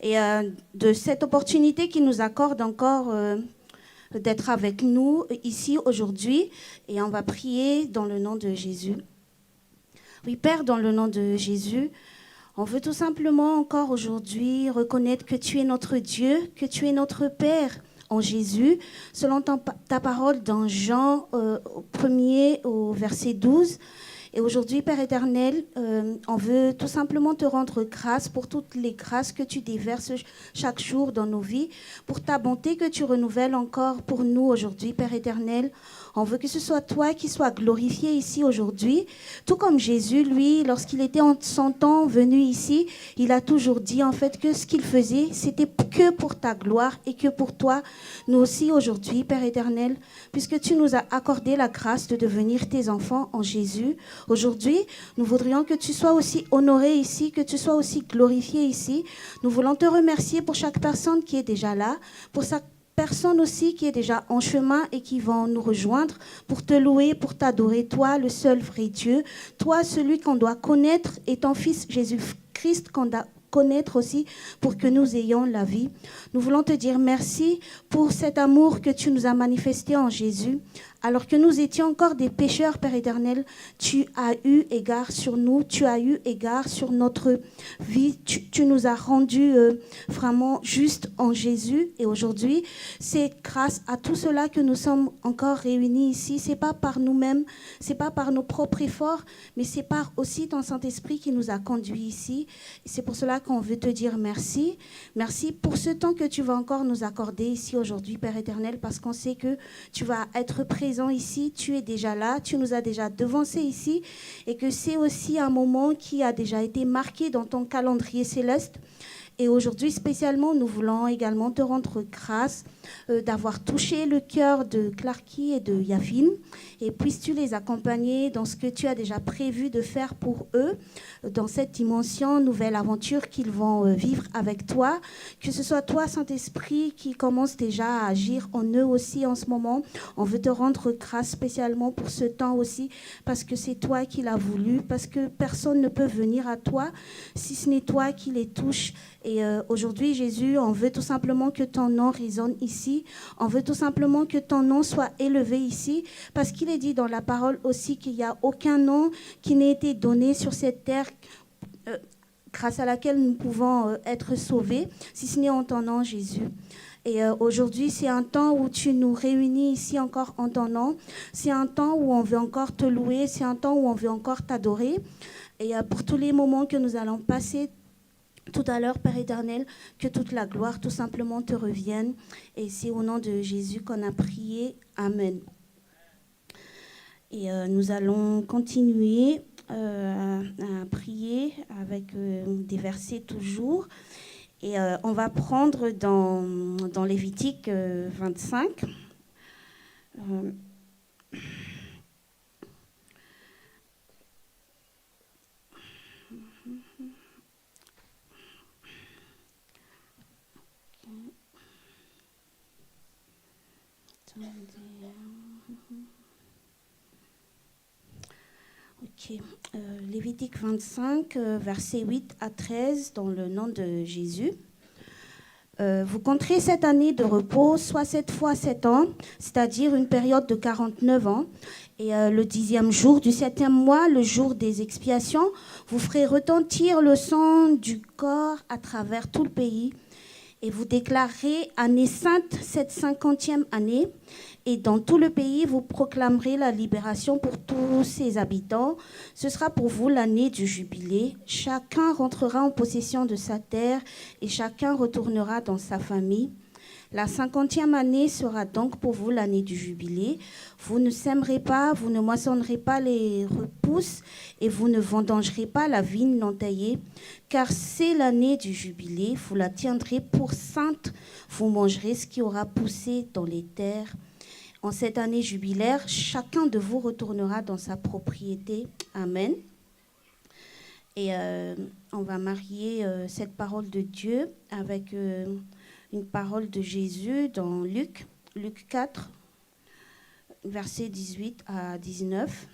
et de cette opportunité qu'il nous accorde encore d'être avec nous ici aujourd'hui. Et on va prier dans le nom de Jésus. Oui, Père, dans le nom de Jésus, on veut tout simplement encore aujourd'hui reconnaître que tu es notre Dieu, que tu es notre Père en Jésus, selon ta parole dans Jean au 1er au verset 12. Et aujourd'hui, Père éternel, on veut tout simplement te rendre grâce pour toutes les grâces que tu déverses chaque jour dans nos vies, pour ta bonté que tu renouvelles encore pour nous aujourd'hui, Père éternel. On veut que ce soit toi qui sois glorifié ici aujourd'hui, tout comme Jésus, lui, lorsqu'il était en son temps venu ici, il a toujours dit en fait que ce qu'il faisait, c'était que pour ta gloire et que pour toi, nous aussi aujourd'hui, Père éternel, puisque tu nous as accordé la grâce de devenir tes enfants en Jésus. Aujourd'hui, nous voudrions que tu sois aussi honoré ici, que tu sois aussi glorifié ici. Nous voulons te remercier pour chaque personne qui est déjà là, pour chaque personne aussi qui est déjà en chemin et qui vont nous rejoindre pour te louer, pour t'adorer, toi, le seul vrai Dieu, toi, celui qu'on doit connaître et ton Fils Jésus-Christ qu'on doit connaître aussi pour que nous ayons la vie. Nous voulons te dire merci pour cet amour que tu nous as manifesté en Jésus. Alors que nous étions encore des pécheurs, Père éternel, tu as eu égard sur nous, tu as eu égard sur notre vie, tu nous as rendus vraiment justes en Jésus. Et aujourd'hui, c'est grâce à tout cela que nous sommes encore réunis ici. C'est pas par nous-mêmes, c'est pas par nos propres efforts, mais c'est par aussi ton Saint-Esprit qui nous a conduits ici. Et c'est pour cela qu'on veut te dire merci. Merci pour ce temps que tu vas encore nous accorder ici aujourd'hui, Père éternel, parce qu'on sait que tu vas être présent ici, tu es déjà là, tu nous as déjà devancés ici et que c'est aussi un moment qui a déjà été marqué dans ton calendrier céleste. Et aujourd'hui, spécialement, nous voulons également te rendre grâce d'avoir touché le cœur de Clarky et de Yafine. Et puisses-tu les accompagner dans ce que tu as déjà prévu de faire pour eux, dans cette dimension, nouvelle aventure qu'ils vont vivre avec toi. Que ce soit toi, Saint-Esprit, qui commence déjà à agir en eux aussi en ce moment. On veut te rendre grâce spécialement pour ce temps aussi, parce que c'est toi qui l'as voulu, parce que personne ne peut venir à toi si ce n'est toi qui les touche. Et aujourd'hui, Jésus, on veut tout simplement que ton nom résonne ici. On veut tout simplement que ton nom soit élevé ici. Parce qu'il est dit dans la parole aussi qu'il n'y a aucun nom qui n'ait été donné sur cette terre grâce à laquelle nous pouvons être sauvés, si ce n'est en ton nom, Jésus. Et aujourd'hui, c'est un temps où tu nous réunis ici encore en ton nom. C'est un temps où on veut encore te louer. C'est un temps où on veut encore t'adorer. Et pour tous les moments que nous allons passer tout à l'heure, Père éternel, que toute la gloire tout simplement te revienne. Et c'est au nom de Jésus qu'on a prié. Amen. Et nous allons continuer à prier avec des versets toujours. Et on va prendre dans Lévitique 25. Ok. Lévitique 25, versets 8 à 13, dans le nom de Jésus. Vous compterez cette année de repos, soit 7 fois 7 ans, c'est-à-dire une période de 49 ans. Et le 10e jour du 7e mois, le jour des expiations, vous ferez retentir le sang du corps à travers tout le pays. Et vous déclarerez année sainte cette 50e année. Et dans tout le pays, vous proclamerez la libération pour tous ses habitants. Ce sera pour vous l'année du jubilé. Chacun rentrera en possession de sa terre et chacun retournera dans sa famille. La 50e année sera donc pour vous l'année du jubilé. Vous ne sèmerez pas, vous ne moissonnerez pas les repousses et vous ne vendangerez pas la vigne non taillée, car c'est l'année du jubilé. Vous la tiendrez pour sainte. Vous mangerez ce qui aura poussé dans les terres. En cette année jubilaire, chacun de vous retournera dans sa propriété. Amen. Et on va marier cette parole de Dieu avec une parole de Jésus dans Luc 4, versets 18 à 19.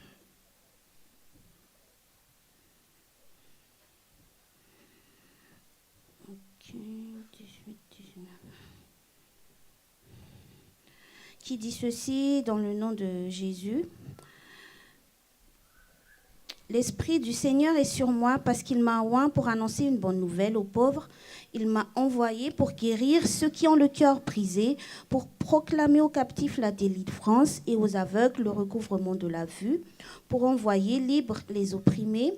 Ok. 18, 19. Qui dit ceci dans le nom de Jésus. L'Esprit du Seigneur est sur moi parce qu'il m'a oint pour annoncer une bonne nouvelle aux pauvres. Il m'a envoyé pour guérir ceux qui ont le cœur brisé, pour proclamer aux captifs la délivrance et aux aveugles le recouvrement de la vue, pour envoyer libres les opprimés.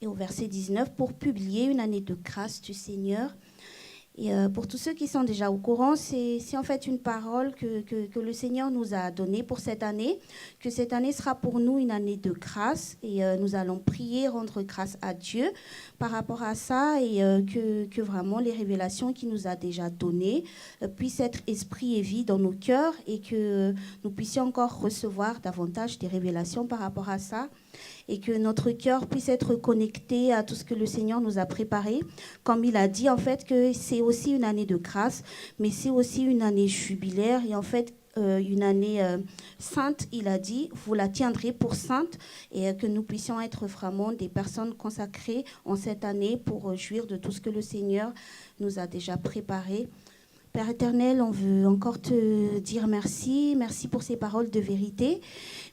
Et au verset 19, pour publier une année de grâce du Seigneur. Et pour tous ceux qui sont déjà au courant, c'est en fait une parole que le Seigneur nous a donnée pour cette année, que cette année sera pour nous une année de grâce et nous allons prier, rendre grâce à Dieu par rapport à ça et que vraiment les révélations qu'il nous a déjà données puissent être esprit et vie dans nos cœurs et que nous puissions encore recevoir davantage des révélations par rapport à ça. Et que notre cœur puisse être connecté à tout ce que le Seigneur nous a préparé. Comme il a dit, en fait, que c'est aussi une année de grâce, mais c'est aussi une année jubilaire. Et en fait, une année sainte, il a dit, vous la tiendrez pour sainte et que nous puissions être vraiment des personnes consacrées en cette année pour jouir de tout ce que le Seigneur nous a déjà préparé. Père éternel, on veut encore te dire merci. Merci pour ces paroles de vérité.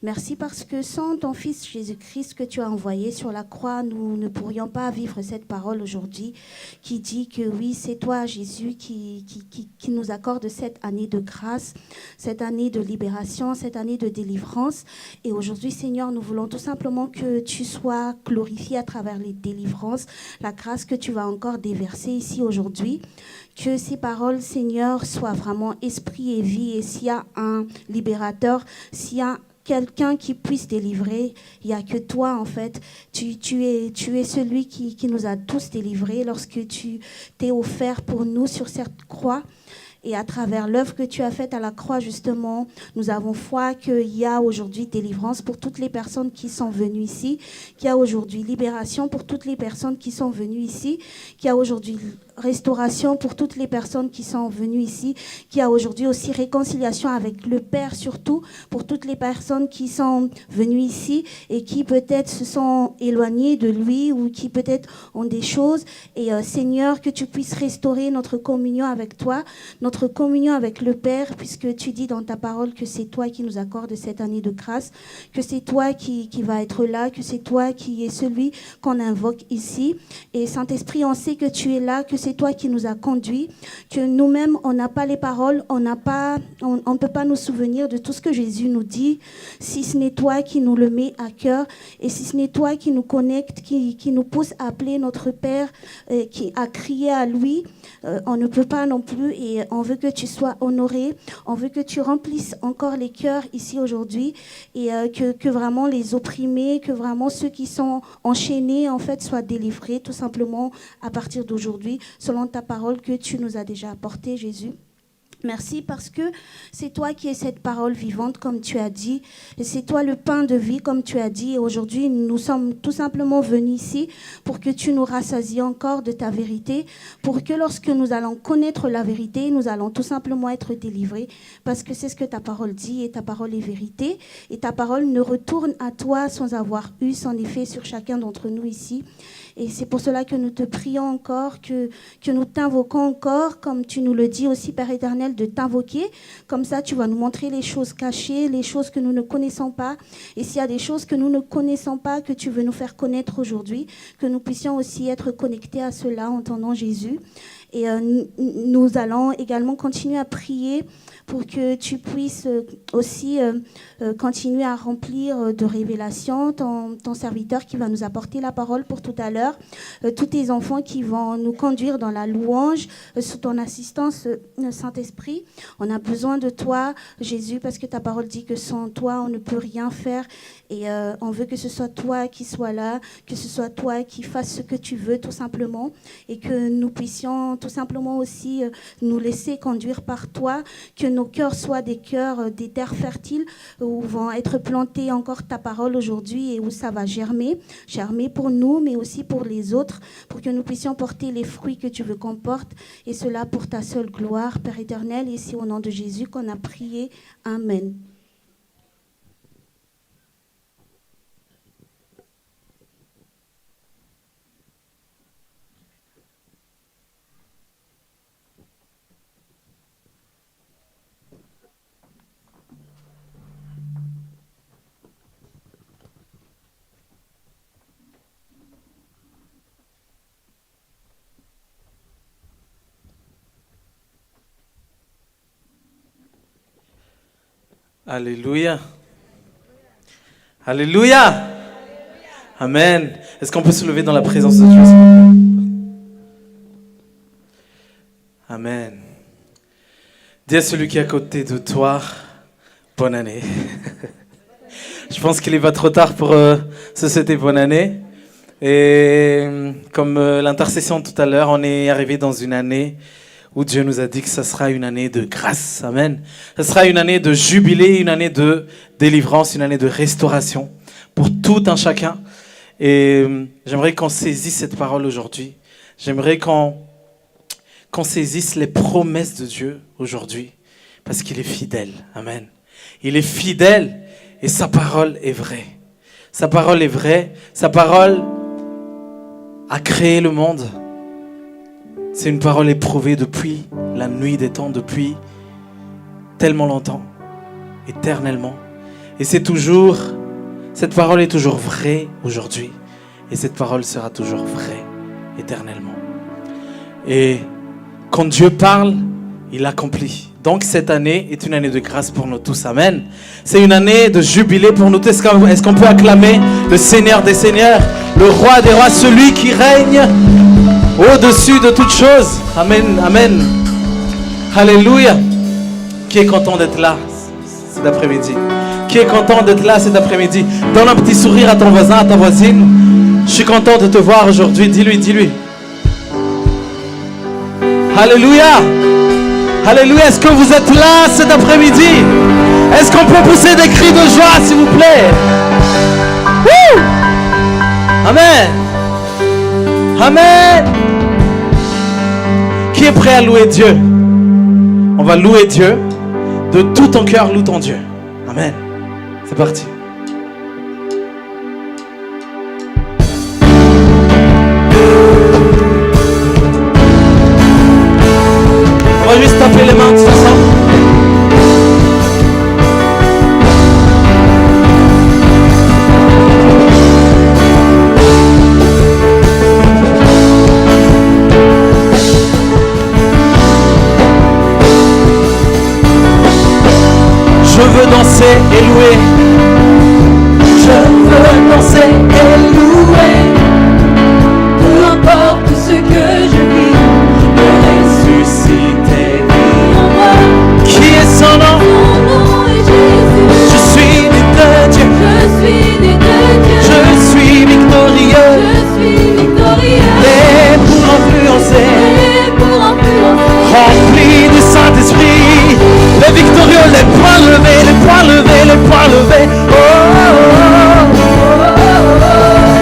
Merci parce que sans ton Fils Jésus-Christ que tu as envoyé sur la croix, nous ne pourrions pas vivre cette parole aujourd'hui qui dit que oui, c'est toi, Jésus, qui nous accorde cette année de grâce, cette année de libération, cette année de délivrance. Et aujourd'hui, Seigneur, nous voulons tout simplement que tu sois glorifié à travers les délivrances, la grâce que tu vas encore déverser ici aujourd'hui. Que ces paroles, Seigneur, soient vraiment esprit et vie. Et s'il y a un libérateur, s'il y a quelqu'un qui puisse délivrer, il n'y a que toi, en fait. Tu es celui qui nous a tous délivrés lorsque tu t'es offert pour nous sur cette croix. Et à travers l'œuvre que tu as faite à la croix, justement, nous avons foi qu'il y a aujourd'hui délivrance pour toutes les personnes qui sont venues ici, qu'il y a aujourd'hui libération pour toutes les personnes qui sont venues ici, qu'il y a aujourd'hui restauration pour toutes les personnes qui sont venues ici, qu'il y a aujourd'hui aussi réconciliation avec le Père, surtout pour toutes les personnes qui sont venues ici et qui peut-être se sont éloignées de lui ou qui peut-être ont des choses. Et Seigneur, que tu puisses restaurer notre communion avec toi, notre communion avec le Père, puisque tu dis dans ta parole que c'est toi qui nous accordes cette année de grâce, que c'est toi qui va être là, que c'est toi qui es celui qu'on invoque ici. Et Saint-Esprit, on sait que tu es là, que c'est toi qui nous as conduits, que nous-mêmes, on n'a pas les paroles, on ne peut pas nous souvenir de tout ce que Jésus nous dit, si ce n'est toi qui nous le mets à cœur, et si ce n'est toi qui nous connecte, qui nous pousse à appeler notre Père, à crier à lui, on ne peut pas non plus, et on veut que tu sois honoré, on veut que tu remplisses encore les cœurs ici aujourd'hui, et que vraiment les opprimés, que vraiment ceux qui sont enchaînés, en fait, soient délivrés, tout simplement, à partir d'aujourd'hui, selon ta parole que tu nous as déjà apportée, Jésus. Merci parce que c'est toi qui es cette parole vivante, comme tu as dit. Et c'est toi le pain de vie, comme tu as dit. Et aujourd'hui, nous sommes tout simplement venus ici pour que tu nous rassasies encore de ta vérité, pour que lorsque nous allons connaître la vérité, nous allons tout simplement être délivrés, parce que c'est ce que ta parole dit, et ta parole est vérité. Et ta parole ne retourne à toi sans avoir eu son effet sur chacun d'entre nous ici. Et c'est pour cela que nous te prions encore, que nous t'invoquons encore, comme tu nous le dis aussi, Père éternel, de t'invoquer. Comme ça, tu vas nous montrer les choses cachées, les choses que nous ne connaissons pas. Et s'il y a des choses que nous ne connaissons pas, que tu veux nous faire connaître aujourd'hui, que nous puissions aussi être connectés à cela en ton nom, Jésus. Et nous allons également continuer à prier pour que tu puisses aussi continuer à remplir de révélations ton serviteur qui va nous apporter la parole pour tout à l'heure, tous tes enfants qui vont nous conduire dans la louange, sous ton assistance, Saint-Esprit. On a besoin de toi, Jésus, parce que ta parole dit que sans toi, on ne peut rien faire. Et on veut que ce soit toi qui sois là, que ce soit toi qui fasses ce que tu veux, tout simplement, et que nous puissions tout simplement aussi nous laisser conduire par toi, que nos cœurs soient des cœurs, des terres fertiles où vont être plantées encore ta parole aujourd'hui et où ça va germer pour nous, mais aussi pour les autres, pour que nous puissions porter les fruits que tu veux qu'on porte, et cela pour ta seule gloire, Père éternel, et c'est au nom de Jésus qu'on a prié. Amen. Alléluia. Alléluia. Amen. Est-ce qu'on peut se lever dans la présence de Dieu, s'il vous plaît? Amen. Dis à celui qui est à côté de toi, bonne année. Je pense qu'il est pas trop tard pour se souhaiter bonne année. Et comme l'intercession tout à l'heure, on est arrivé dans une année où Dieu nous a dit que ça sera une année de grâce. Amen. Ça sera une année de jubilé, une année de délivrance, une année de restauration pour tout un chacun. Et j'aimerais qu'on saisisse cette parole aujourd'hui. J'aimerais qu'on saisisse les promesses de Dieu aujourd'hui, parce qu'il est fidèle. Amen. Il est fidèle et sa parole est vraie. Sa parole est vraie. Sa parole a créé le monde. C'est une parole éprouvée depuis la nuit des temps, depuis tellement longtemps, éternellement. Et cette parole est toujours vraie aujourd'hui. Et cette parole sera toujours vraie éternellement. Et quand Dieu parle, il accomplit. Donc cette année est une année de grâce pour nous tous. Amen. C'est une année de jubilé pour nous tous. Est-ce qu'on peut acclamer le Seigneur des Seigneurs, le Roi des Rois, celui qui règne au-dessus de toutes choses. Amen, amen. Alléluia. Qui est content d'être là cet après-midi? Qui est content d'être là cet après-midi? Donne un petit sourire à ton voisin, à ta voisine. Je suis content de te voir aujourd'hui. Dis-lui. Alléluia. Alléluia. Est-ce que vous êtes là cet après-midi? Est-ce qu'on peut pousser des cris de joie, s'il vous plaît? Woo! Amen. Amen. Qui est prêt à louer Dieu? On va louer Dieu. De tout ton cœur, loue ton Dieu. Amen. C'est parti. On va juste taper les mains de toute façon. Je veux danser et louer. Je veux danser et louer. Peu importe ce que je vis, le ressuscité vit en moi. Qui est son nom? Son nom est Jésus. Je suis né de Dieu. Je suis né de Dieu. Je suis victorieux. Je suis victorieux. Et pour influencer. Rempli du Saint-Esprit. Les victorieux, les poings levés, les poings levés, les poings levés. Oh, oh, oh, oh, oh.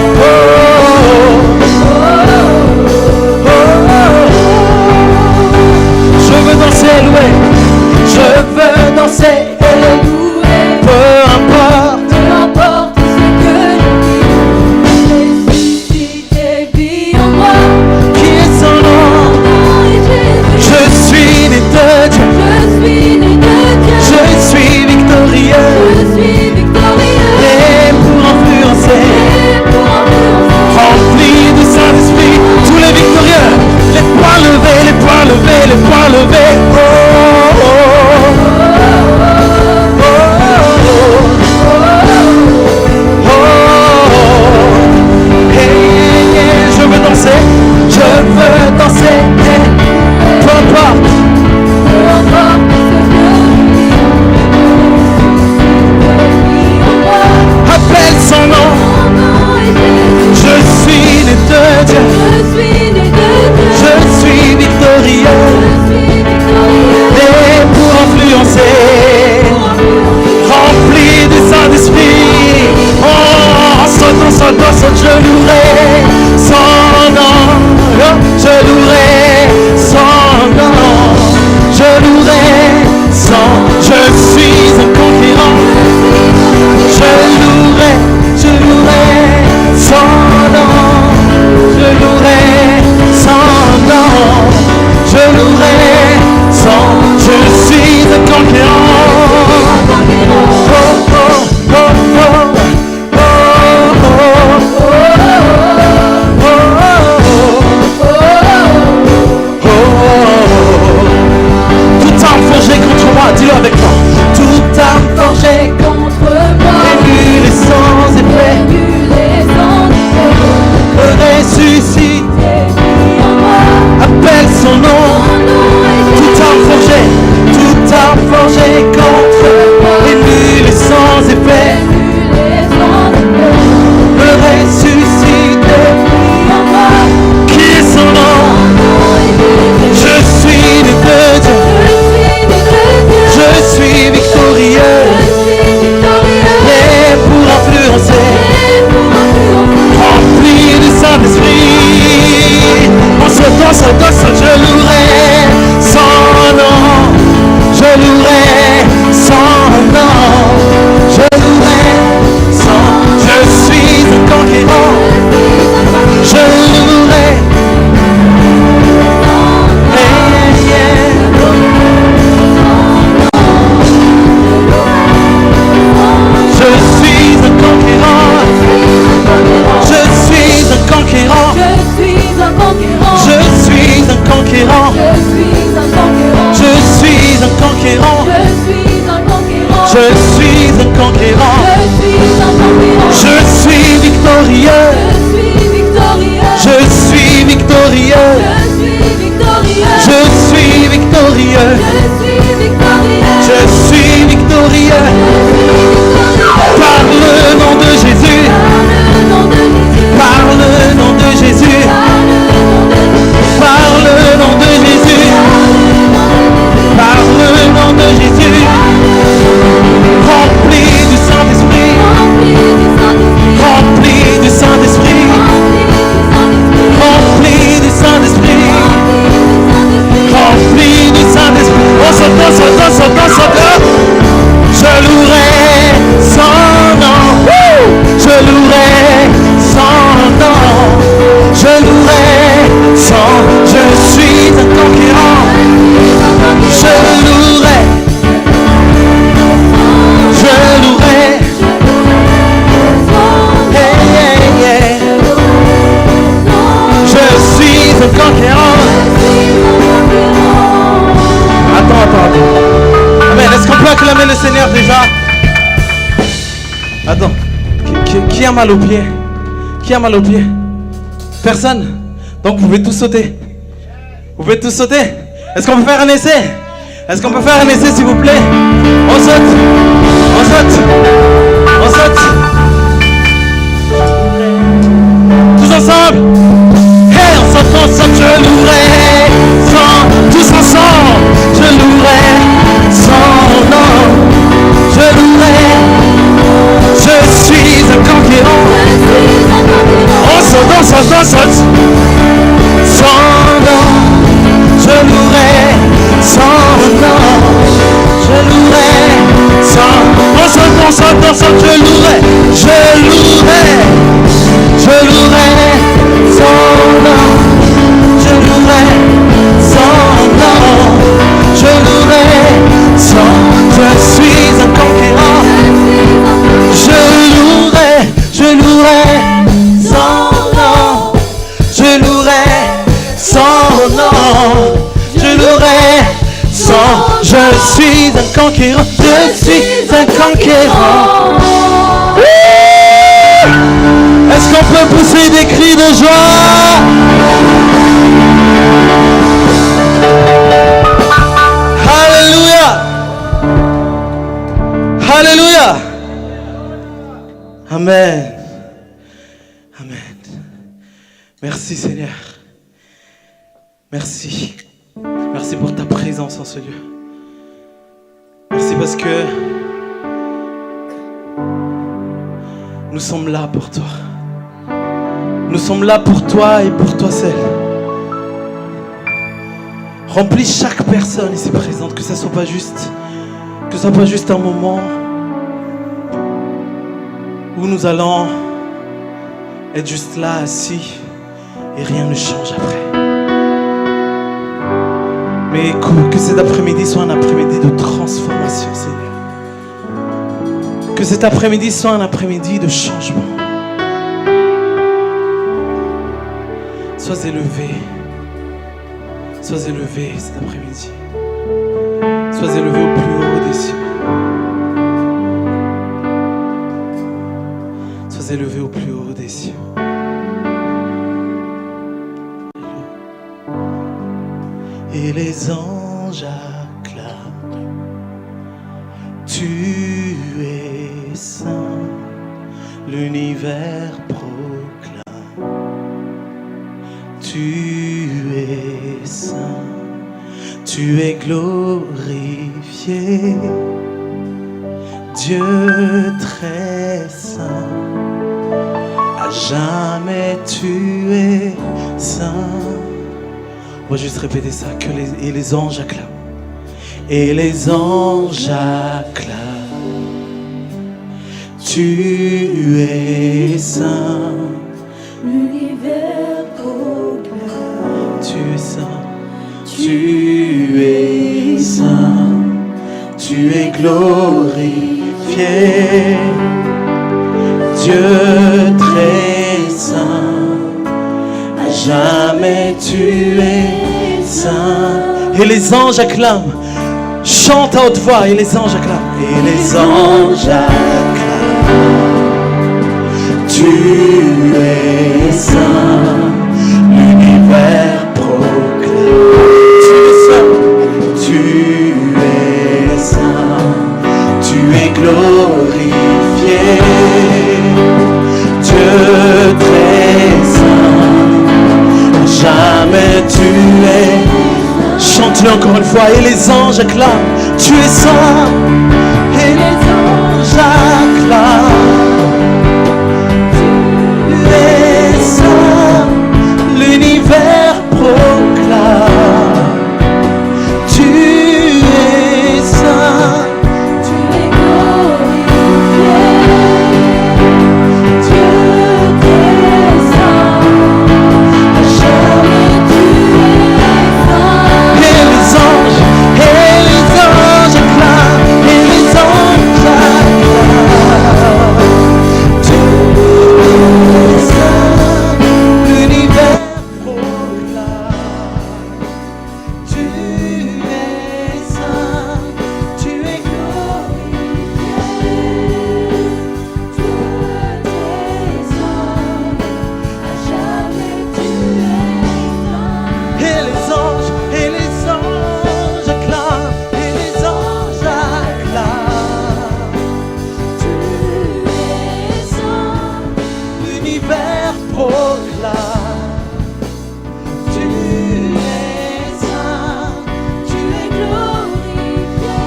saute, je louerai son nom. Je louerai son nom. Je louerai son. Je suis un conquérant. Je louerai. Je suis un conquérant. Je suis un conquérant. Je suis un conquérant. Je suis un conquérant. Je suis un conquérant. Je suis victorieux. Je suis victorieux. Je suis victorieux. Je suis victorieux. Par le nom de Jésus. Par le nom de Jésus. Par le nom de Jésus. Par le nom de Jésus. Rempli du Saint-Esprit. Rempli du Saint-Esprit. Rempli du Saint-Esprit. Rempli du Saint-Esprit. On s'entend. Je louerai son nom. Je louerai son nom. Je louerai son. Je suis un conquérant. Je louerai. Je louerai. Hey, yeah, yeah. Je suis un conquérant. Attends. Amen. Est-ce qu'on peut acclamer le Seigneur déjà? Attends. Qui a mal aux pieds? Qui a mal aux pieds? Personne? Donc vous pouvez tous sauter. Vous pouvez tous sauter? Est-ce qu'on peut faire un essai? Est-ce qu'on peut faire un essai s'il vous plaît? On saute. On saute. On saute. Tous ensemble. Hey, on saute, je louerai son. Tous ensemble. Je louerai son nom. Je louerai. Je suis un conquérant. On saute. Son nom. Je louerai son nom. Je louerai son. On saute. Je louerai. Je louerai son nom. Je louerai son nom. Je louerai son. Je suis un conquérant. Je louerai son nom. Je louerai son nom. Je louerai son. Je suis un conquérant. Je suis un conquérant. Est-ce qu'on peut pousser des cris de joie? Alléluia. Alléluia. Amen. Amen. Merci Seigneur. Merci. Merci pour ta présence en ce lieu. Merci parce que nous sommes là pour toi. Nous sommes là pour toi et pour toi seul. Remplis chaque personne ici présente, que ça soit pas juste un moment où nous allons être juste là, assis, et rien ne change après. Mais que cet après-midi soit un après-midi de transformation, Seigneur. Que cet après-midi soit un après-midi de changement. Sois élevé cet après-midi. Sois élevé au plus haut des cieux. Sois élevé au plus haut des cieux. Et les anges acclament. Tu es saint, l'univers proclame. Tu es saint, tu es glorifié. Dieu très saint, à jamais tu es saint. On va juste répéter ça, et les anges acclament. Et les anges acclament. Tu es saint. L'univers proclame. Tu es saint. Tu es saint. Tu es glorifié. Dieu très saint. À jamais tu es saint. Et les anges acclament. Chante à haute voix et les anges acclament. Et les anges acclament. Tu es saint. L'univers proclame. Tu es saint. Tu es saint. Tu es glorifié. Dieu très saint. Jamais tu es. Chante-le encore une fois. Et les anges acclament. Tu es saint. Et les anges acclament. Tu es saint. L'univers proclame. Tu es saint. Tu es glorifié. Dieu t'es saint. À jamais tu es saint. Et les anges acclament. Et les anges acclament. Tu es saint. L'univers proclame. Tu es saint. Tu es glorifié. Dieu t'es saint. À jamais tu es saint. Et les anges acclament. Et les anges acclament. Tu es saint. L'univers proclame. Tu es saint. Tu es glorifié.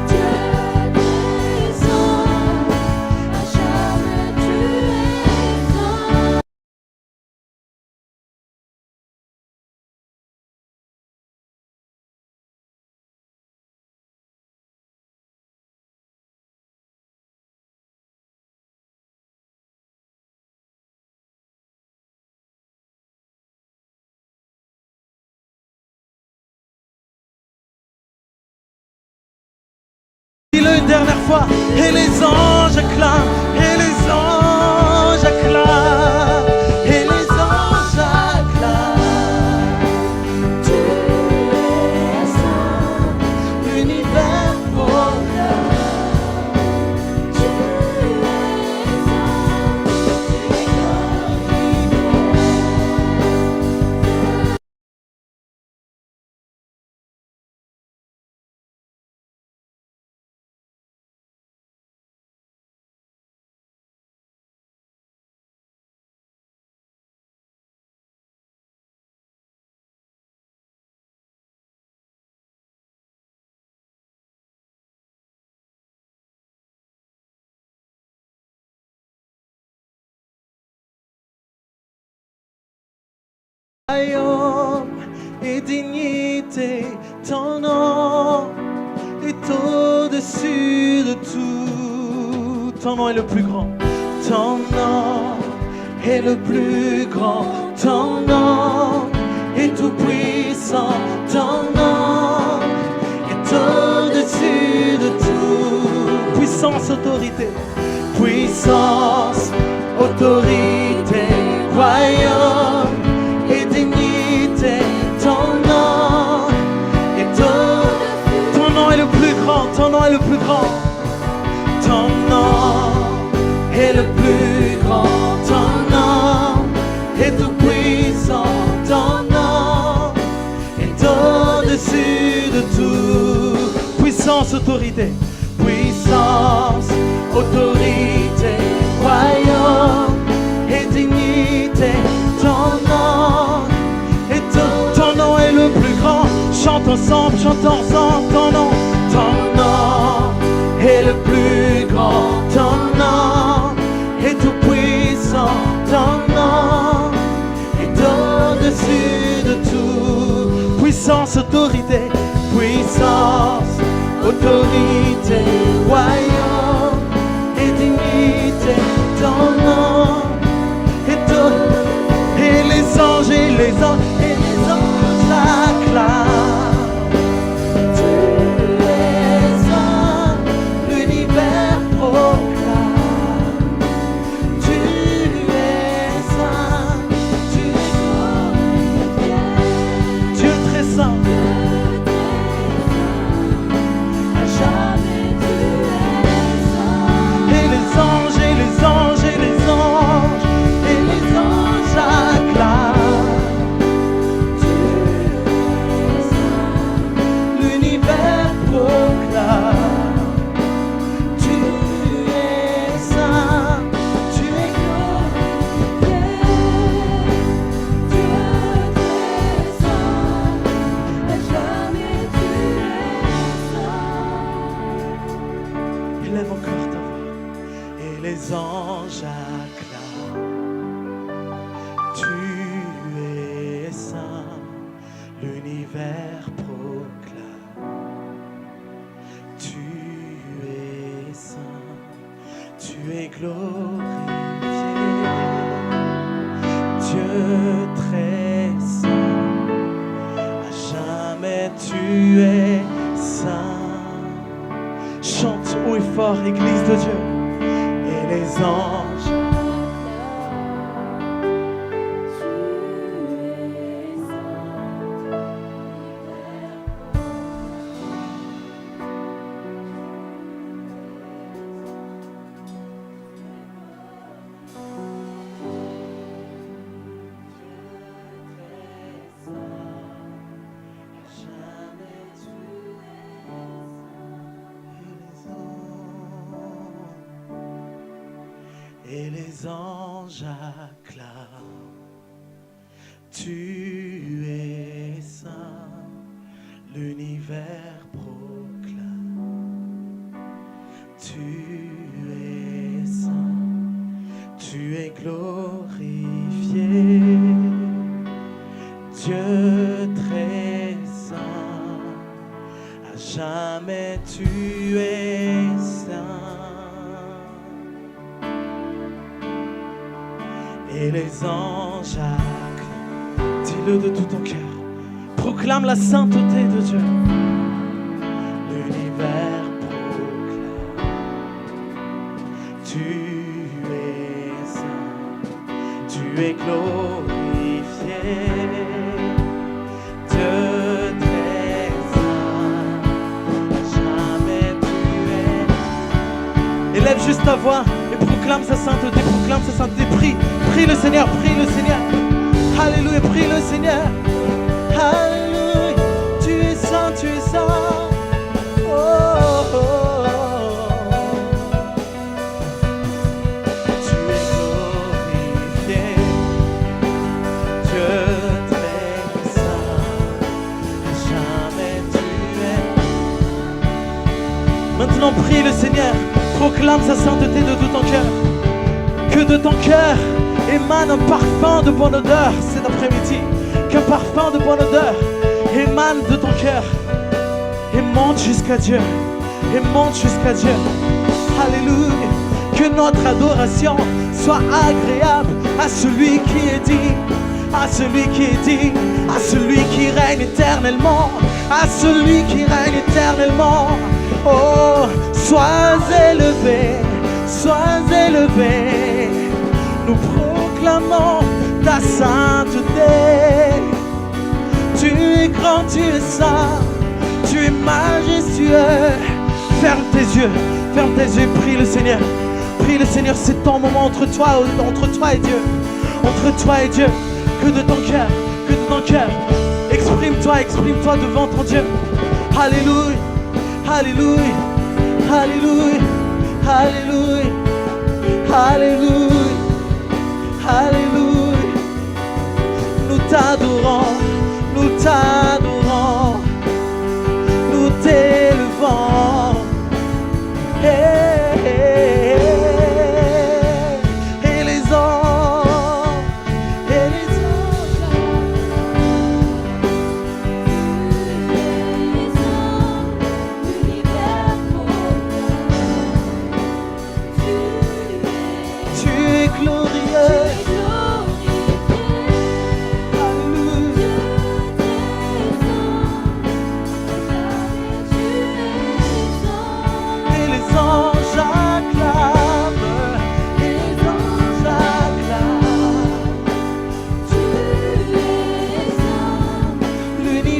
Dieu t'es saint. À jamais tu es saint. Dis-le une dernière fois. Et les anges acclament. Et les anges acclament. Et les anges acclament. Tu es saint. L'univers proclame. Tu es saint. Tu es glorifié. Royaume et dignité, ton nom est au-dessus de tout. Ton nom est le plus grand. Ton nom est le plus grand. Ton nom est tout puissant. Ton nom est au-dessus de tout. Puissance, autorité. Puissance, autorité, royaume et dignité, ton nom est ton nom est le plus grand, ton nom est le plus grand, ton nom est le plus grand, ton nom est tout puissant, ton nom est au-dessus de tout. Puissance, autorité, puissance, autorité, royaume et dignité, ton nom est le plus grand. Chante ensemble, ton nom est le plus grand, ton nom est tout puissant, ton nom est au-dessus puissance, autorité, puissance, autorité, royaume et dignité, ton nom et les anges acclament. Tu es saint, l'univers proclame. Tu es saint, tu es glorifié. Dieu très saint, à jamais tu es saint. Et les anges acclament. Tu es saint, l'univers proclame. Tu es saint, tu es glorifié. Dieu très saint, à jamais tu es saint. Élève encore ta voix. Et les anges acclament. Tu es saint, l'univers proclame. Tu es saint, tu es glorifié. Dieu très saint, à jamais tu es saint. Chante haut et fort, Église de Dieu. Et les anges. Et les anges acclament. Tu es saint, l'univers proclame. Tu es saint, tu es glorifié. Dieu très saint, à jamais tu es saint. Et les anges acclament. Dis-le de tout ton cœur. Proclame la sainteté de Dieu. L'univers proclame. Tu es saint, tu es glorifié. Dieu très saint, jamais tu es. Élève juste ta voix et proclame sa sainteté, proclame sa sainteté. Prie le Seigneur, prie le Seigneur. Alléluia, prie le Seigneur. Alléluia, tu es saint, tu es saint. Oh, oh, oh. Tu es glorifié, Dieu très saint, jamais tu es. Maintenant prie le Seigneur, proclame sa sainteté de tout ton cœur. Que de ton cœur émane un parfum de bonne odeur cet après-midi. Qu'un parfum de bonne odeur émane de ton cœur et monte jusqu'à Dieu. Et monte jusqu'à Dieu. Alléluia. Que notre adoration soit agréable à celui qui est digne, à celui qui est digne, à celui qui règne éternellement, à celui qui règne éternellement. Oh, sois élevé, sois élevé. Nous proclamons ta sainteté. Tu es grand, tu es saint, tu es majestueux. Ferme tes yeux, prie le Seigneur. Prie le Seigneur, c'est ton moment entre toi et Dieu. Entre toi et Dieu, que de ton cœur, que de ton cœur. Exprime-toi devant ton Dieu. Alléluia, alléluia, alléluia, alléluia, alléluia, alléluia. Nous t'adorons, nous t'adorons, nous t'élevons. Et les anges,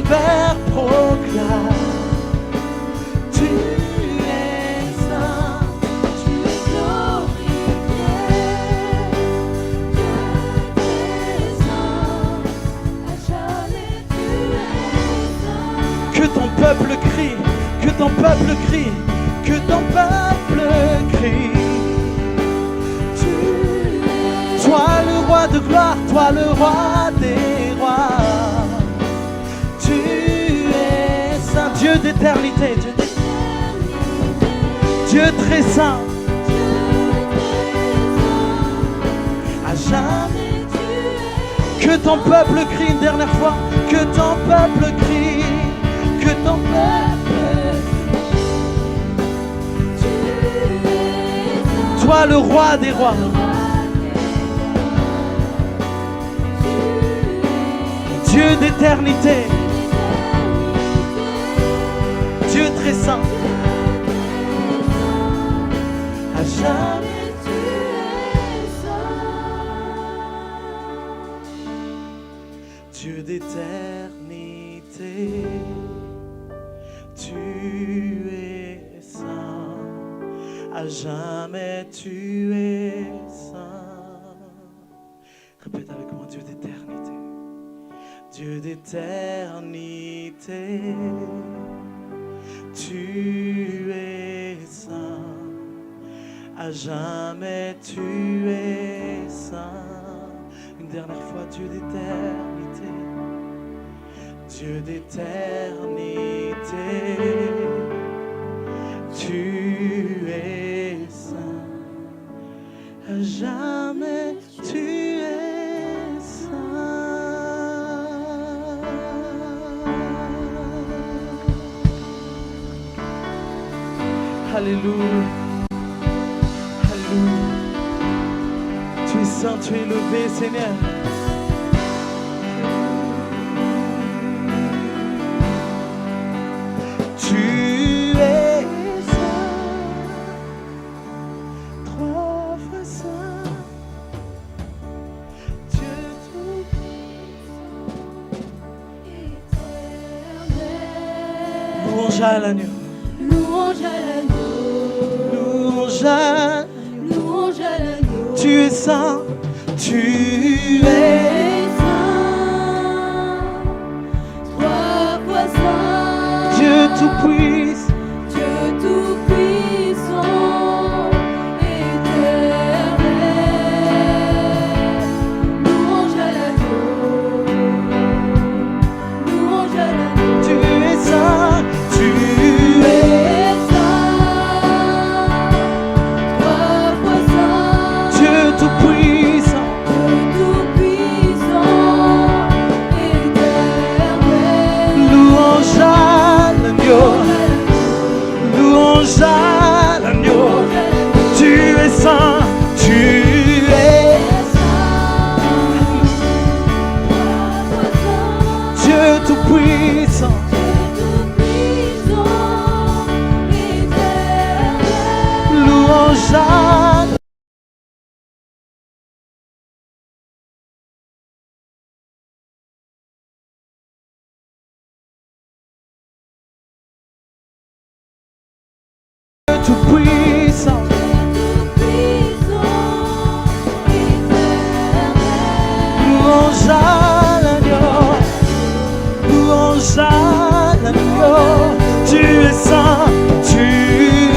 l'univers proclame. Tu es saint, Tu es glorifié, Dieu des saints, à jamais tu es saint. que ton peuple crie, que ton peuple crie, que ton peuple crie. Toi le roi de gloire, toi le roi des rois. Tu es saint, Dieu d'éternité, Dieu très saint. À jamais. Que ton peuple crie une dernière fois, que ton peuple crie, que ton peuple. Toi le roi des rois. Dieu d'éternité, Dieu très saint, à jamais tu es saint. Dieu d'éternité, tu es saint, à jamais tu es saint. Répète avec moi, Dieu d'éternité. Dieu d'éternité, tu es saint, à jamais tu es saint. Une dernière fois, Dieu d'éternité, Dieu d'éternité, tu es saint, à jamais tu es saint. Alléluia, alléluia. Tu es saint, tu es élevé, Seigneur. Tu es saint, trois fois saint, Dieu tout-puissant. Louange à l'agneau. Louange à l'agneau, Louange à louange à l'agneau. Tu es saint, tu es saint, trois fois saint, Dieu tout-puissant. Dieu tout-puissant, éternel. Louange à l'agneau, louange à l'agneau. Tu es saint, tu Tu es es saint, trois fois saint, Dieu tout-puissant. tout-puissant, éternel. Louange à l'agneau, louange à l'agneau. Tu es saint, tu es Dieu tout-puissant. Louange à tout-puissant. Louange à l'agneau, louange à l'agneau. Tu es saint, tu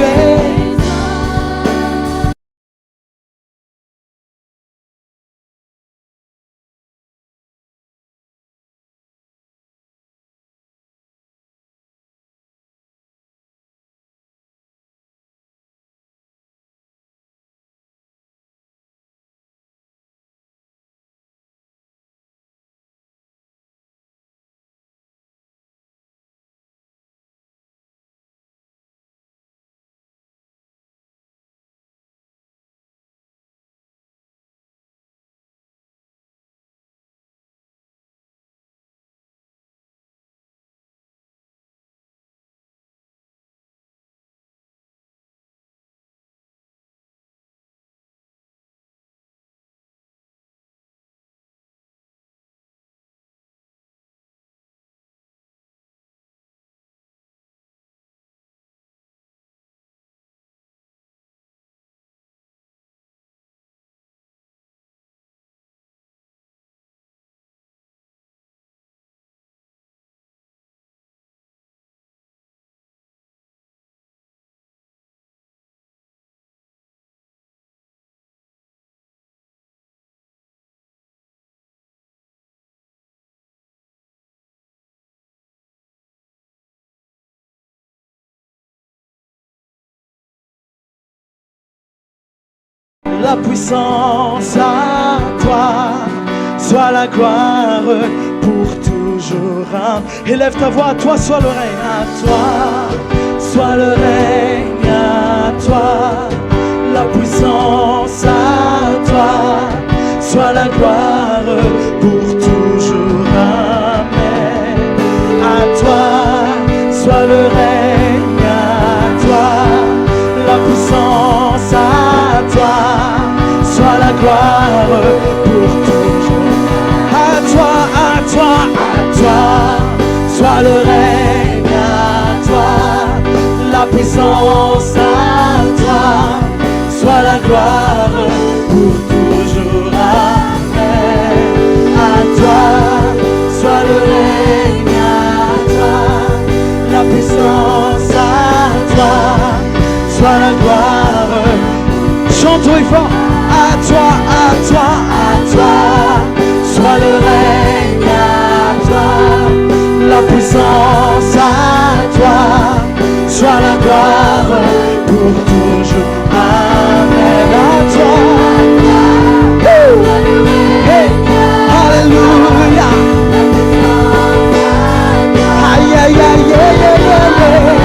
es la puissance à toi, soit la gloire pour toujours. Élève ta voix, à toi soit le règne, à toi soit le règne, à toi la puissance, à toi soit la gloire pour toujours. Amen. À toi soit le règne, à toi la puissance, à toi soit la gloire pour toujours. À toi, à toi, à toi soit le règne, à toi la puissance, à toi soit la gloire pour toujours. Amen. À toi soit le règne, à toi la puissance, à toi soit la gloire. Chantons fort. À toi, à toi, à toi soit le règne, à toi la puissance, à toi soit la gloire pour toujours. Amen. À toi. Hey. Alléluia. Aïe, aïe, aïe, aïe, aïe, aïe.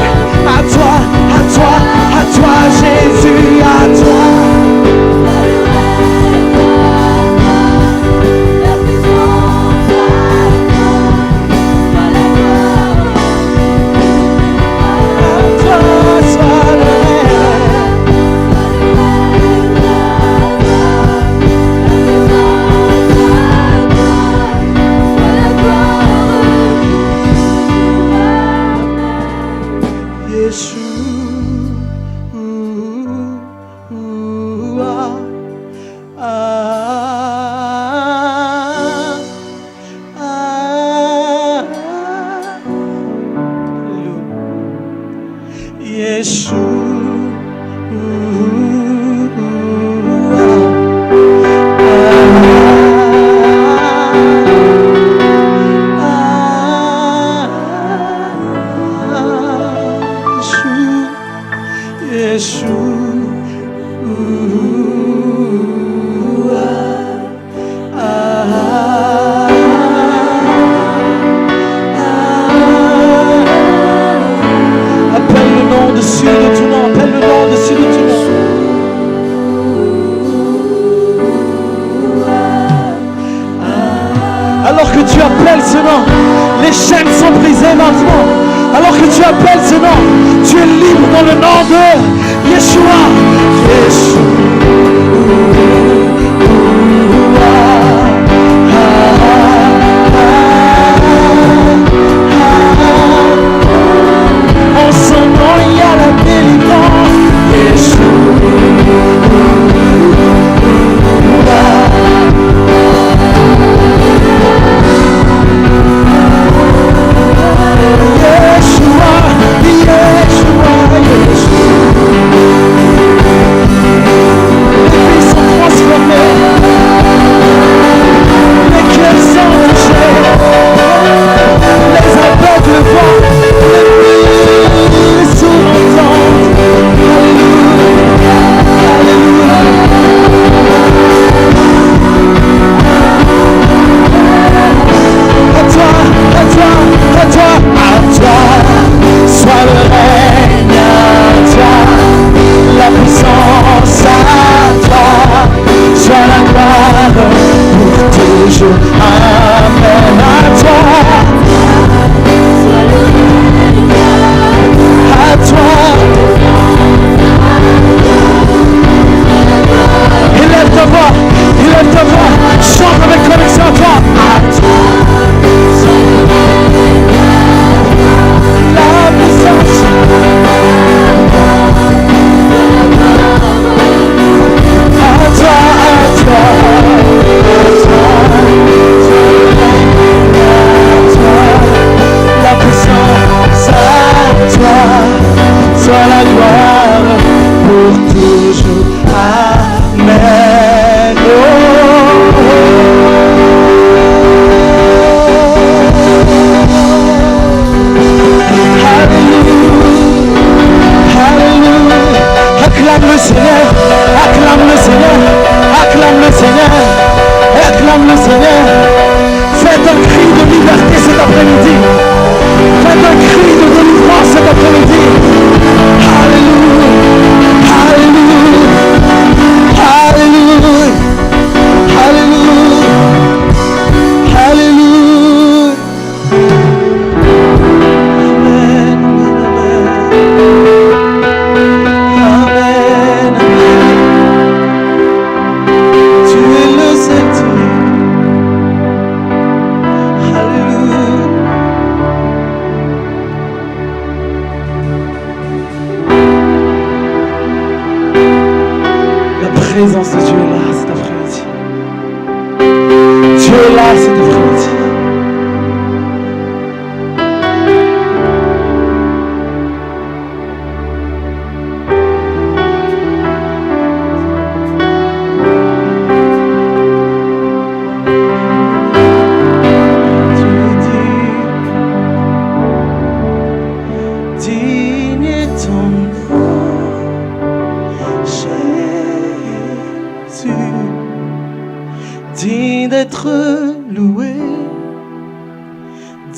À toi, à toi, à toi, Jésus, à toi.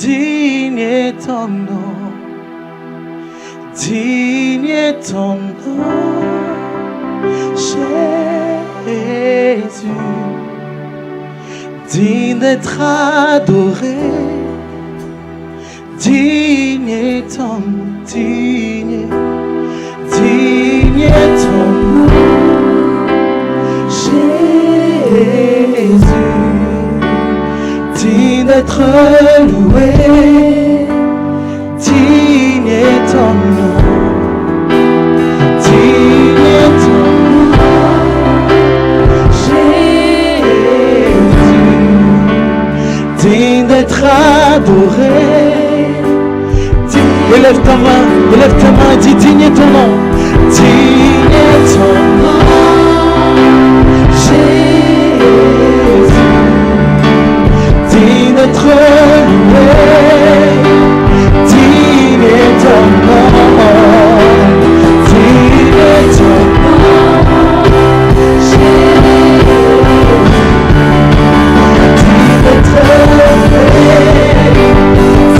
digne est ton nom, digne est ton nom, Jésus, digne d'être adoré, digne est ton nom, digne est ton nom, Jésus, digne d'être loué, digne est ton nom, digne est ton nom, Jésus, digne d'être adoré. Élève ta main et dis digne est ton nom, digne est ton nom, Jésus, digne d'être loué, digne est ton nom, digne est ton nom, Jésus, digne d'être loué,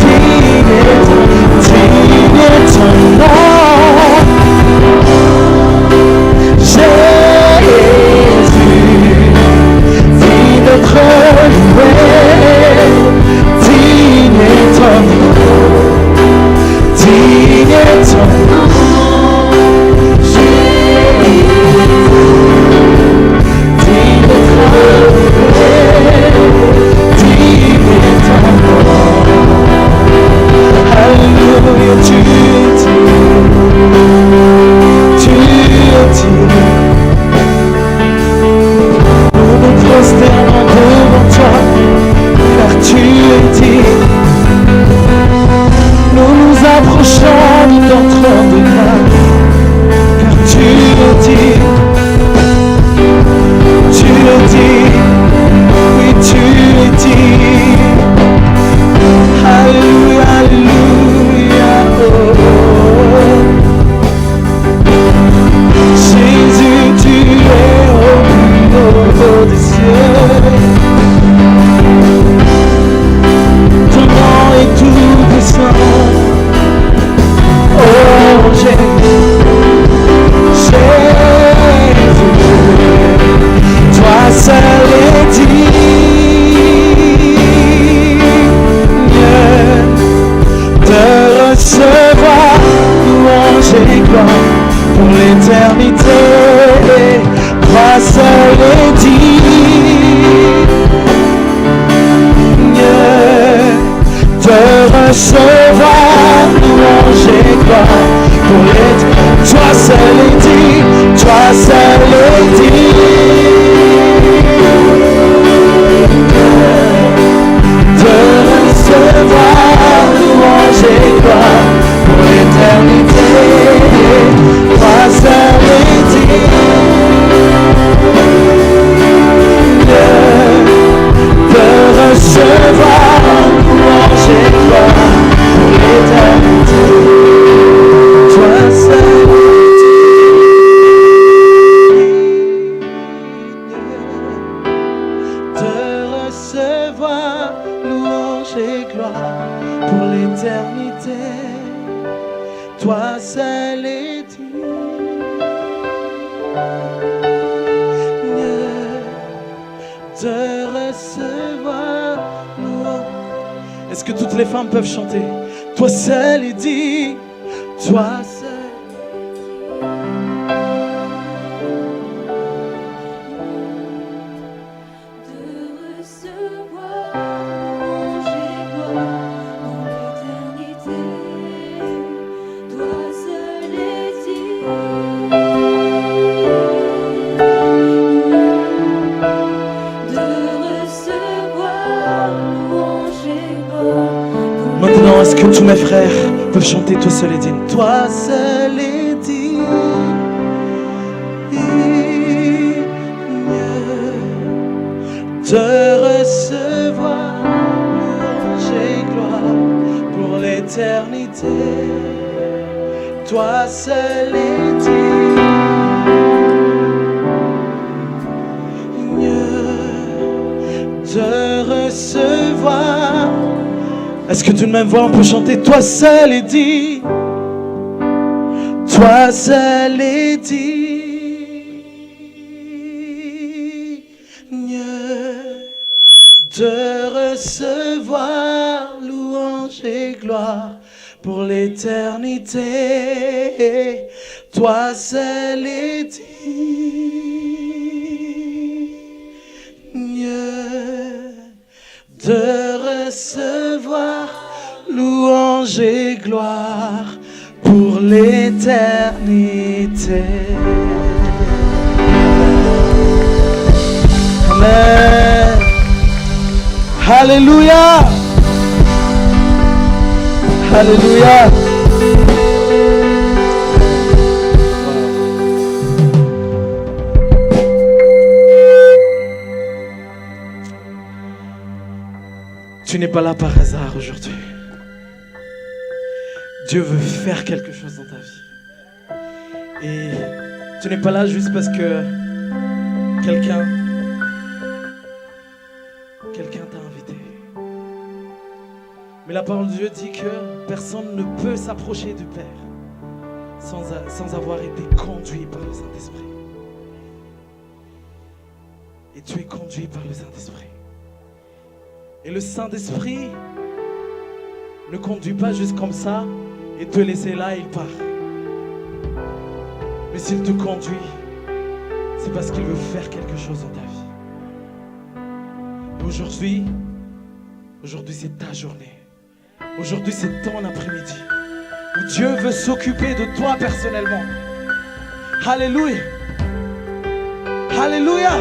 digne est ton nom. Digne est ton nom, Jésus, digne d'être loué, digne est ton nom, digne est ton nom, Jésus, digne d'être loué, digne est ton nom. Alléluia, tu es digne. Nous nous prosternons devant toi, car tu es digne. Nous nous approchons de ton trône de grâce, car tu es digne. Tu es digne, oui tu es digne. Alléluia, alléluia, oh. Jésus, tu es au plus haut des cieux. Ton nom est tout puissant. Oh Jésus, toi seul est digne de recevoir louange et gloire pour l'éternité. Toi seul est digne de recevoir louange et gloire pour l'éternité. Toi seul est digne, toi seul est digne de recevoir louange et gloire pour l'éternité. Toi seul est digne de recevoir louange et gloire pour l'éternité. Toi seul est digne de recevoir louange et gloire pour l'éternité. Toi seul est digne de recevoir louange. Est-ce que toutes les femmes peuvent chanter? Toi seul est digne, toi seul. Maintenant, est-ce que tous mes frères peuvent chanter toi seul est digne? Toi seul est digne de recevoir louange et gloire pour l'éternité. Toi seul est digne de recevoir. Est-ce que d'une même voix on peut chanter? Toi seul est digne, toi seul est digne de recevoir louange et gloire pour l'éternité. Toi seul est digne de recevoir louange et gloire pour l'éternité. Amen. Alléluia. Alléluia. Tu n'es pas là par hasard aujourd'hui. Dieu veut faire quelque chose dans ta vie. Et tu n'es pas là juste parce que quelqu'un t'a invité. Mais la parole de Dieu dit que personne ne peut s'approcher du Père sans avoir été conduit par le Saint-Esprit. Et tu es conduit par le Saint-Esprit. Et le Saint-Esprit ne conduit pas juste comme ça et te laisser là et il part. Mais s'il te conduit, c'est parce qu'il veut faire quelque chose dans ta vie. Et aujourd'hui c'est ta journée. Aujourd'hui c'est ton après-midi où Dieu veut s'occuper de toi personnellement. Alléluia. Alléluia.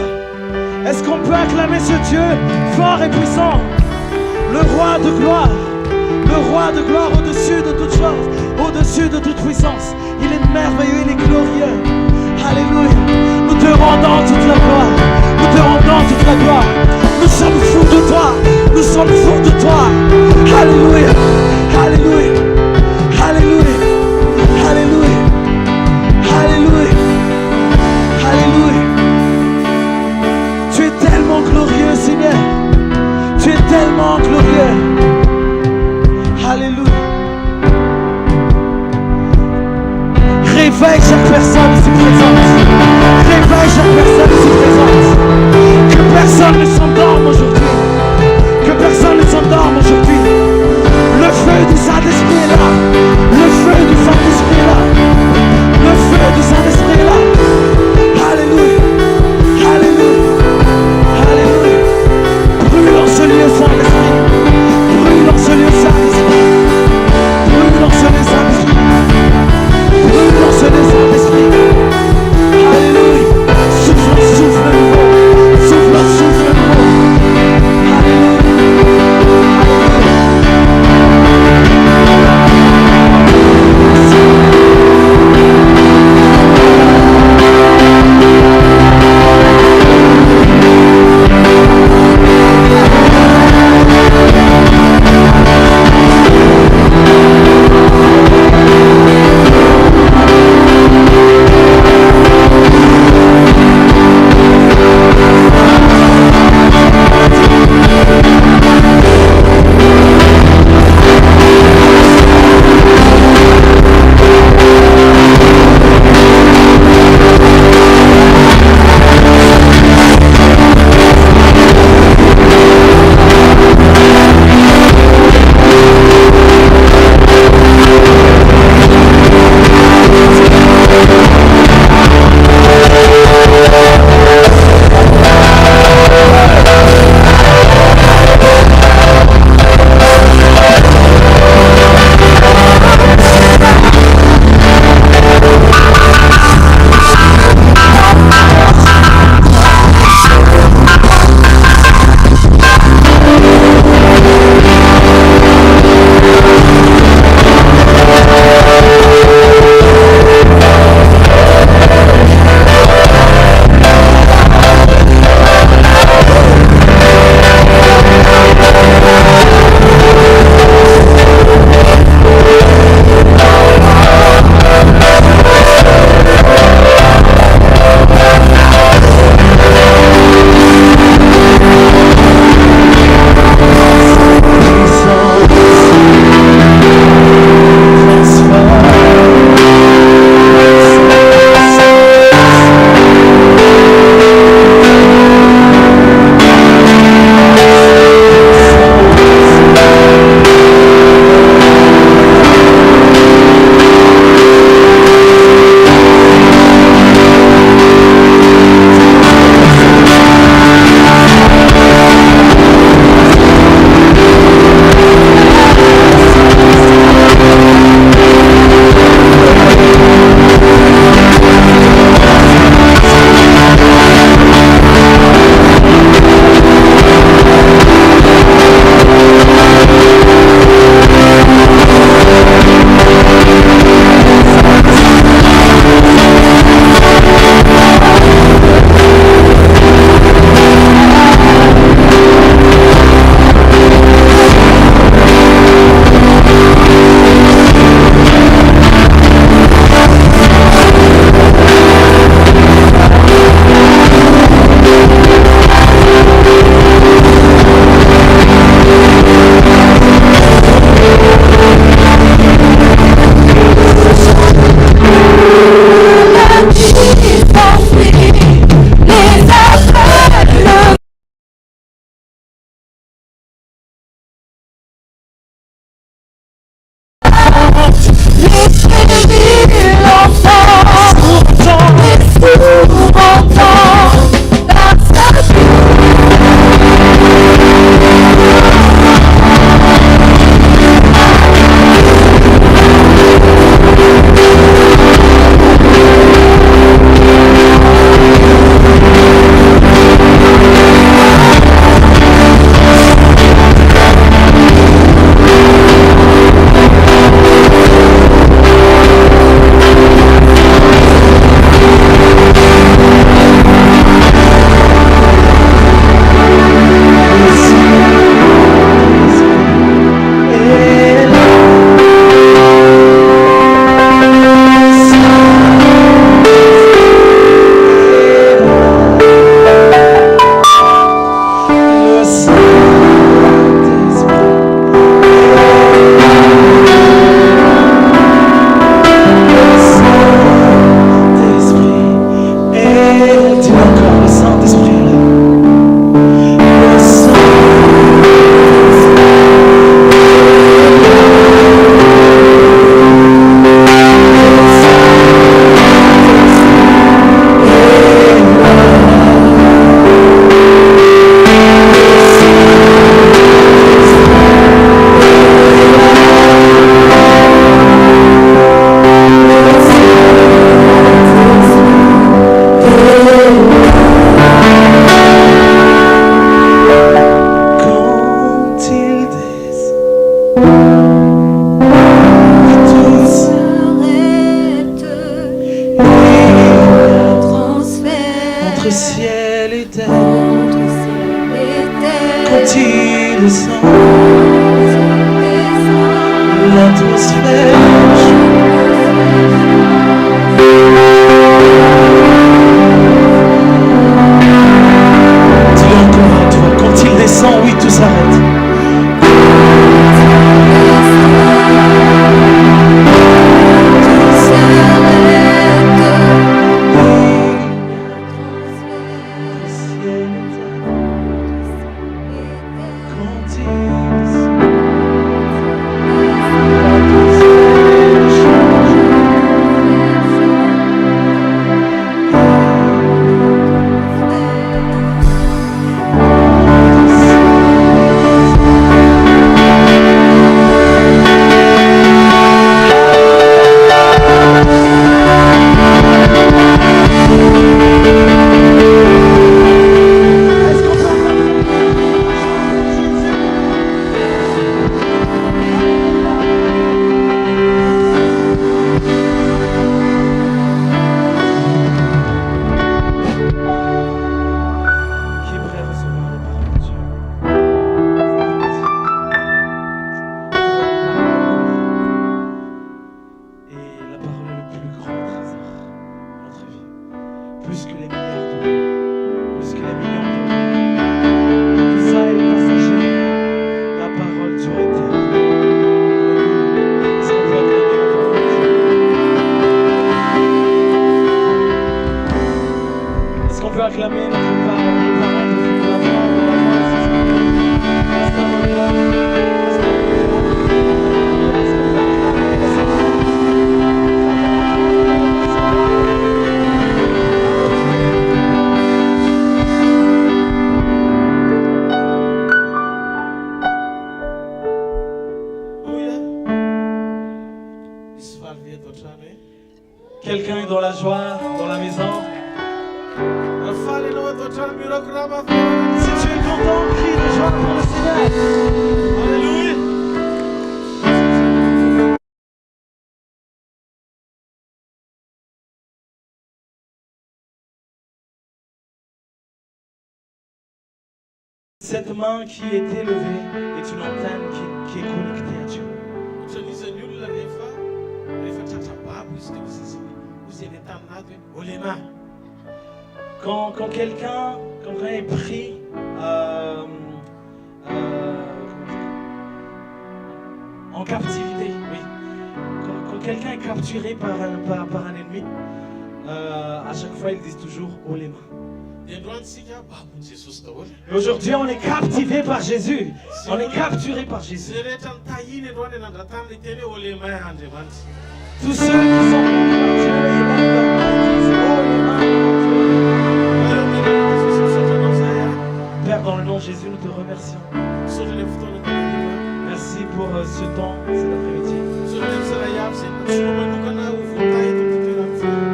Est-ce qu'on peut acclamer ce Dieu fort et puissant? Le roi de gloire au-dessus de toute chose, au-dessus de toute puissance. Il est merveilleux, il est glorieux. Alléluia. Nous te rendons toute la gloire. Nous te rendons toute la gloire. Nous sommes fous de toi. Nous sommes fous de toi. Alléluia. Alléluia. Alléluia. Alléluia. Alléluia. Alléluia. Tu es tellement glorieux, Seigneur. Tu es tellement glorieux. Alléluia. Réveille chaque personne ici présente. Réveille chaque personne ici présente. Que personne ne s'endorme aujourd'hui. Que personne ne s'endorme aujourd'hui. Le feu du Saint-Esprit est là. Le feu du Saint-Esprit est là. Le feu du Saint-Esprit est là. Alléluia. Alléluia. Alléluia. Brûle en ce lieu, Saint-Esprit. Brûle en ce lieu, Saint-Esprit. Brûle en ce lieu, Saint-Esprit. Brûle en ce lieu, Saint-Esprit. Alléluia. Souffle, souffle nouveau. Souffle, souffle nouveau. l'atmosphère. Dis-le encore à toi. Quand il descend, oui, tout s'arrête. Quelqu'un est dans la joie, dans la maison. Si tu es content, crie de joie pour le Seigneur. Alléluia. Cette main qui est élevée est une antenne qui est connectée à Dieu. Quand quelqu'un est pris en captivité, oui. Quand quelqu'un est capturé par un ennemi, à chaque fois ils disent toujours haut les mains. Et aujourd'hui on est captivé par Jésus, on est capturé par Jésus. Tous ceux qui sont par Dieu, ils lèvent leurs mains et disent haut les mains. Père, dans le nom de Jésus, nous te remercions. Merci pour ce temps, cet après-midi.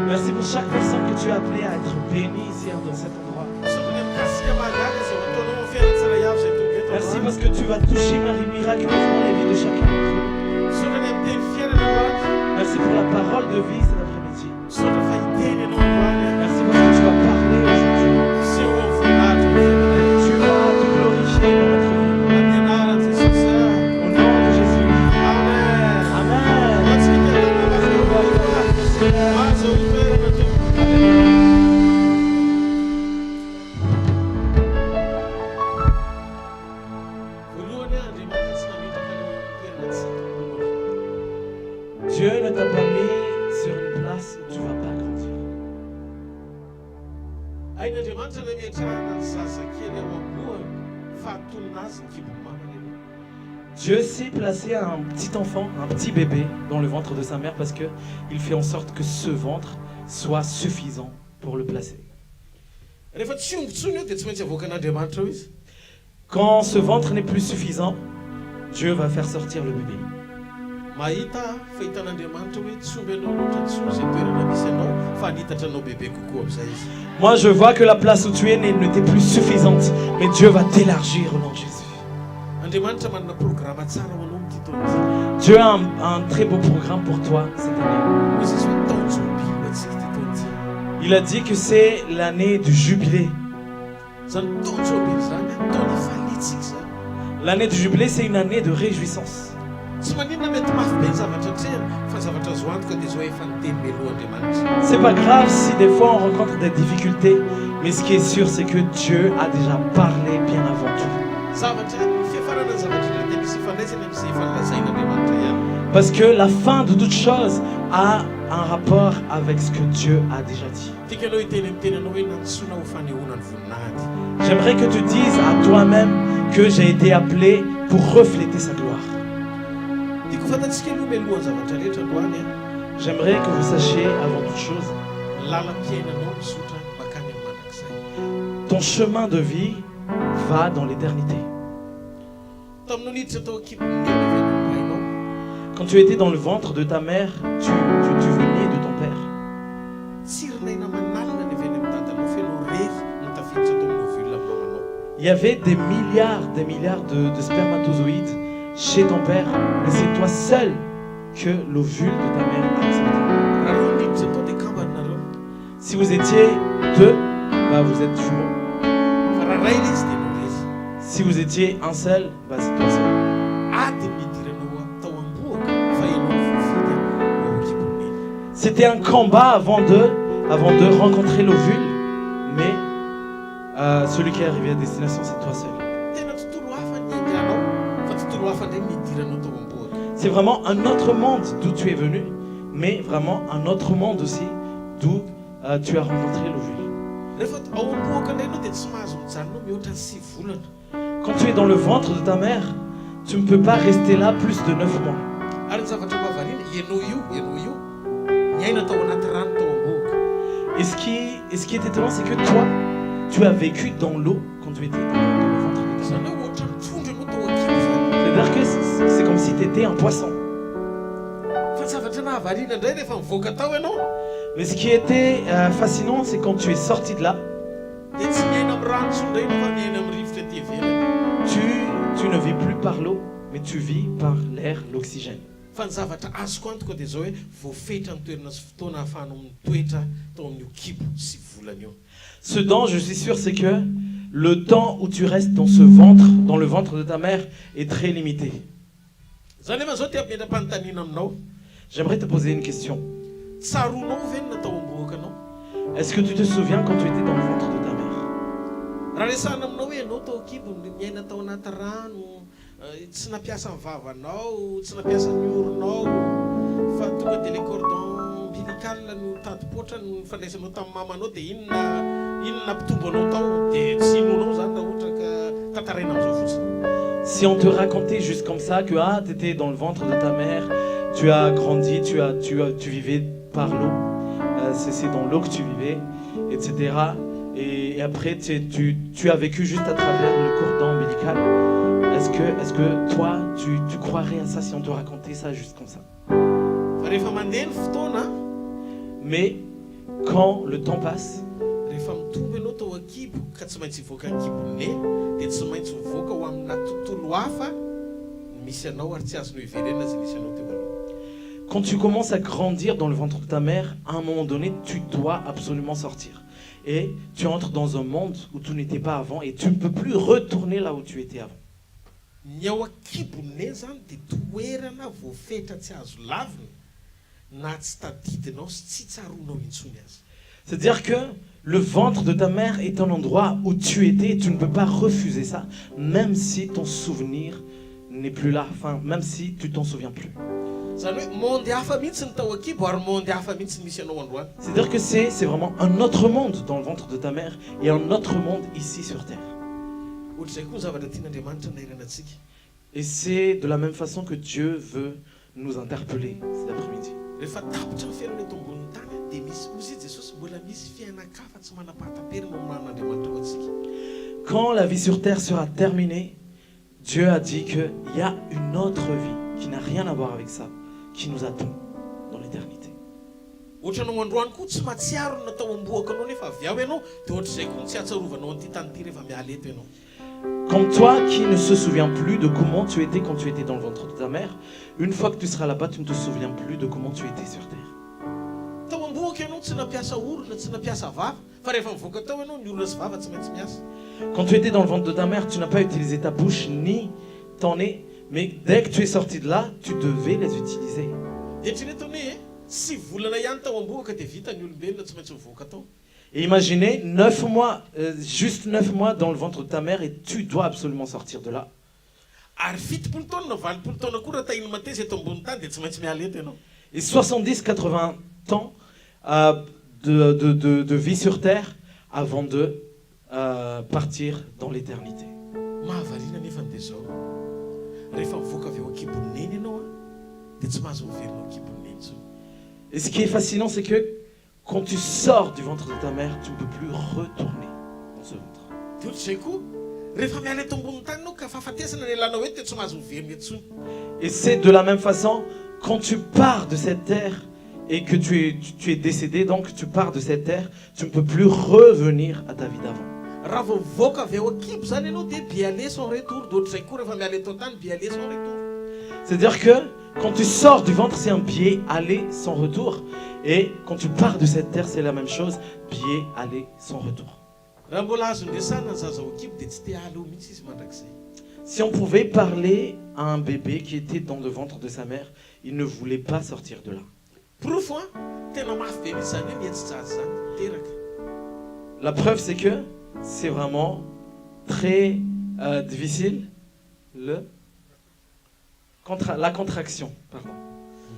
Merci pour chaque personne que tu as appelée à être bénie ici dans cet endroit. Merci parce que tu vas toucher Marie miraculeusement les vies de chacun d'entre nous. Merci pour la parole de vie cet après-midi. Merci parce que tu vas parler aujourd'hui. Tu vas te glorifier dans notre vie. Au nom de Jésus. Amen. Amen. Dieu ne t'a pas mis sur une place où tu ne vas pas grandir. Dieu s'est placé un petit enfant, un petit bébé dans le ventre de sa mère parce qu'il fait en sorte que ce ventre soit suffisant pour le placer. Quand ce ventre n'est plus suffisant, Dieu va faire sortir le bébé. Moi je vois que la place où tu es n'était plus suffisante, mais Dieu va t'élargir au nom de Jésus. Dieu a un très beau programme pour toi cette année. Il a dit que c'est l'année du jubilé. L'année du jubilé, c'est une année de réjouissance. tsy maninona mety mafy be ny zavatra trehany fa zavatra azo antoka dia zao efa niteny melohandriamanitra. C'est pas grave si des fois on rencontre des difficultés, mais ce qui est sûr, c'est que Dieu a déjà parlé bien avant tout. Zavatra fiafarana ny zavatra indray dia misy ifandraisany amin'izay efa nolazain'Andriamanitra ihany. Parce que la fin de toute chose a un rapport avec ce que Dieu a déjà dit. Tikanao hiteny amin'ny tenanao hoe nantsoina ho fanehoana ny voninahity. J'aimerais que tu dises à toi-même que j'ai été appelé pour refléter sa gloire. Tiako fantatsika aloha mialohan'ny zavatra rehetra androany a J'aimerais que vous sachiez avant toute chose, lalam-piainanao misotra makany amin'ny mandrakizay. ton chemin de vie va dans l'éternité. Taminao niditra tao akibon'ny avy hainao. Quand tu étais dans le ventre de ta mère, tu venais de ton père. Tsirinaina manalina ny avy any amin'ny dadanao fenao rery no tafiditra tao amin'ny ovule amin'ny mamanao. Il y avait des milliards de spermatozoïdes chez ton père, mais c'est toi seul que l'ovule de ta mère a accepté. Raha reo niditra tao dia kambanareo. Si vous étiez deux, bah vous êtes jumeaux. Fa raha ray ilay izy dia nao rery. Si vous étiez un seul, bah c'est toi seul. Ady midiranao tao amboaka fa ianao mivofidy ao akibon'ny eny. C'était un combat avant de rencontrer l'ovule, mais celui qui est arrivé à destination, c'est toi seul. Tena tontolo hafa ny andianao fa tontolo hafa indray midiranao tao amboaka. C'est vraiment un autre monde d'où tu es venu, mais vraiment un autre monde aussi d'où tu as rencontré l'ovule. Rehefa ao amboaka indray ianao dia tsy mahazo mijanonao mihoatra ny 6 volana. Quand tu es dans le ventre de ta mère, tu ne peux pas rester là plus de 9 mois. Ary ny zavatra mahavariana ianao io miaina tao anaty rano tao amboaka. Et ce qui est étonnant, c'est que toi, tu as vécu dans l'eau quand tu étais dans le ventre de ta mère. Zanao ohatra mitondra anao tao akibo zany. C'est-à-dire que c'est comme si tu étais un poisson. Fa ny zavatra nahavariana indray rehefa mivoaka tao ianao Mais ce qui était fascinant, c'est quand tu es sorti de là, dia tsy miaina amin'ny rano sondray ianao fa miaina amin'ny rivotra aty ivelany. tu ne vis plus par l'eau, mais tu vis par l'air, l'oxygène. Fa ny zavatra azoko antoka dia zao hoe voafetra ny toerana sy fotoana ahafahanao mitoetra tao amin'ny kibo sy volana io. Ce dont je suis sûr, c'est que le temps où tu restes dans ce ventre, dans le ventre de ta mère, est très limité. Zany efa zao ty ampiendram-panontaniana aminao. J'aimerais te poser une question. Tsaronao ve ny natao amboaka anao? Est-ce que tu te souviens quand tu étais dans le ventre de ta mère? Raha resahana aminao hoe anao tao kibo miaina tao anaty rano, tsy nampiasa ny vavanao, tsy nampiasa ny oronao, fa tonga dia le cordon ombilical no tadipotra no fandraisanao tamin'ny mamanao dia inona mpitombo anao tao dia tsy inonao zany raha ohatra ka tantaraina amin'izao fotsiny. Si on te racontait juste comme ça que tu étais dans le ventre de ta mère, tu as grandi, tu vivais par l'eau, c'est dans l'eau que tu vivais, etc. Et après tu as vécu juste à travers le cordon ombilical. Est-ce que toi tu croirais à ça si on te racontait ça juste comme ça? Fa rehefa mandeha ny fotoana, Mais quand le temps passe, rehefa mitombo ianao tao akibo ka tsy maintsy hivoaka akibon'e dia tsy maintsy mivoaka ho amina tontolo hafa misy anao ary tsy azonao iverenana zay nisy anao teo aloha. quand tu commences à grandir dans le ventre de ta mère, à un moment donné, tu dois absolument sortir. Et tu entres dans un monde où tu n'étais pas avant et tu ne peux plus retourner là où tu étais avant. Ny ao akibon'e zany dia toerana voafetra tsy azo lavina na tsy tadidinao sy tsy tsaronao intsony azy. C'est-à-dire que le ventre de ta mère est un endroit où tu étais et tu ne peux pas refuser ça, même si ton souvenir n'est plus là, enfin, même si tu t'en souviens plus. Zany hoe monde hafa mihitsy ny tao akibo ary monde hafa mihitsy misy anao androany. C'est-à-dire que c'est vraiment un autre monde dans le ventre de ta mère et un autre monde ici sur terre. Ohatr'izay koa ny zavatra tian'Andriamanitra nairana antsika. Et c'est de la même façon que Dieu veut nous interpeller cet après-midi. Rehefa tapitra ny fiainana eto ambonin'ny tany dia misy ozy Jesosy mbola misy fiainakafa tsy manam-pahatam-perina ao amin'Andriamanitra ho antsika. Quand la vie sur terre sera terminée, Dieu a dit qu'il y a une autre vie qui n'a rien à voir avec ça, qui nous attend dans l'éternité. Ohatranao androany koa tsy mahatsiaro ny natao amboaka anao nefa avy ao ianao dia ohatr'izay koa tsy atsarovanao an'ity tany ity rehefa miala eto ianao. Comme toi qui ne se souvient plus de comment tu étais quand tu étais dans le ventre de ta mère, une fois que tu seras là-bas, tu ne te souviens plus de comment tu étais sur terre. Tao amboaka ianao tsy nampiasa orona, tsy nampiasa vava, fa rehefa mivoaka tao ianao ny orona sy vava tsy maintsy miasa. Quand tu étais dans le ventre de ta mère, tu n'as pas utilisé ta bouche ni ton nez, Mais dès que tu es sorti de là, tu devais les utiliser. Eritrereto hoe sy volana ihany tao am-boaka dia vita ny olombelona tsy maintsy mivoaka tao. Et imaginez, 9 mois, juste 9 mois dans le ventre de ta mère et tu dois absolument sortir de là. Ary 7 taona 20 taona koa raha tahiny mateza eto ambony tany dia tsy maintsy miala eto ianao. Et 70-80 ans de vie sur terre avant de partir dans l'éternité. Mahavariana nefa dia zao rehefa mivoaka avy eo an-kibon'ny neny ianao a dia tsy mahazo miverina ao an-kibon'ny neny zao. Et ce qui est fascinant, c'est que quand tu sors du ventre de ta mère, tu ne peux plus retourner dans ce ventre. Dia ohatr'izay koa rehefa miala eto ambony tany anao ka fahafatesana ny alanao eto dia tsy mahazo miverina etsony. Et c'est de la même façon, quand tu pars de cette terre et que tu es décédé, donc tu pars de cette terre, tu ne peux plus revenir à ta vie d'avant. Raha vao mivoaka avy eo an-kibo zany ianao dia biale son retour. Dia ohatr'izay koa rehefa miala eto an-tany biale son retour. C'est-à-dire que quand tu sors du ventre, c'est un pied aller sans retour. Et quand tu pars de cette terre, c'est la même chose, pied aller sans retour. Raha mbola azo ndresana ny zaza ao an-kibo dia tsy te hala eo mihitsy izy mandrakizay. Si on pouvait parler à un bébé qui était dans le ventre de sa mère, il ne voulait pas sortir de là. Profo a tena mafy be mihitsy zany hoe mihetsi-jazy zany teraka. La preuve, c'est que c'est vraiment très difficile. La contraction, pardon.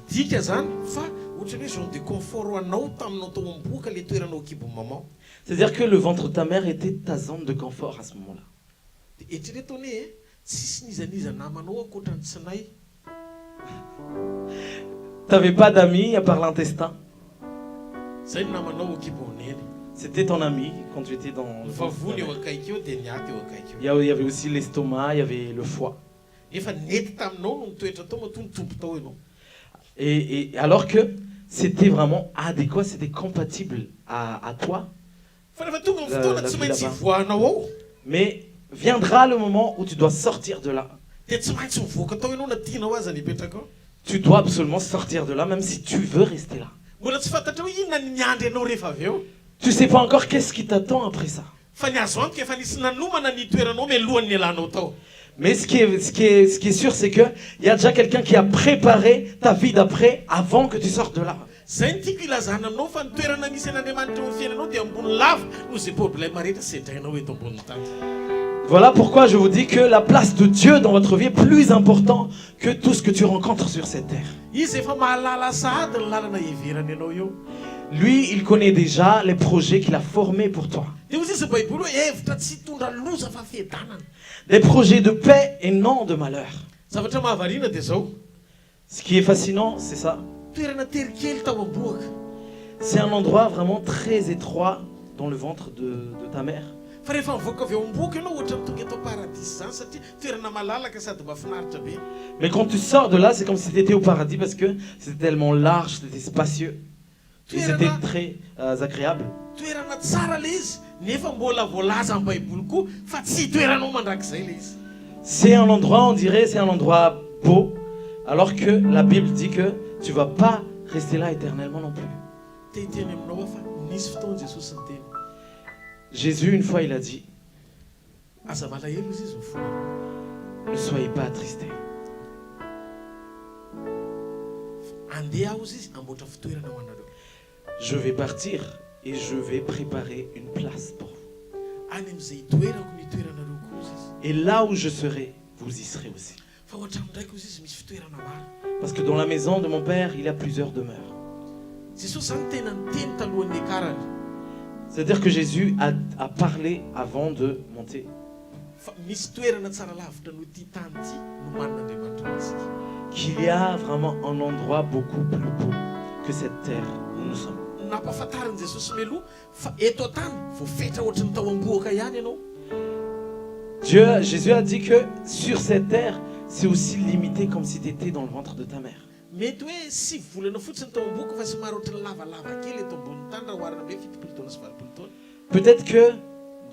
Dika zany fa ohatran'ny hoe zone de confort ho anao taminao tao am-boaka le toeranao an-kibon'ny maman. C'est-à-dire que le ventre de ta mère était ta zone de confort à ce moment-là. Dia eritrereto ny hoe tsisy nizaniza namanao ankoatran'ny tsinay. Tu n'avais pas d'amis à part l'intestin. Zay ny namanao an-kibon'ny neny. C'était ton ami quand tu étais dans le Ny ventre de ta vavony eo mère. akaiky eo dia ny aty eo akaiky eo. Il y avait aussi l'estomac, il y avait le foie. Efa nety taminao no mitoetra tao matony tompo tao ianao. Et alors que c'était vraiment adéquat, c'était compatible à toi. Fa rehefa tonga ny fotoana La tsy vie maintsy là-bas. ivoahanao ao Mais viendra le moment où tu dois sortir de là. dia tsy maintsy mivoaka tao ianao na tianao aza ny hipetraka ao. Tu dois absolument sortir de là, même si tu veux rester là. Mbola tsy fantatra hoe inona ny miandry anao rehefa avy eo. Tu sais pas encore qu'est-ce qui t'attend après ça. Fa ny azo antoka efa nisy nanomana ny toeranao mialohan'ny ialanao tao. Mais ce qui est sûr, c'est qu'il y a déjà quelqu'un qui a préparé ta vie d'après avant que tu sortes de là. Zay ny tiako ilazana aminao fa ny toerana misy an'Andriamanitra eo fiainanao dia ambony lava noho izay problème rehetra sedrainao eto ambony tany. Voilà pourquoi je vous dis que la place de Dieu dans votre vie est plus importante que tout ce que tu rencontres sur cette terre. Izy efa mahalala sahady ny lalana iverany ianao eo. Lui, il connaît déjà les projets qu'il a formés pour toi. Dia ozy izy baiboly hoe hevitra tsy hitondra loza fa fiadanana. Des projets de paix et non de malheur. Zavatra mahavariana dia zao Ce qui est fascinant, c'est ça. toerana terikely tao am-boaka. C'est un endroit vraiment très étroit dans le ventre de ta mère. Fa rehefa mivoaka avy eo am-boaka ianao ohatrany tonga eto paradisy zany satria toerana malalaka sady mahafinaritra be. Mais quand tu sors de là, c'est comme si tu étais au paradis parce que c'était tellement large, c'était spacieux. Et c'était très agréable. Toerana tsara le izy nefa mbola voalaza amin'ny baiboly koa fa tsy toeranao mandrakizay le izy. C'est un endroit, on dirait, c'est un endroit beau, alors que la Bible dit que tu vas pas rester là éternellement non plus. Te hiteny aminao fa nisy fotoana Jesosy ny teny Jésus, une fois, il a dit, aza malahelo izy izy mifonana ne soyez pas attristés. andeha aho izy izy amboatra fitoerana ho anareo. Je vais partir et je vais préparer une place pour vous. Any amin'izay toerako ny toeranareo koa izy izy. Et là où je serai, vous y serez aussi. Fa ohatrany ndraiky izy izy misy fitoerana maro. Parce que dans la maison de mon Père, il y a plusieurs demeures. Jesosy zany tena niteny talohan'ny akarany C'est-à-dire que Jésus a parlé avant de monter. fa misy toerana tsara lavitra noho ity tany ity no manin'Andriamanitra antsika. Qu'il y a vraiment un endroit beaucoup plus beau que cette terre où nous sommes. Nampahafantariny Jesosy meloha fa eto an-tany voafetra ohatrany tao am-boaka ihany ianao. Jésus a dit que sur cette terre, c'est aussi limité comme si tu étais dans le ventre de ta mère. Mety hoe sy volana fotsiny tao am-boaka fa somary ohatrany lavalava kely eto ambony tany raha oharina be 7 taona sy 20 taona. Peut-être que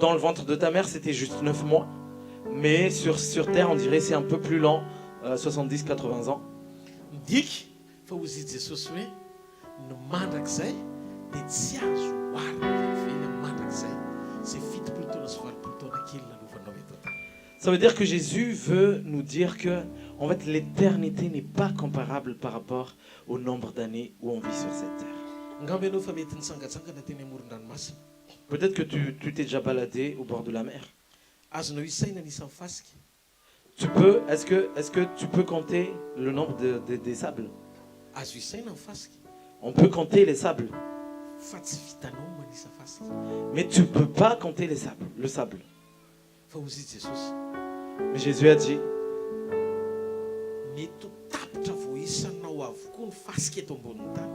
dans le ventre de ta mère, c'était juste 9 mois. Mais sur terre, on dirait c'est un peu plus lent, 70-80 ans. Ndiky fa ozy Jesosy hoe ny mandrakizay dia tsy azo oharina velively amin'ny mandrakizay zay 7 taona sy 20 taona kely nalovanao eto an-tany. Ça veut dire que Jésus veut nous dire que En fait, l'éternité n'est pas comparable par rapport au nombre d'années où on vit sur cette terre. Angamba ianao fa mety nitsangatsangana teny amoron-dranomasina. Peut-être que tu t'es déjà baladé au bord de la mer. Azonao isaina ny isan'ny fasika. Est-ce que tu peux compter le nombre des sables? Azo isaina ny fasika On peut compter les sables, fa tsy vitanao manisa fasika. mais tu ne peux pas compter le sable. Fa hozy Jesosy, Mais Jésus a dit, mety ho tapitra voisanao avokoa ny fasika eto ambonin'ny tany.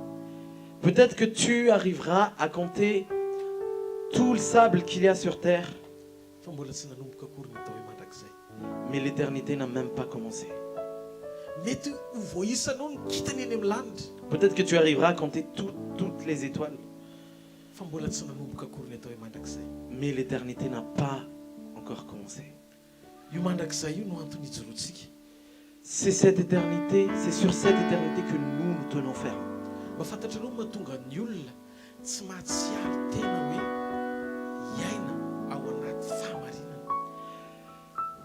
peut-être que tu arriveras à compter tout le sable qu'il y a sur terre, Fa mbola tsy nanomboka akory ny atao hoe mandrakizay. mais l'éternité n'a même pas commencé. Mety ho voisanao ny kitany eny amin'ny lanitra. Peut-être que tu arriveras à compter toutes les étoiles, Fa mbola tsy nanomboka akory ny atao hoe mandrakizay. mais l'éternité n'a pas encore commencé. Io mandrakizay io no antony ijoroantsika. C'est cette éternité, c'est sur cette éternité que nous tenons ferme. Mba fantatranao mahatonga ny olona tsy mahatsiaro tena hoe hiaina ao anaty fahamarinana.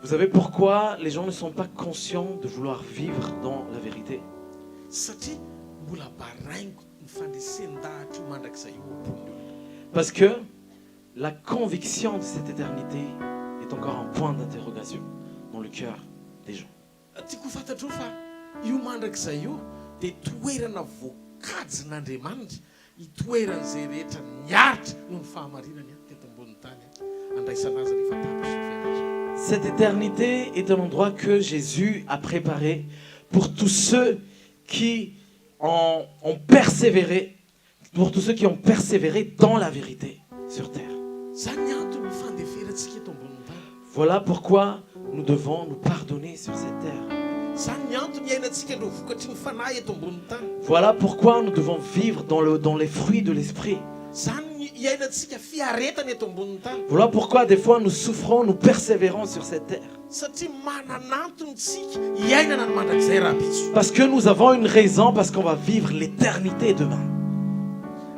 Vous savez pourquoi les gens ne sont pas conscients de vouloir vivre dans la vérité? Satria mbola baraingo ny fandresendahatra io mandrakizay io ampon'ny olona. Parce que la conviction de cette éternité est encore un point d'interrogation dans le cœur des gens. Tiako fantatrao fa io mandrakizay io dia toerana voakajin'Andriamanitra itoeran'izay rehetra niaritra noho ny fahamarinany teto ambonin'ny tany andraisana azy rehefa tapitra sy fianatra. Cette éternité est un endroit que Jésus a préparé pour tous ceux qui ont persévéré, pour tous ceux qui ont persévéré dans la vérité sur terre. Zany ny antony fandeferantsika eto ambonin'ny tany. Voilà pourquoi nous devons nous pardonner sur cette terre. Zany ny antony iainantsika ireo vokatry ny fanahy eto ambonin'ny tany. Voilà pourquoi nous devons vivre dans les fruits de l'esprit. Zany ny iainantsika fiaretana eto ambonin'ny tany. Voilà pourquoi des fois nous souffrons, nous persévérons sur cette terre. Satria mananantonytsika hiainana ny mandrakizay raha pitso. Parce que nous avons une raison, parce qu'on va vivre l'éternité demain.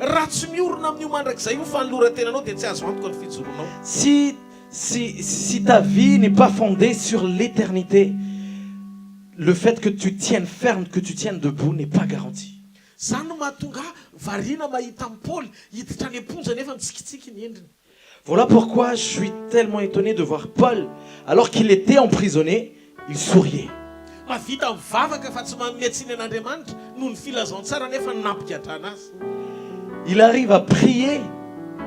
Raha tsy miorona amin'io mandrakizay io fa ny loratenanao dia tsy azo antoka ny fijoronao. Si ta vie n'est pas fondée sur l'éternité, le fait que tu tiennes ferme, que tu tiennes debout n'est pas garanti. Zany no mahatonga variana mahita amin'ny Paul hiditra any am-ponja nefa mitsikitsiky ny endriny. Voilà pourquoi je suis tellement étonné de voir Paul, alors qu'il était emprisonné, il souriait. Mavita mivavaka fa tsy mametsiny an'Andriamanitra noho ny filazantsara nefa nampikatrana azy. Il arrive à prier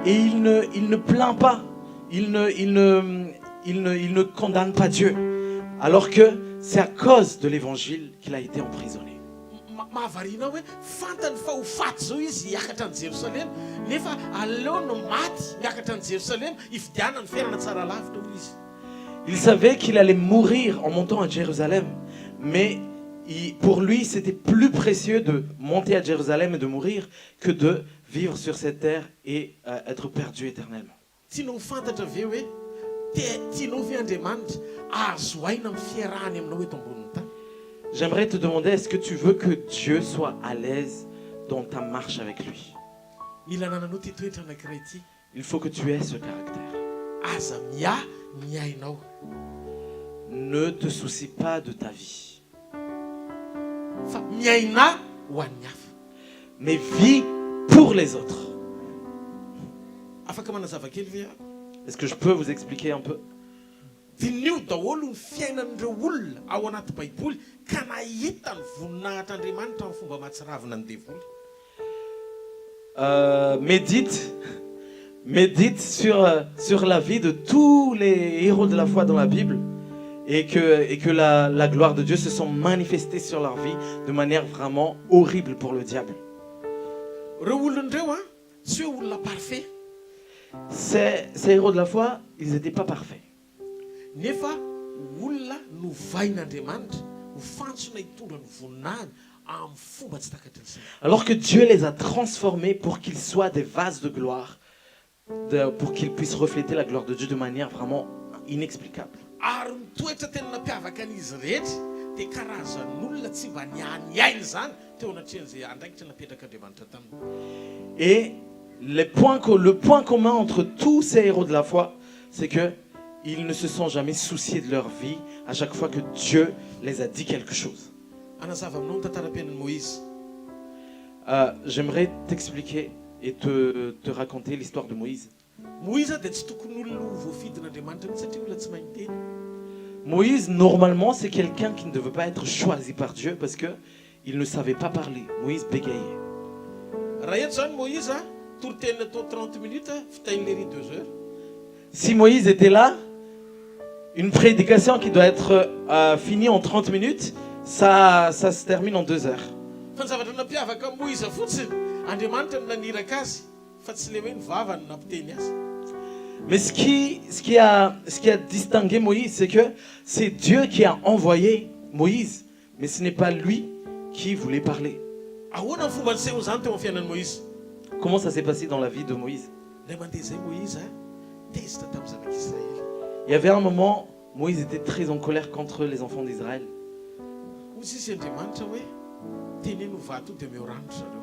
et il ne plaint pas, il ne condamne pas Dieu, alors que c'est à cause de l'évangile qu'il a été emprisonné. Mahavariana hoe fantany fa ho faty zao izy hiakatra any Jerosalema nefa aleo no maty miakatra any Jerosalema hifidiana ny fiainana tsara lavitra hoy izy. Il savait qu'il allait mourir en montant à Jérusalem, mais pour lui c'était plus précieux de monter à Jérusalem et de mourir que de vivre sur cette terre et être perdu éternellement. Tianao fantatra ve hoe tianao ve Andriamanitra azo aina amin'ny fiarahany aminao eto ambonin'ny tany? J'aimerais te demander, est-ce que tu veux que Dieu soit à l'aise dans ta marche avec lui? Mila nananao ty toetra anankiray ity. Il faut que tu aies ce caractère. Aza mia ny ainao. Ne te soucie pas de ta vie, Fa miaina ho an'ny hafa. mais vis pour les autres. Afaka manazava kely ve ako? Est-ce que je peux vous expliquer un peu? Dinio daholo ny fiainan'ireo olona ao anaty baiboly ka nahita ny voninahitr'Andriamanitra amin'ny fomba mahatsiravina ny devoly. Médite sur la vie de tous les héros de la foi dans la Bible et que la gloire de Dieu se sont manifestées sur leur vie de manière vraiment horrible pour le diable. Ireo olon'ireo tsy hoe olona parfait Ces héros de la foi, ils n'étaient pas parfaits. nefa olona novain'Andriamanitra ho fantsona hitondra ny voninahiny amin'ny fomba tsy takatr'izay. Alors que Dieu les a transformés pour qu'ils soient des vases de gloire, pour qu'ils puissent refléter la gloire de Dieu de manière vraiment inexplicable. Ary ny toetra tena nampiavaka an'izy rehetra dia karazan'olona tsy mba niany ainy zany teo anatrehan'izay andraikitra napetrak'Andriamanitra taminy. Et le point commun entre tous ces héros de la foi, c'est que ils ne se sont jamais souciés de leur vie à chaque fois que Dieu les a dit quelque chose. Anazava aminao ny tantaram-piainan'i Moïse. J'aimerais t'expliquer et te raconter l'histoire de Moïse. Moïse dia tsy tokony olona voafidin'Andriamanitra mihitsy satria olona tsy mahay miteny. Moïse, normalement, c'est quelqu'un qui ne devait pas être choisi par Dieu parce qu'il ne savait pas parler. Moïse bégayait. Raha eto zany Moïse tory-teny atao 30 minutes fitahin'le riz 2 heures. Si Moïse était là, une prédication qui doit être finie en 30 minutes, ça se termine en 2 heures. Fa ny zavatra nampiavaka Moïse fotsiny Andriamanitra no naniraka azy fa tsy le hoe ny vavany nampiteny azy. Mais ce qui a distingué Moïse, c'est que c'est Dieu qui a envoyé Moïse, mais ce n'est pas lui qui voulait parler. Ahoana ny fomba niseho zany teo amin'ny fiainan'i Moïse? Comment ça s'est passé dans la vie de Moïse? Ilay mandeha zay Moïse tezitra tamin'ny zanak'Israël. Il y avait un moment, Moïse était très en colère contre les enfants d'Israël. Hoy sisy Andriamanitra hoe teneno vato dia meo ranitra zareo.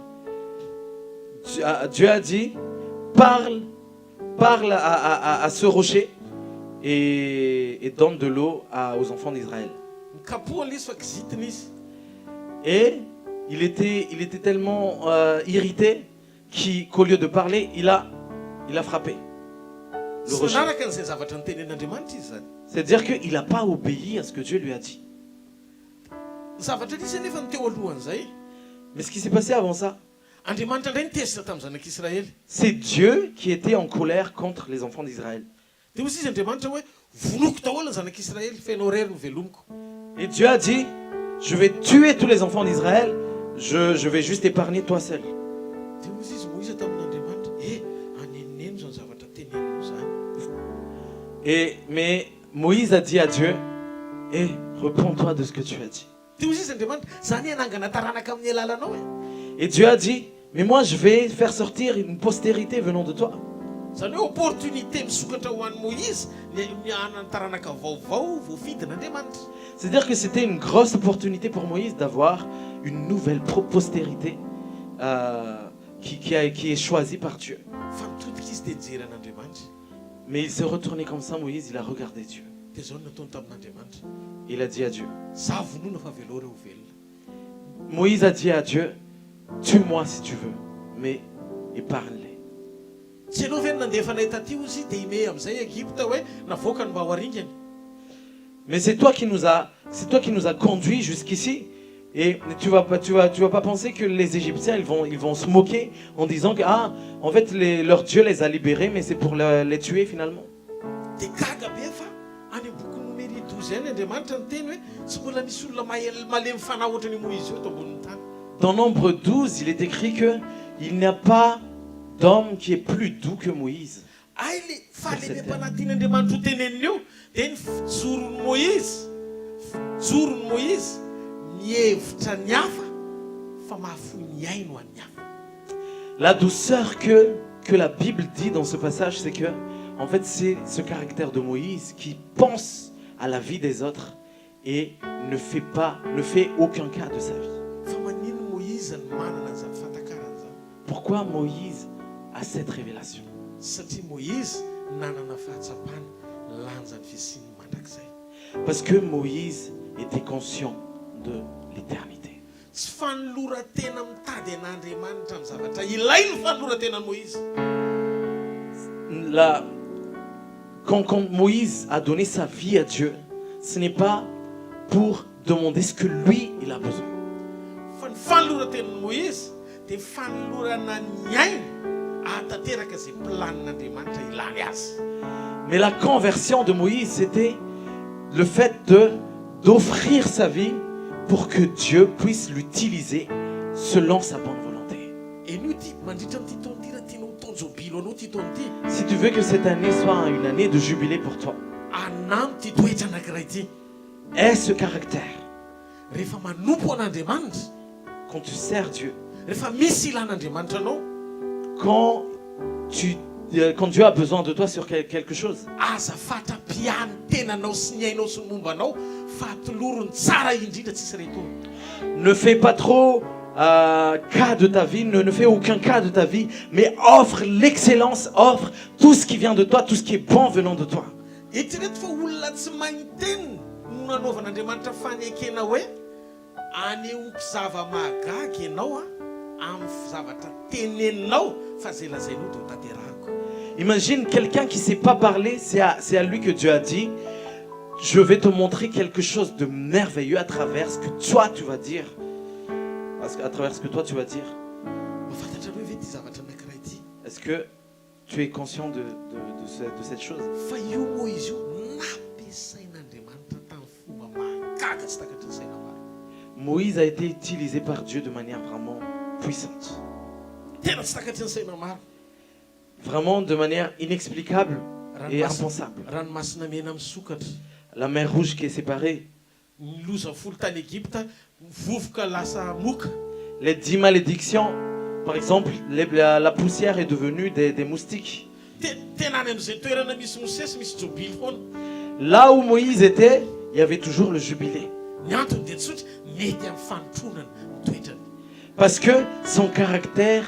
Dieu a dit, parle à ce rocher et donne de l'eau aux enfants d'Israël. Nikapohana izy fa kizitiny izy. Et il était tellement irrité qu'au lieu de parler, il a frappé le Tsy rocher. nanaraka an'izay zavatra nitenen'Andriamanitra izy zany. C'est-à-dire qu'il n'a pas obéi à ce que Dieu lui a dit. Ny zavatra nisy nefa ny teo alohan'izay Mais ce qui s'est passé avant ça, Andriamanitra indray nitezitra tamin'ny zanak'Israël. c'est Dieu qui était en colère contre les enfants d'Israël. Dia hoy izy Andriamanitra hoe vonoko daholo ny zanak'Israël fenao rery no velomiko. Et Dieu a dit, je vais tuer tous les enfants d'Israël, je vais juste épargner toi seul. Dia hoy izy Moïse tamin'Andriamanitra anenoneno zany zavatra tenenino zany. Mais Moïse a dit à Dieu, repens-toi de ce que tu as dit. Dia hoy izy Andriamanitra zany anangana taranaka amin'ny alalanao e. Et Dieu a dit, mais moi je vais faire sortir une postérité venant de toi. Zany hoe opportunité misokatra ho an'i Moïse ny hanany taranaka vaovao voafidin'Andriamanitra. C'est-à-dire que c'était une grosse opportunité pour Moïse d'avoir une nouvelle postérité qui est choisie par Dieu. Fa mitodika izy dia nijery an'Andriamanitra. Mais il s'est retourné comme ça, Moïse, il a regardé Dieu. Dia zao no nataony tamin'Andriamanitra. Il a dit à Dieu, Za vonoina fa velao reo velona. Moïse a dit à Dieu, tue-moi si tu veux, mais épargne-les. Tsy ianao ve nandefa nay taty izy dia ime amin'izay Egypte hoe navoaka ny mba ho aringany. Mais c'est toi qui nous a conduits jusqu'ici. Et tu vas pas penser que les Égyptiens ils vont se moquer en disant que en fait leur Dieu les a libérés, mais c'est pour les tuer finalement. Dia gaga be fa any boky Numéri 12 any Andriamanitra ny teny hoe tsy mbola nisy olona malemy fanahy ohatran'ny Moïse io eto ambonin'ny tany. Dans Nombre 12, il est écrit qu'il n'y a pas d'homme qui est plus doux que Moïse. Ay le fahalemem-panantin'Andriamanitra ho teneniny io dia ny joron'ny Moïse mihevitra ny hafa fa mahafoy ny ainy ho an'ny hafa. La douceur que la Bible dit dans ce passage, c'est que en fait c'est ce caractère de Moïse qui pense à la vie des autres et ne fait aucun cas de sa vie. Fa manino Moïse ny manana an'izany fatakarana zany? Pourquoi Moïse a cette révélation? Satria Moïse nanana fahatsapana lanjany fisiany mandrakizay. Parce que Moïse était conscient de l'éternité. Tsy fanolora-tena mitady an'Andriamanitra ny zavatra ilainy ny fanolora-tena ny Moïse. Quand Moïse a donné sa vie à Dieu, ce n'est pas pour demander ce que lui il a besoin. Fa ny fanolora-tenan'i Moïse dia fanolorana ny ainy ahatanteraka izay planin'Andriamanitra ilany azy. Mais la conversion de Moïse, c'était le fait d'offrir sa vie pour que Dieu puisse l'utiliser selon sa bonne volonté. Eno ity mandritra amin'ity taona ity raha tianao tonjobilo anao ty taona ity. Si tu veux que cette année soit une année de jubilé pour toi, Anano ty toetra anankiray ity. aie ce caractère. Rehefa manompo an'Andriamanitra, Quand tu sers Dieu, rehefa misy ilan'Andriamanitra anao, quand Dieu a besoin de toi sur quelque chose, azafatra mpiany tenanao sy ny ainao sy ny mombanao fa atolorony tsara indrindra tsisy retory. ne fais pas trop cas de ta vie, ne fais aucun cas de ta vie, mais offre l'excellence, offre tout ce qui vient de toi, tout ce qui est bon venant de toi. Eritrereto fa olona tsy mahay teny no nanaovan'Andriamanitra fanekena hoe aneho zava-mahagaga ianao amin'ny zavatra teneninao fa zay lazainao dia ho tanterahako. Imagine quelqu'un qui ne sait pas parler, c'est à lui que Dieu a dit, je vais te montrer quelque chose de merveilleux à travers ce que toi tu vas dire. À travers ce que toi tu vas dire. Mafantatra hoe ve ty zavatra anankiray ity Est-ce que tu es conscient de cette chose? fa io moa izy io nampiasain'Andriamanitra tamin'ny fomba mahagaga tsy takatry ny saina maro. Moïse a été utilisé par Dieu de manière vraiment puissante. Tena tsy takatry ny saina maro. Vraiment de manière inexplicable et Ranomasina impensable. ranomasina mena misokatra. La mer Rouge qui est séparée. Niloza folo tany Egypta, vovoka lasa moka. Les 10 malédictions, par exemple, la poussière est devenue des moustiques. Tena any amin'izay toerana misy mosesy misy jobily foana. Là où Moïse était, il y avait toujours le jubilé. Ny antony dia tsotra mety amin'ny fanotronana toetrany. Parce que son caractère,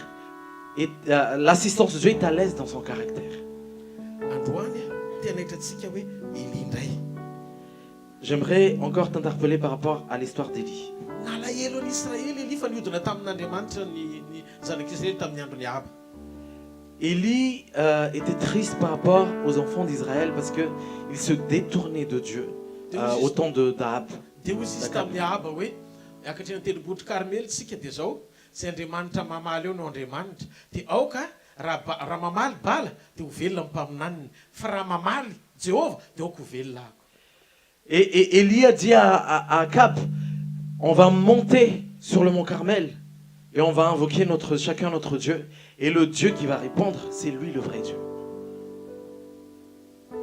l'assistance de Dieu est à l'aise dans son caractère. Androany tena hitantsika hoe Élie indray. J'aimerais encore t'interpeller par rapport à l'histoire d'Élie. Nalahelo an'Israely Élie fa niodina tamin'Andriamanitra ny zanak'Israely tamin'ny androny Ahaba. Élie était triste par rapport aux enfants d'Israël parce qu'il se détournait de Dieu au temps d'Ahab. Dia hozy izy tamin'ny Ahaba hoe ankatrina tendrombohitra Karmely tsika dia zao zay Andriamanitra mamaly eo no Andriamanitra dia aoka raha mamaly bala dia ho velona mpaminaniny fa raha mamaly Jéhovah dia aoka ho velona ako. Et Élie a dit à Akab, on va monter sur le mont Carmel et on va invoquer chacun notre Dieu. Et le Dieu qui va répondre, c'est lui le vrai Dieu.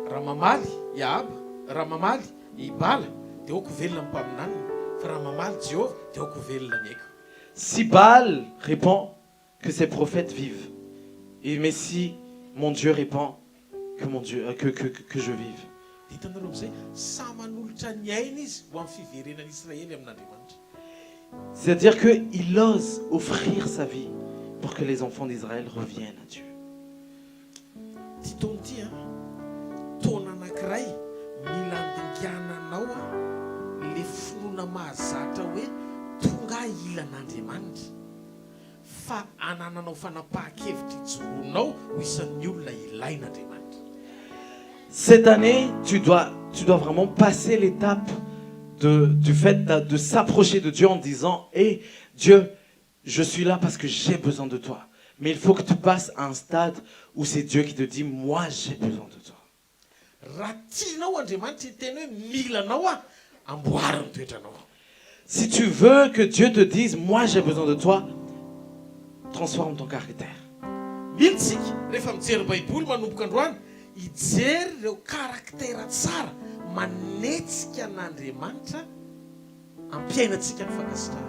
Raha mamaly i Ahaba, raha mamaly i bala dia aoka ho velona mpaminaniny fa raha mamaly Jéhovah dia aoka ho velona ny aiko. Si Baal répond, que ses prophètes vivent. Mais si mon Dieu répond, que je vive. Hitanareo amin'izay samy manolotra ny aina izy ho amin'ny fiverenan'ny Israely amin'Andriamanitra. C'est-à-dire qu'il ose offrir sa vie pour que les enfants d'Israël reviennent à Dieu. Ty taona ity taona anankiray mila andingiananao le finoana mahazatra hoe tonga ilan'Andriamanitra fa anananao fanapahan-kevitra ijoroanao ho isan'ny olona ilain'Andriamanitra. Cette année, tu dois vraiment passer l'étape du fait de s'approcher de Dieu en disant « Hey, Dieu, je suis là parce que j'ai besoin de toi. » Mais il faut que tu passes à un stade où c'est Dieu qui te dit « Moi, j'ai besoin de toi. » Raha tianao Andriamanitra hiteny hoe milanao amboary ny toetranao. Si tu veux que Dieu te dise « Moi, j'ai besoin de toi », transforme ton caractère. Mila tsika rehefa mijery baiboly manomboka androany hijery ireo karaktera tsara manetsika an'Andriamanitra ampiainatsika ny fankasitrahana.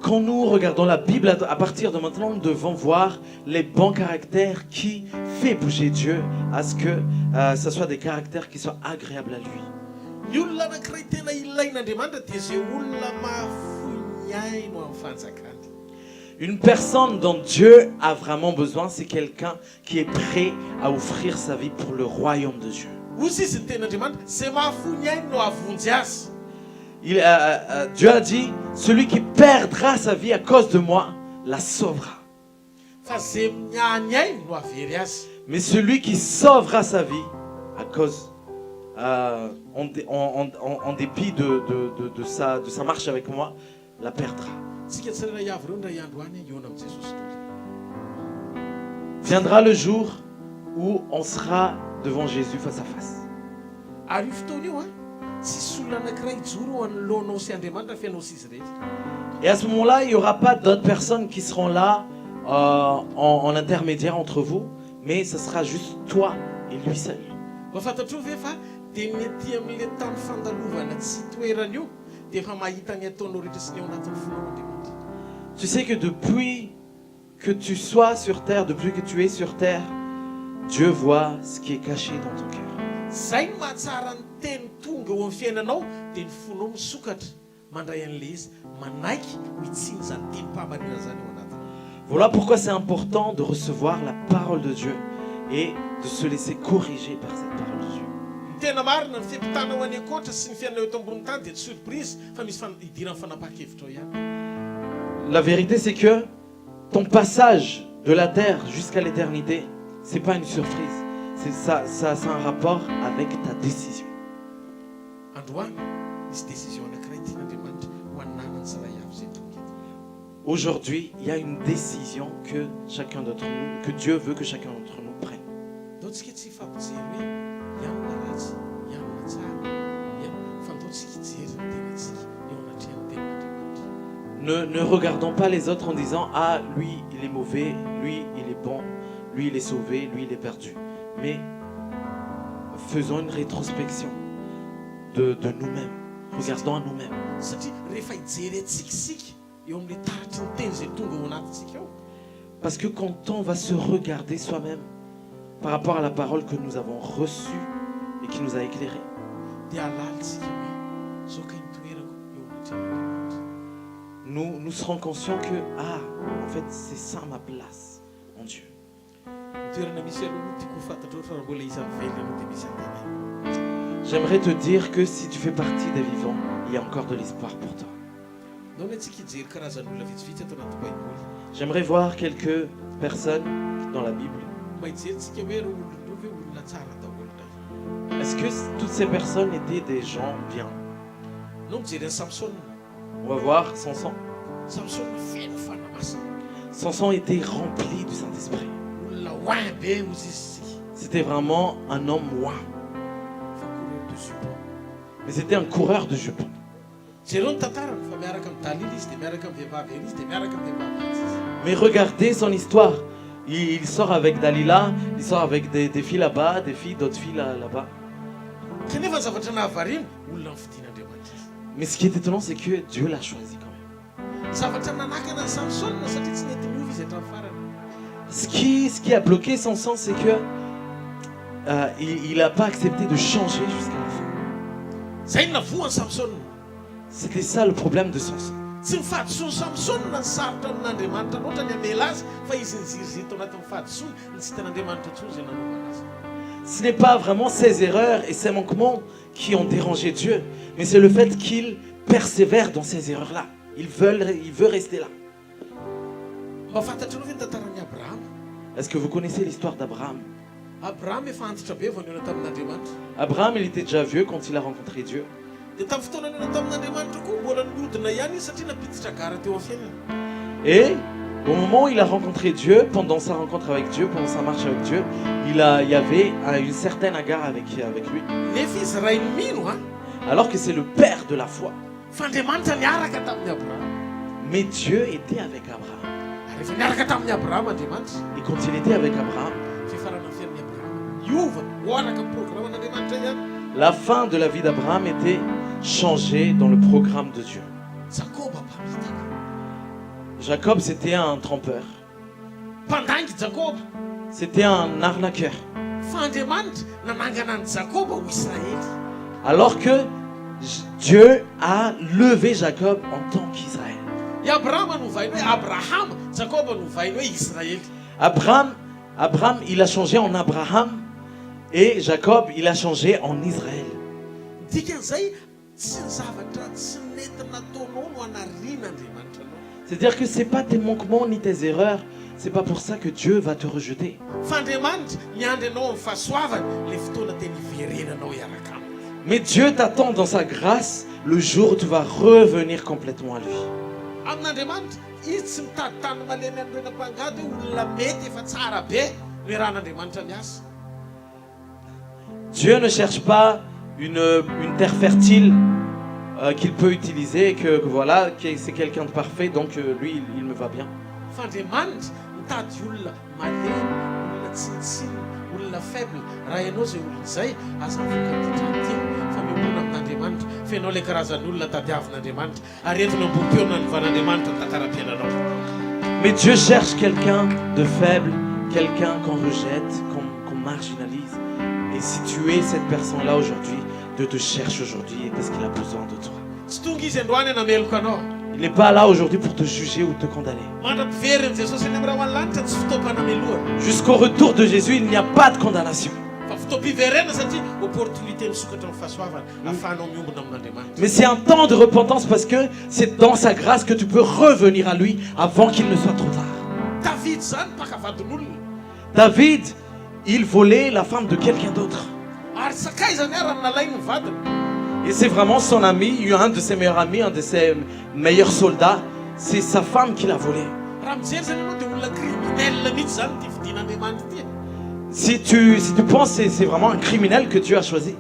Quand nous regardons la Bible, à partir de maintenant, nous devons voir les bons caractères qui fait bouger Dieu à ce que ce soit des caractères qui soient agréables à lui. Ny olona anankiray tena ilain'Andriamanitra dia izay olona mahafonyaino amin'ny fanjakany. Une personne dont Dieu a vraiment besoin, c'est quelqu'un qui est prêt à offrir sa vie pour le royaume de Dieu. Ozy izy ny ten'Andriamanitra izay mahafonyaino no avonjy azy. Dieu a dit, celui qui perdra sa vie à cause de moi, la sauvera. Fa izay miany aino no avery azy. Mais celui qui sauvera sa vie à cause, en dépit de sa marche avec moi, la perdra. Tsika tsirairay avy ireo ndray androany iona amin'i Jesosy tory. Viendra le jour où on sera devant Jésus face à face. Ary io fotoana io tsisy olona anankiray ijoro anoloanao sy Andriamanitra fianao sy izy rehetra. Et à ce moment-là, il n'y aura pas d'autres personnes qui seront là en intermédiaire entre vous, mais ce sera juste toi et lui seul. Mahafantatrao ve fa dia mety amin'ilay tany fandalovana tsy toerana io dia efa mahita ny ataonao rehetra sy ny ao anatin'ny fonao Andriamanitra. Tu sais que depuis que tu sois sur terre, depuis que tu es sur terre, Dieu voit ce qui est caché dans ton cœur. Zay ny mahatsara ny teny tonga eo amin'ny fiainanao dia ny fonao misokatra mandray an'ilay izy manaiky mitsiny zany teny mpahamarina zany eo anatiny. Voilà pourquoi c'est important de recevoir la parole de Dieu et de se laisser corriger par cette parole de Dieu. tena marina ny fiampitana ho any ankoatra sy ny fiainana eto ambony tany dia tsy surprise fa misy idiran'ny fanapakevitra ao ihany. La vérité, c'est que ton passage de la terre jusqu'à l'éternité, c'est pas une surprise. Ça a un rapport avec ta décision. Androany misy décision anankiray tian'Andriamanitra ho ananany sy ray avy zay tonga eto. Aujourd'hui, il y a une décision que chacun d'entre nous, que Dieu veut que chacun d'entre nous prenne. Ndaontsika tsy fampijery hoe hianona ratsy, hianona tsara, fa ndaontsika hijery ny tenantsika eo anatrehan'ny tenan'Andriamanitra. Ne regardons pas les autres en disant « Ah, lui, il est mauvais, lui, il est bon, lui, il est sauvé, lui, il est perdu. » Mais faisons une rétrospection de nous-mêmes. Regardons à nous-mêmes. Satria rehefa hijery atsikisika eo amin'ilay taratry ny teny izay tonga ao anatintsika ao. Parce que quand on va se regarder soi-même par rapport à la parole que nous avons reçue et qui nous a éclairés, dia halalitsika hoe zao ka nitoerako eo anatrehan'Andriamanitra. nous serons conscients que, ah, en fait, c'est ça ma place, mon Dieu. Toerana misy aloha tiako ho fantatra ohatra raha mbola izy velona dia misy antanay. J'aimerais te dire que si tu fais partie des vivants, il y a encore de l'espoir pour toi. Nao ny antsika hijery karazan'olona vitsivitsy ato anaty baiboly. J'aimerais voir quelques personnes dans la Bible. Mba hijerytsika hoe ro olona hoe olona tsara daholoray. Est-ce que toutes ces personnes étaient des gens bien? Nao mijery an'i Samsona. On va voir Samson. Samsona feno fanamasina. Samson était rempli du Saint-Esprit. Olona oin be ozy izy sika. C'était vraiment un homme oint. Fa coureur de jupon. Mais c'était un coureur de jupons. Jereo ny tantarany fa miaraka amin'ny Dalila izy dia miaraka amin'ny vehivavy ery izy dia miaraka amin'ny vehivavy azy izy. Mais regardez son histoire. Il sort avec Dalila, il sort avec des filles là-bas, des filles, d'autres filles là-bas. Kanefa ny zavatra nahavariana olona ny fidian'Andriamanitra izy. Mais ce qui est étonnant, c'est que Dieu l'a choisi quand même. Zavatra nanakana ny Samsona satria tsy nety miova izy hatramin'ny farany. Ce qui a bloqué Samson, c'est que il n'a pas accepté de changer jusqu'à la fin. Zay no navoan'ny Samsona. C'était ça le problème de Samson. Tsy mifadisoa ny Samsona ny sarotra amin'Andriamanitra loatra ny amela azy fa izy niziriziny tao anatin'ny fadisoa ny tsy hitan'Andriamanitra intsony izay nanaovana azy. Ce n'est pas vraiment ses erreurs et ses manquements qui ont dérangé Dieu, mais c'est le fait qu'il persévère dans ces erreurs-là. Il veut rester là. Mba fantatrareo ve ny tantaran'i Abraham? Est-ce que vous connaissez l'histoire d'Abraham? Abraham efa antitra be vao niona tamin'Andriamanitra. Abraham, il était déjà vieux quand il a rencontré Dieu. Dia tamin'ny fotoana niona tamin'Andriamanitra koa mbola niodina ihany izy satria napiditra gara teo amin'ny fiainana. Et au moment où il a rencontré Dieu, pendant sa rencontre avec Dieu, pendant sa marche avec Dieu, il y avait une certaine Agar avec lui. Nefa izy ray ny mino a Alors que c'est le père de la foi. fa Andriamanitra niaraka tamin'ny Abraham. Mais Dieu était avec Abraham. Ary efa niaraka tamin'ny Abraham Andriamanitra. Et quand il était avec Abraham, Fiafarana ny fiainan'i Abraham niova hoaraka amin'ny programman'Andriamanitra ihany. la fin de la vie d'Abraham était changée dans le programme de Dieu. Jakoba mpamitaka. Jacob, c'était un trompeur. Mpandangy Jakoba. C'était un arnaqueur. Fa Andriamanitra nanangana ny Jakoba ho Israely. Alors que Dieu a levé Jacob en tant qu'Israël. I Abraham no vainy hoe Abraham, Jakoba no vainy hoe Israely. Abraham, il a changé en Abraham et Jacob, il a changé en Israël. Dikan'izay tsy ny zavatra tsy nety nataonao no hanarian'Andriamanitra anao. C'est-à-dire que c'est pas tes manquements ni tes erreurs, c'est pas pour ça que Dieu va te rejeter. Fa Andriamanitra niandry anao amin'ny fahasoavany le fotoana teny iverenanao hiaraka aminy. Mais Dieu t'attend dans sa grâce le jour où tu vas revenir complètement à lui. Amin'Andriamanitra izy tsy mitady tany malemy amin'ny renam-pangady hoe olona mety efa tsara be no iarahan'Andriamanitra miasa. Dieu ne cherche pas une terre fertile qu'il peut utiliser, que voilà, que c'est quelqu'un de parfait, donc lui, il me va bien. Fa Andriamanitra mitady olona malemy, olona tsinitsiny, olona faible. Raha ianao zay olona izay aza mivokaty fa mimona amin'Andriamanitra fenao le karazan'olona tadiavin'Andriamanitra ary entina ambom-peona ny van'Andriamanitra ny tantara-piainanao. Mais Dieu cherche quelqu'un de faible, quelqu'un qu'on rejette, qu'on marginalise. Et si tu es cette personne-là aujourd'hui, Dieu te cherche aujourd'hui parce qu'il a besoin de toi. Tsy tonga izy androany hanameloko anao. Il n'est pas là aujourd'hui pour te juger ou te condamner. Jusqu'au Jusqu'au retour de Jésus, il n'y a pas de condamnation. topiverena satria opportunité misokatra amin'ny fahasoavana ahafahanao miombona amin'Andriamanitra. Mais c'est un temps de repentance parce que c'est dans sa grâce que tu peux revenir à lui avant qu'il ne soit trop tard. David zany mpakavadin'olona David, il volait la femme de quelqu'un d'autre. ary sakay zany ary nalainy ny vadiny. Et c'est vraiment son ami, un de ses meilleurs amis, un de ses meilleurs soldats. C'est sa femme qui l'a volé. Raha mijery zany ianao dia olona criminel mihitsy zany ty fidin'Andriamanitra ty. Si tu penses que c'est vraiment un criminel que Dieu a choisi.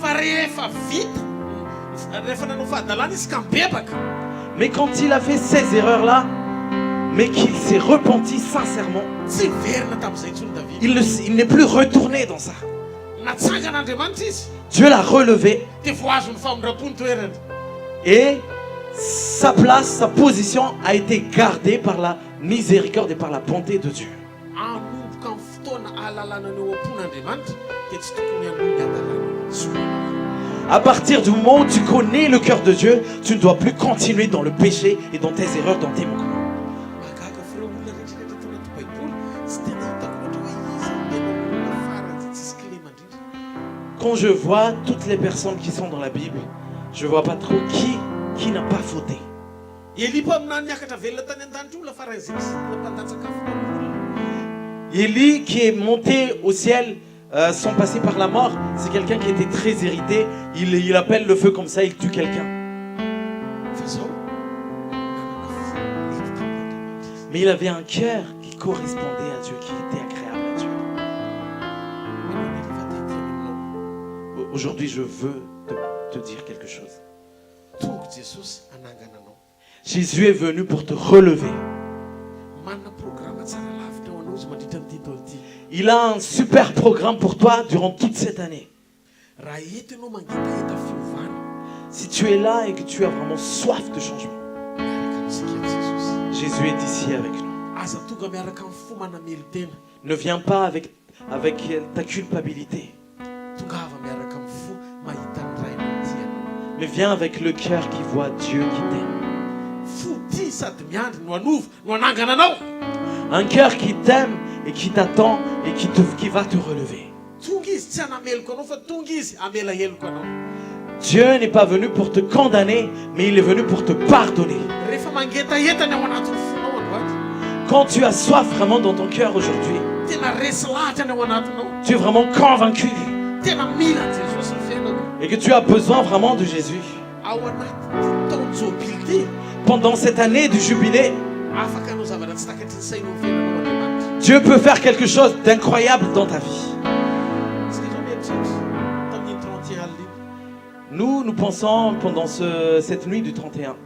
Fa rehefa vita rehefa nanao fahadalàna izy ka mibebaka. Mais quand il a fait ces erreurs-là, mais qu'il s'est repenti sincèrement, Tsy verina tamin'izay intsony David. il n'est plus retourné dans ça. Natsangan'Andriamanitra izy Dieu l'a relevé dia voazony famindram-pony toerana. et sa place, sa position a été gardée par la miséricorde et par la bonté de Dieu. Anomboka amin'ny fotoana ahalalana ny eo am-pon'Andriamanitra dia tsy tokony hanohy ny adalàna soa. À partir du moment où tu connais le cœur de Dieu, tu ne dois plus continuer dans le péché et dans tes erreurs, dans tes manquements. Mahagaga fireo olona rehetrarehetra tao anaty baiboly tsy tena hitako loatra hoe izy tena olona farany tsy tsisy kilema indrindra. Quand je vois toutes les personnes qui sont dans la Bible, je ne vois pas trop qui n'a pas fauté. Eli po aminany niakatra velona tany an-danitra olona farany izay tsy nampandatsakafo olona. Élie qui est monté au ciel sans passer par la mort, c'est quelqu'un qui était très irrité. Il appelle le feu comme ça, il tue quelqu'un. Fa zao nanana fo tamin'Andriamanitra. Mais il avait un cœur qui correspondait à Dieu, qui était agréable à Dieu. Manao ny rehefa teteny aminao Aujourd'hui, je veux te dire quelque chose. tonga Jesosy hanangana anao. Jésus est venu pour te relever. Manana programme tsara lavitra ho anao izy mandritra ny titolo ity. Il a un super programme pour toi durant toute cette année. Raha eto ianao mangetaeta fiovana Si tu es là et que tu as vraiment soif de changement, miaraka amintsika amin'i Jesosy. Jésus est ici avec nous. Aza tonga miaraka amin'ny fo manamely tena. Ne viens pas avec ta culpabilité, Tongava miaraka amin'ny fo mahita ny ray aman-ty mais viens avec le cœur qui voit Dieu qui t'aime. fo ty sady miandry no anova no anangana anao. Un cœur qui t'aime et qui t'attend et qui va te relever. Tonga izy tsy hanameloko anao fa tonga izy hamela heloko anao. Dieu n'est pas venu pour te condamner, mais il est venu pour te pardonner. Rehefa mangetaetany ao anatin'ny fonao androaty Quand tu as soif vraiment dans ton cœur aujourd'hui, tena resy lahatra ny ao anatinao, tu es vraiment convaincu tena mila ny Jesosy ny fiainako. et que tu as besoin vraiment de Jésus. Ao anaty taony jobily ty Pendant cette année du jubilé, afaka anao zavatra tsy takatry ny sainao ny fiainanao Andriamanitra. Dieu peut faire quelque chose d'incroyable dans ta vie. Tsika zao mieritreritra tamin'ny 31 alina Nous pensons pendant cette nuit du 31.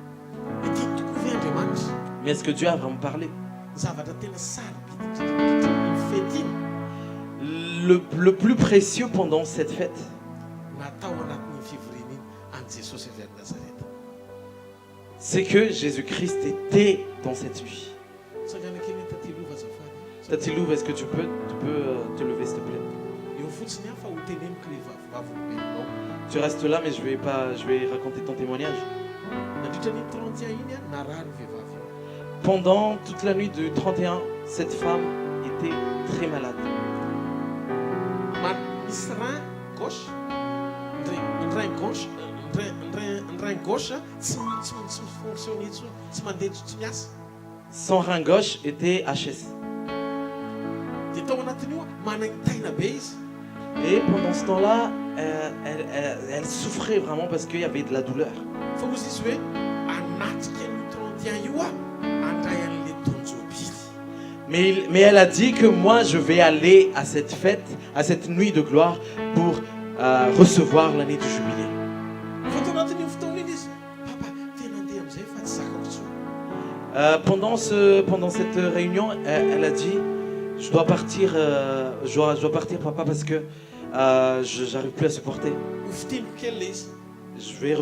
ity tokoa ve Andriamanitra Mais est-ce que Dieu a vraiment parlé? zavatra tena sarobidy ny fety iny Le plus précieux pendant cette fête, natao anatin'ny fivoriana iny any Jesosy avy any Nazareta. c'est que Jésus-Christ était dans cette nuit. Sanganakely ny tatilova azafady. Tatilou, est-ce que tu peux te lever s'il te plaît? Eo fotsiny afa ho teneniko le vavolobenao. Tu restes là, mais je vais raconter ton témoignage. Nandritra ny 31 iny a narary vehivavy io. Pendant toute la nuit du 31, cette femme était très malade. Misy rein gauche ny rein gauche ny rein gauche tsy fonctionne intsony tsy mandeha tsy miasa. Son rein gauche était HS. Dia tao anatiny io managny taina be izy. Et pendant ce temps-là, elle souffrait vraiment parce qu'il y avait de la douleur. Fa ozy izy hoe anatrika ny 31 io a andray an'le tonjobily. Mais elle a dit que moi, je vais aller à cette fête, à cette nuit de gloire pour recevoir l'année du jubilé. Fa tao anatiny io fotoana iny izy papa tena andeha am'izay fa tsy zakako intsony. Pendant cette réunion, elle a dit, je dois partir papa parce que j'arrive plus à supporter. Ho fitiniko kely le izy. Je vais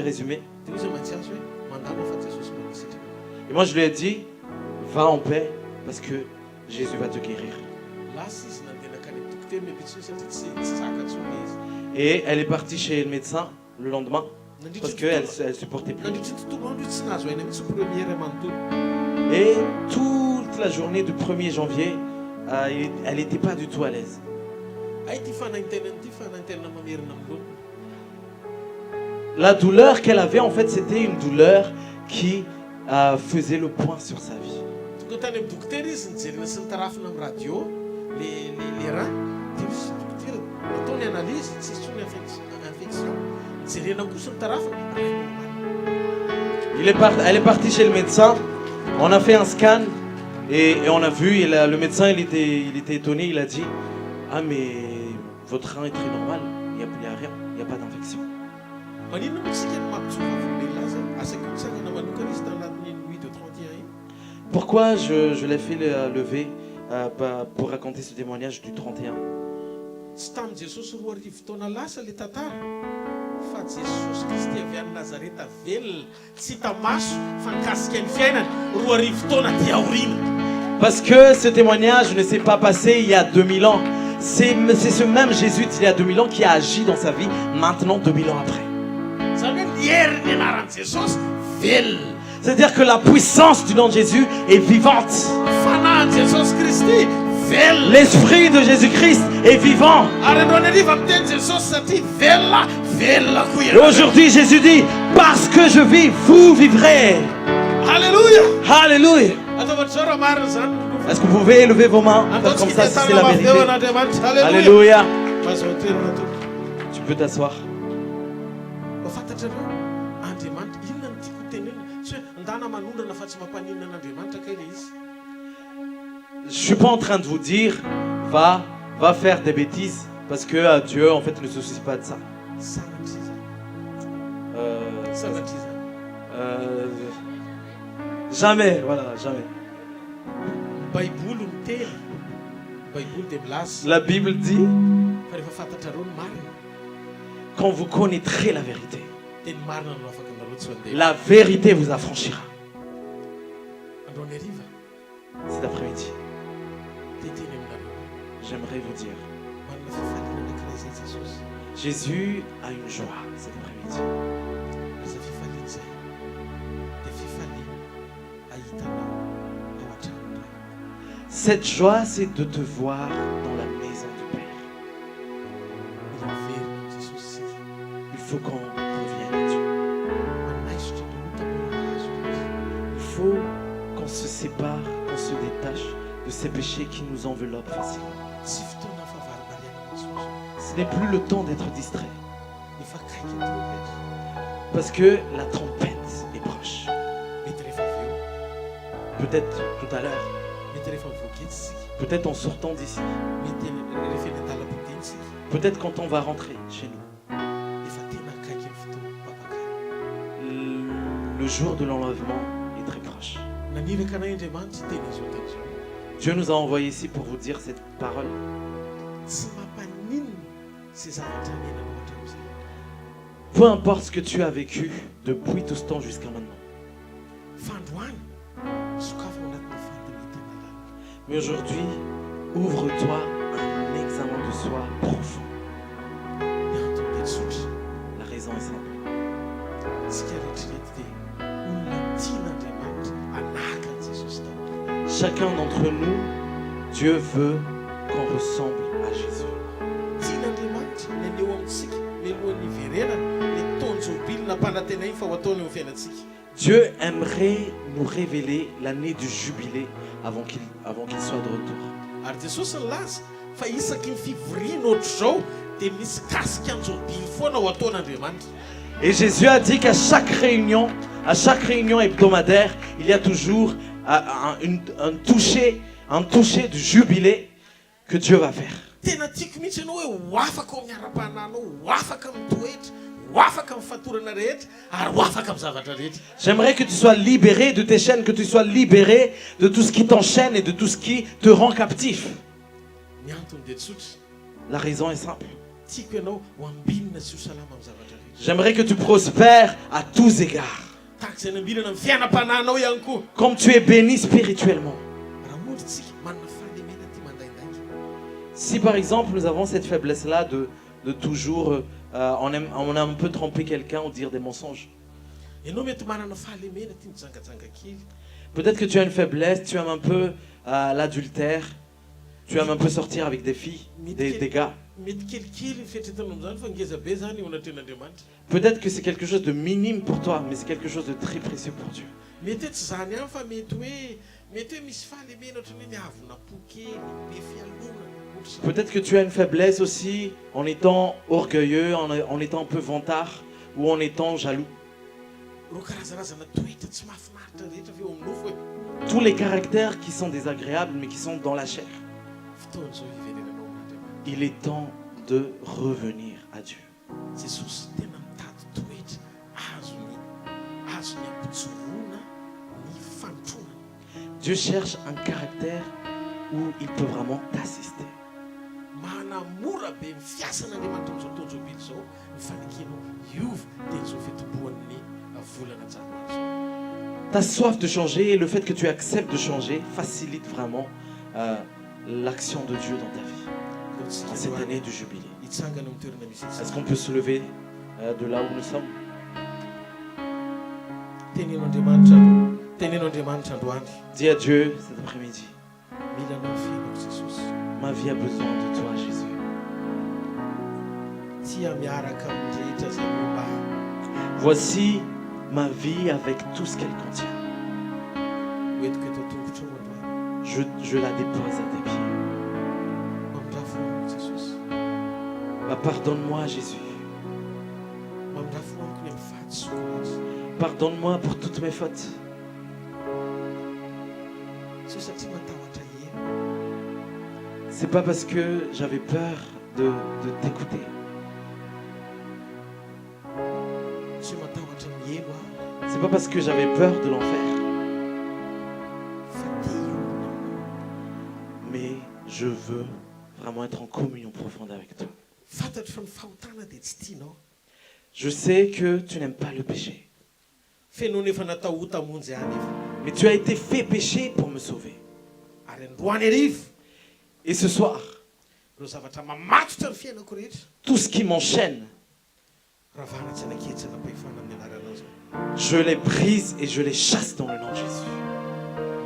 résumer. Dia izy matsy azy hoe mandalo fa Jesosy manisitraka. Et moi, je lui ai dit, va en paix parce que Jésus va te guérir. Lasa izy nandeha nakany amin'ny dokotera miambitsiny satria tsy zaka-tsony izy. Et elle est partie chez le médecin le lendemain parce qu'elle ne supportait plus. Nandritra ny tontolo andro izy tsy nahazo aina mihitsy première manontolo. Et toute la journée du 1er janvier, elle n'était pas du tout à l'aise. ay ty fanaintenany ty fanaintena mamerina amin'olo. La douleur qu'elle avait, en fait, c'était une douleur qui faisait le point sur sa vie. Tonga tany amin'ny dokotera izy nijerena sy nitarafina amin'ny radio le rà dia dokotera nataony analyse tsisy tsony infection jerena kosa nitarafina Elle est partie chez le médecin, on a fait un scan et on a vu, et le médecin il était étonné, il a dit « Ah mais votre rein est très normal, il n'y a rien, il n'y a pas d'infection. » manino mitsika ny mampitsova volon'olona zay asako mitsangana manokana izy tanatin'ny nuit de 31 iny. Pourquoi je l'ai fait lever pour raconter ce témoignage du 31? Tsy tamin'ny Jesosy roa arivo taona lasa le tantara fa Jesosy Kristy avy any Nazareta velona tsy hita maso fa nikasika ny fiainany roa arivo taona dia aorina. Parce que ce témoignage ne s'est pas passé il y a 2000 ans. C'est ce même Jésus d'il y a 2000 ans qui a agi dans sa vie maintenant 2000 ans après. Zany hoe ny herin'ny anaran'i Jesosy velona. C'est-à-dire que la puissance du nom de Jésus est vivante. Fanahin'i Jesosy Kristy velona. L'esprit de Jésus-Christ est vivant. Ary andro any ariva miteny Jesosy satria velona koa Et ianareo. aujourd'hui Jésus dit, parce que je vis, vous vivrez. Alléluia. Alléluia. Ataovatra zao raha marina zany. Est-ce que vous pouvez élever vos mains, faire comme ça si c'est la vérité? Alléluia. Tu peux t'asseoir. Mafantatrareo Andriamanitra inona no tiako tenena tsy hoe ndana manondrana fa tsy mampaninana an'Andriamanitra kay le izy. Je suis pas en train de vous dire, va faire des bêtises, parce que Dieu en fait ne se soucie pas de ça. Sanatry Euh, zany. Sanatry zany. Jamais, voilà, jamais. Baiboly miteny. Baiboly dia milaza. La Bible dit, Fa rehefa fantatrareo ny marina quand vous connaîtrez la vérité, dia ny marina no afaka anareo tsy mandeha. la vérité vous affranchira. Androany hariva Cet après-midi, dia teny aminareo j'aimerais vous dire, manana fifaliana anankiray zay Jesosy. Jésus a une joie cet après-midi. Iza fifaliana zay dia fifaliana ahitanao ao an-trano iray. Cette joie, c'est de te voir dans la maison du Père. Mila miverina Jesosy sika. Il faut qu'on revienne à Dieu. Manaisotra daholo tamora azo azy. Il faut qu'on se sépare, qu'on se détache de ces péchés qui nous enveloppent facilement. Tsy fotoana fahavaribariana Jesosy. Ce n'est plus le temps d'être distrait, Efa kaiky ny trompety. parce que la tempête est proche. Mety rehefa avy eo. Peut-être tout à l'heure, Mety rehefa mivoakety isika. peut-être en sortant d'ici, Mety rehefa eny an-dalam-poteny isika. peut-être quand on va rentrer chez nous. Efa tena akaiky ny fotoana mpapakara. Le jour de l'enlèvement est très proche. Naniraka anay Andriamanitra teny izy io tamin'izao. Dieu nous a envoyés ici pour vous dire cette parole. Tsy mampaninona zay zavatra nenanao hatramin'izay. Peu importe ce que tu as vécu depuis tout ce temps jusqu'à maintenant. Fandroany sokafo ao anatin'ny fandamitana lalina. Mais aujourd'hui, ouvre-toi un examen de soi profond. Ny antony dia tsotra. La raison est simple. Tsika rehetrarehetra dia olona tian'Andriamanitra anahaka an'i Jesosy taminy. Chacun d'entre nous, Dieu veut qu'on ressemble à Jésus. Tian'Andriamanitra ny aneo amintsika mialohan'ny iverenana ny tonjobilina mpanantena iny fa ho ataony eo fiainantsika. Dieu aimerait nous révéler l'année du jubilé avant qu'il soit de retour. Ary Jesosy nilaza fa isaky ny fivoriana ohatr'izao dia misy kasika anjobily foana ho ataon'Andriamanitra. Et Jésus a dit qu'à chaque réunion hebdomadaire, il y a toujours un toucher du jubilé que Dieu va faire. Tena tiako mihitsy ianao hoe ho afaka ao amin'ny ara-pahnanao, ho afaka amin'ny toetra, ho afaka amin'ny fatorana rehetra, ary ho afaka amin'ny zavatra rehetra. J'aimerais que tu sois libéré de tes chaînes, que tu sois libéré de tout ce qui t'enchaîne et de tout ce qui te rend captif. Ny antony dia tsotra. La raison est simple. Tiako ianao ho ambinina sy ho salama amin'ny zavatra rehetra. J'aimerais que tu prospères à tous égards, Tahaka izay nambinana amin'ny fiainam-panahinao ihany koa. comme tu es béni spirituellement. Raha ohatra tsika manana fahalemena ty mandaindaika. Si par exemple nous avons cette faiblesse-là de toujours, on a un peu tromper quelqu'un ou dire des mensonges. Ianao mety manana fahalemena ty mijangajanga kely. Peut-être que tu as une faiblesse, tu aimes un peu l'adultère. Tu aimes un peu sortir avec des filles, des gars. mety kelikely fieritretanao amin'izany fa ngeza be zany eo anaten'Andriamanitra. Peut-être que c'est quelque chose de minime pour toi, mais c'est quelque chose de très précieux pour Dieu. Mety hoe tsy zany ihany fa mety hoe misy fahalemena ohatran'ny hoe miavona po kely be fialonana. Peut-être que tu as une faiblesse aussi en étant orgueilleux, en étant un peu vantard ou en étant jaloux. Reo karazarazana toetra tsy mahafinaritra rehetra avy eo aminao fa hoe Tous les caractères qui sont désagréables mais qui sont dans la chair. fotoana zao hiverenanao amin'Andriamanitra. Il est temps de revenir à Dieu. Jesosy tena mitady toetra azony ampijoroana ny fanontronana. Dieu cherche un caractère où il peut vraiment t'assister. Manamora be ny fiasan'Andriamanitra amin'izao tontolo bidy zao ny fanekenao iova dia zao fitomboan'ny volana Janoary zao. Ta soif de changer et le fait que tu acceptes de changer facilite vraiment l'action de Dieu dans ta vie. En cette année du jubilé. Hitsangana amin'ny toerana misy Est-ce qu'on peut se lever de là où nous sommes? tenenao Andriamanitra androany. Dis à Dieu cet après-midi, Mila anao fiainao Jesosy. ma vie a besoin de toi, Jésus. Tia miaraka amin'ny rehetra zay momba. Voici ma vie avec tout ce qu'elle contient. Hoentiko eto tongotrao androany. Je la dépose à tes pieds. Mamindrafo amiko Jesosy. Pardonne-moi, Jésus. Mamindrafo amiko ny amin'ny fahatsoana. Pardonne-moi pour toutes mes fautes. Tsy satria matahotra ela. C'est pas parce que j'avais peur de t'écouter. Tsy matahotra mielo aho. C'est pas parce que j'avais peur de l'enfer. Fa te hiomana aminao. Mais je veux vraiment être en communion profonde avec toi. Fantatro fa ny fahotana dia tsy tianao. Je sais que tu n'aimes pas le péché. Fenao nefa natao ho tamonjy ihany efa. Mais tu as été fait péché pour me sauver. Ary androany arivo Et ce soir, ireo zavatra mamatotra ny fiainako rehetra. tout ce qui m'enchaîne, Ravana tsy anaketsy anam-pahefana amin'ny anaranao zao. je les brise et je les chasse dans le nom de Jésus.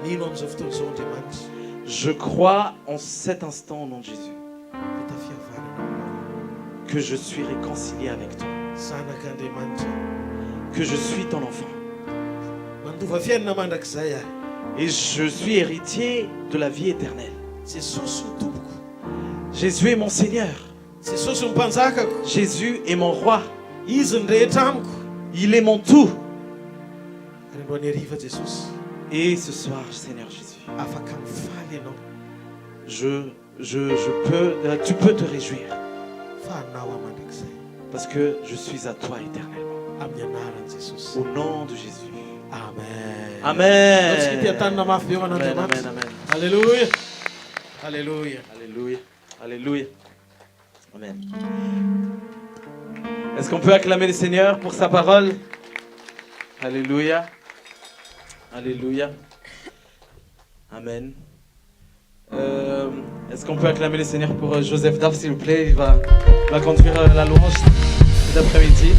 Mino amin'izao fotoana izao Andriamanitra. Je crois en cet instant au nom de Jésus Ho tafiavanana aminao. que je suis réconcilié avec toi, Zanak'Andriamanitra. que je suis ton enfant. Mandova fiainana mandrakizay aho. Et je suis héritier de la vie éternelle. Jesosy ny tompoko. Jésus est mon Seigneur. Jesosy ny mpanjakako. Jésus est mon roi. Izy ny rehetra amiko. Il est mon tout. Ary androany hariva Jesosy. Et ce soir, Seigneur Jésus, Afaka mifaly ianao. tu peux te réjouir Fa anao aho mandrakizay. parce que je suis à toi éternellement. Amin'ny anaran'i Jesosy. Au nom de Jésus. Amen. Amen. Atsika tia tanana mafy be ho Amen, an'Andriamanitra. amen, amen. Alléluia. Alléluia. Alléluia. Alléluia. Amen. Est-ce qu'on peut acclamer le Seigneur pour sa parole? Alléluia. Alléluia. Amen. Est-ce qu'on peut acclamer le Seigneur pour Joseph Daff, s'il vous plaît? Il va conduire la louange cet après-midi.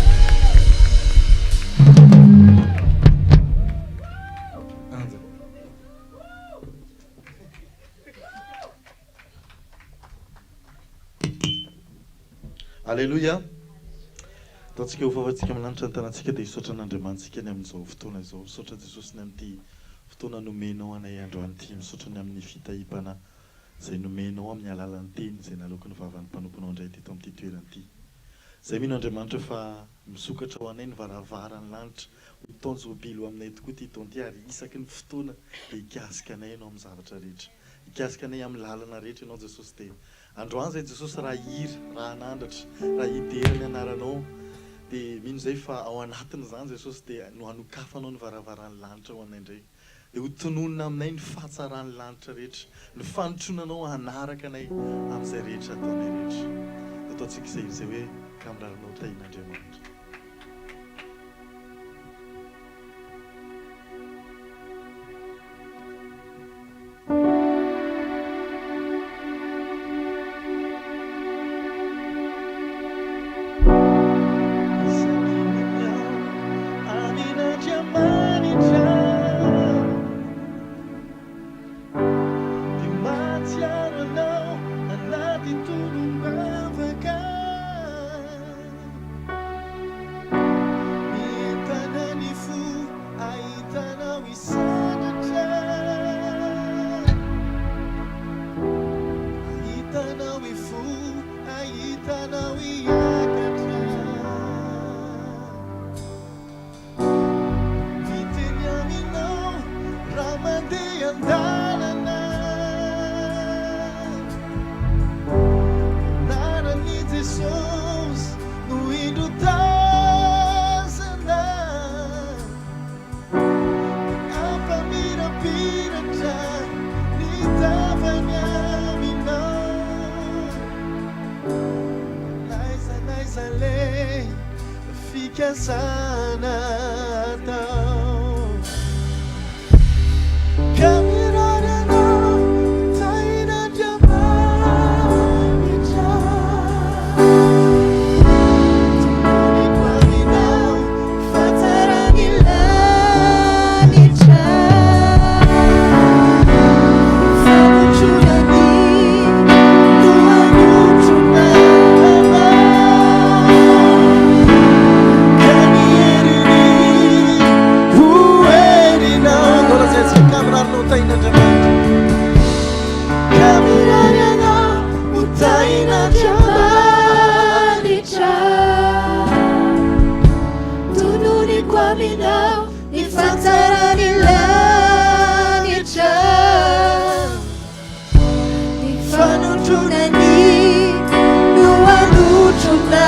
Alléluia. Tatsika ho favantsika amin'anitra ny tanantsika dia hisaotra an'Andriamantsika ny amin'izao fotoana izao. Misaotra Jesosy ny amin'ity fotoana nomenao anay androany ity. Misaotra ny amin'ny fitahipana izay nomenao amin'ny alalan'ny teny izay naloky ny vavan'ny mpanomponao indray teto amin'ity toerana ity. Izay mino Andriamanitra fa misokatra ho anay ny varavaran'ny lanitra ho taonjy hobilo aminay tokoa ity taona ity ary isaky ny fotoana dia hikasika anay ianao amin'ny zavatra rehetra. Hikasika anay amin'ny lalana rehetra ianao Jesosy dia androany izay Jesosy raha hiry, raha hanandratra, raha hideriny anaranao dia mino izay fa ao anatiny izany Jesosy dia no hanokafanao ny varavaran'ny lanitra ho anay indray. Dia ho tononona aminay ny fahatsaran'ny lanitra rehetra, ny fanotronanao hanaraka anay amin'izay rehetra ataonay rehetra. Ataontsika izay hoe kamirarinao tahin'Andriamanitra. Dimatiano andalana anarany Jesosy no indro tazana ampamirapiratra ny tavany aminao naiza le fikasana atao kamirarana taina diamanitra tononi kwaminao fatsarany lanitra famotrorany noanotrona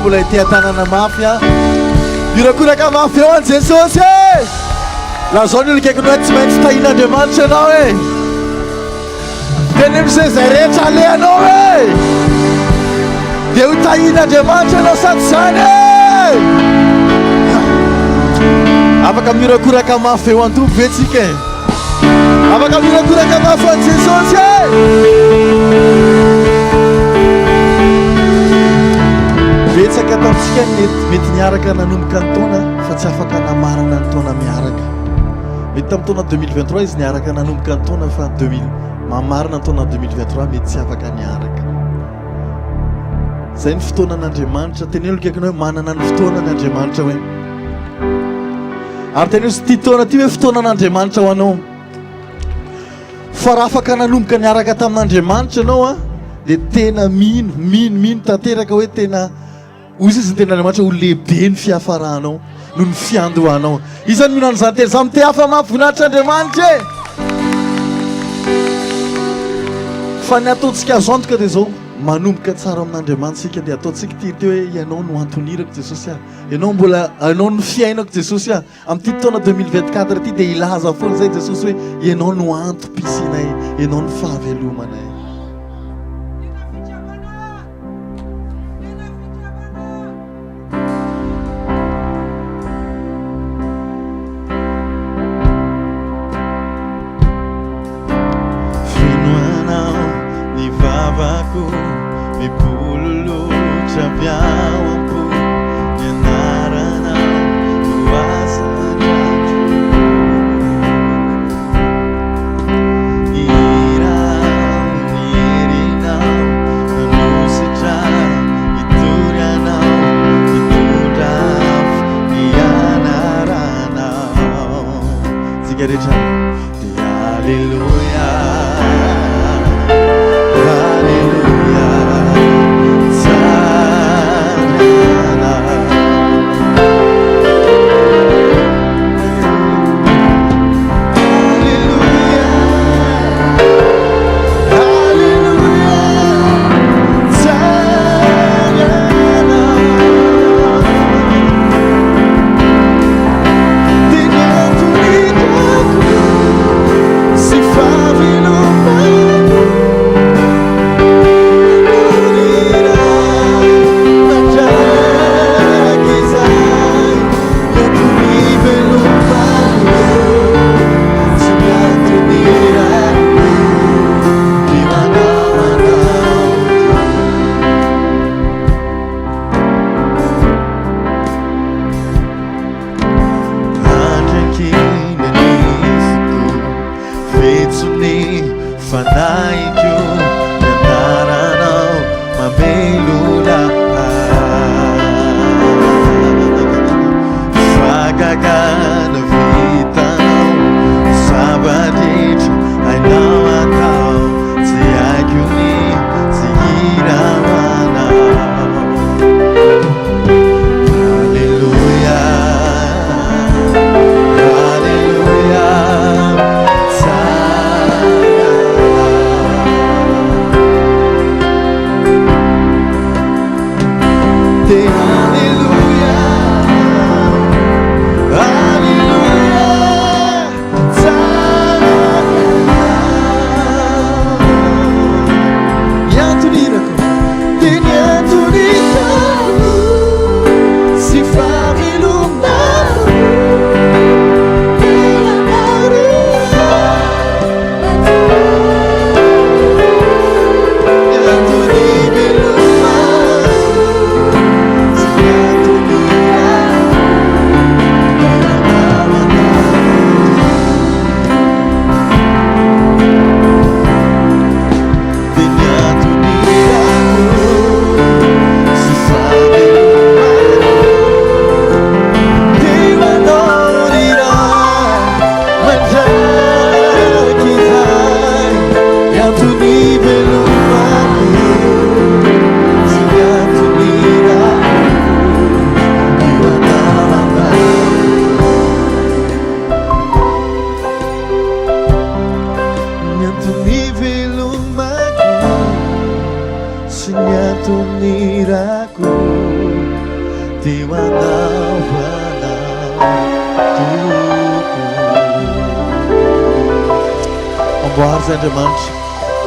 mbola ity tanana mafy a irakoraka mafy eo an Jesosy e laha zao ny olokaikinao tsy maintsy tahin'Andriamanitra ianao e teny am'izay zay rehetra alehanao e dia ho tahin'Andriamanitra ianao sady zany e afaka mirakoraka mafy eo an-tompy ve tsika e afaka mirakoraka mafy any jesosy betsaka ataontsika mety niaraka nanomboka ny taona fa tsy afaka namarana ny taona miaraka mety tamin'ny taona 2023 izy niaraka nanomboka ny taona fa 2000 mamarina ny taona 2023 mety tsy afaka niaraka zay ny fotoanan'Andriamanitra tenenolo kaikanao hoe manana ny fotoanan'Andriamanitra hoe ary teneno sy ty taona ty hoe fotoanan'Andriamanitra ho anao fa raha afaka nanomboka niaraka tamin'Andriamanitra anao a dia tena mino tanteraka hoe tena ozy izy ny ten'Andriamanitra ho lehibe ny fiafarahanao no ny fiandohanao izany minano zany tena za mite hafa mahafinaritra Andriamanitra e fa ny ataontsika azo antoka dia zao manomboka tsara amin'Andriamanitra sika dia ataontsika ty teo hoe ianao no antonirako Jesosy ianao mbola ianao no fiainako Jesosy amin'ity taona 2024 ty dia ilaza foana zay Jesosy hoe ianao no antom-pisinay ianao no fahavelomanay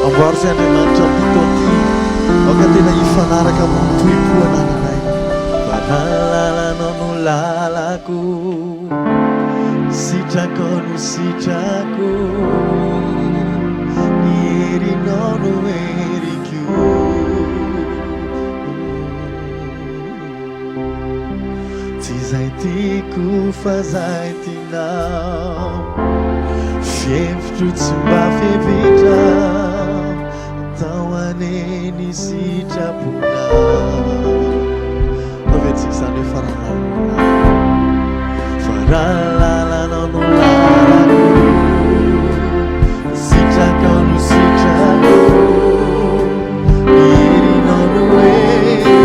amboary zay Andriamanitra mitony aoka tena hifanaraka amin'ny toepo-anananay fa lalanao no lalako sitrako no sitrako ny herinao no heriko tsy izay tiako fa zay tianao fievitro tsy mba fevitra atao aneny sitrapona avetsika zany hoe faralalanao no lalako sitraka no sitrako herinao no heriko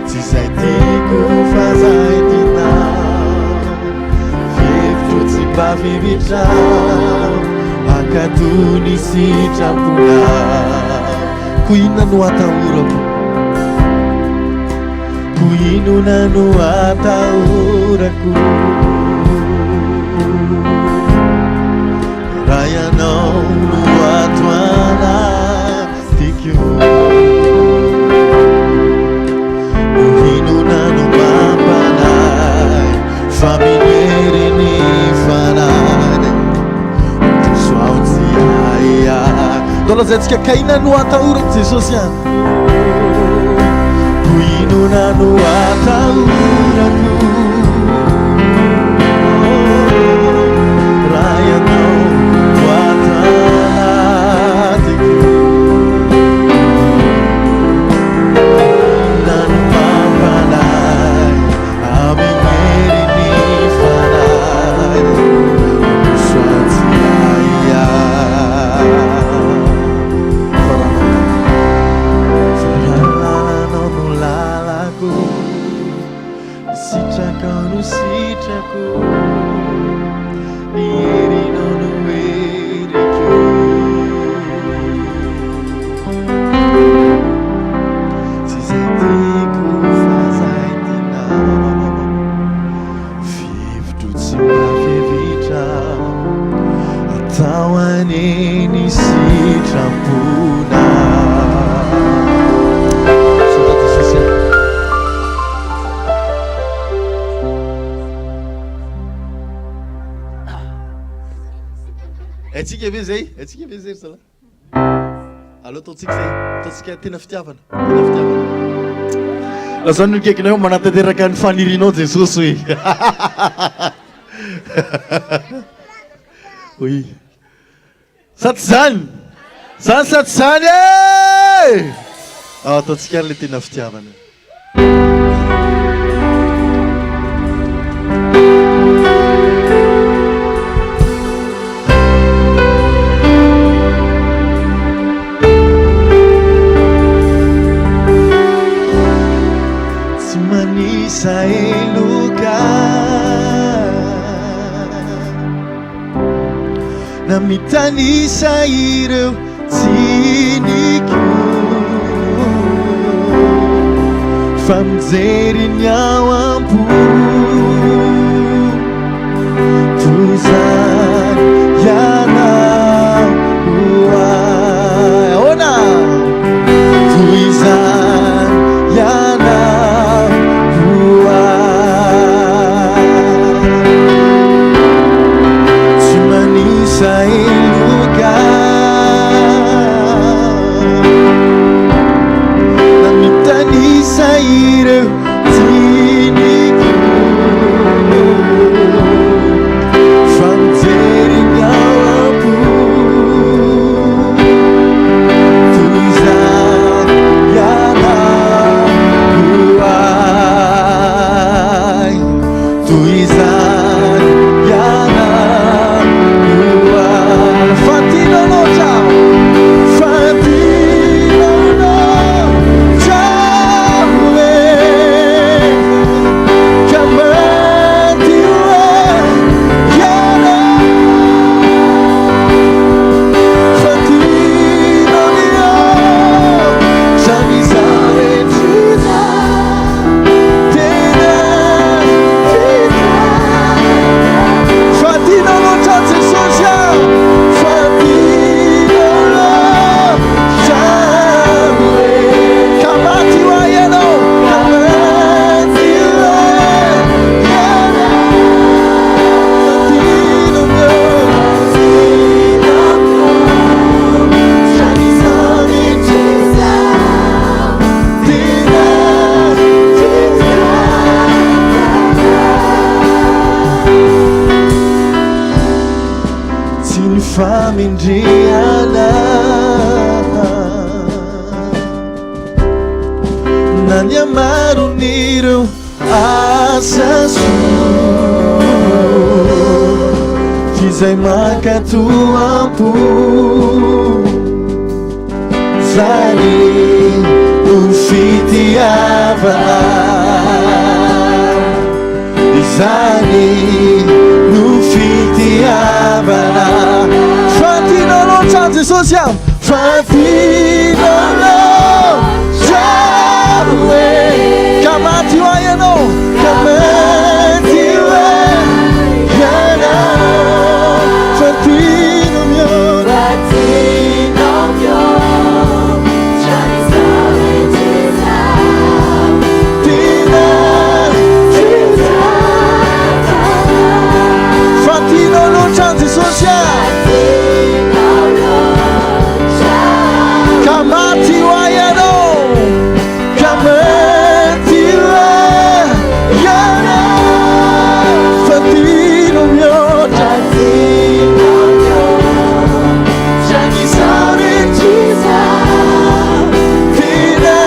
tsy izay tiako fa zay tianao fievitro tsy mba fevitra akatony sitrapona ko inona no atahorako ko inona no atahorako raha ianao no ato anatiko ko inona no mampanay fa mineriny fanany tosoao tsy aia dolazayntsika ka inona no atahorako jesosy any ko inona no atahorako raha ianao no ato anatiko inona no mampanay amin'ny heriny fanay tosoao tsy aia faralanao no lalako sitraka no sitrako ny herinao no heriko tsy izay tiako fa zay tianao fievitro tsy mba fevitra atao aneny sitrapona Atsika ve zay? Atsika ve zay sala? Allo ataontsika zay, ataontsika tena fitiavana, tena fitiavana. Lazany no kaikinao manatanteraka ny fanirinao Jesosy hoe. Oui. Saty zany. Saty zany e! Ataontsika le tena fitiavana. Manisa eluka na mitanisa ireo tsiniko fa mijery ny ao ampo tozany ianao ahoana toizany ianao sa eluka na mitanisa ireo tsiniko fa ny famindriana nany amaron'ireo asa soa izay makatoam-po zany no fitiavana izany no fitiavana fatinolo tran Jesosy am fatinolo jaroe kamaty ho ianao kamaty ho ianao fatino mio Kamati wa yano, kamati wa yano, fatino mio, jani sare chisa, tina,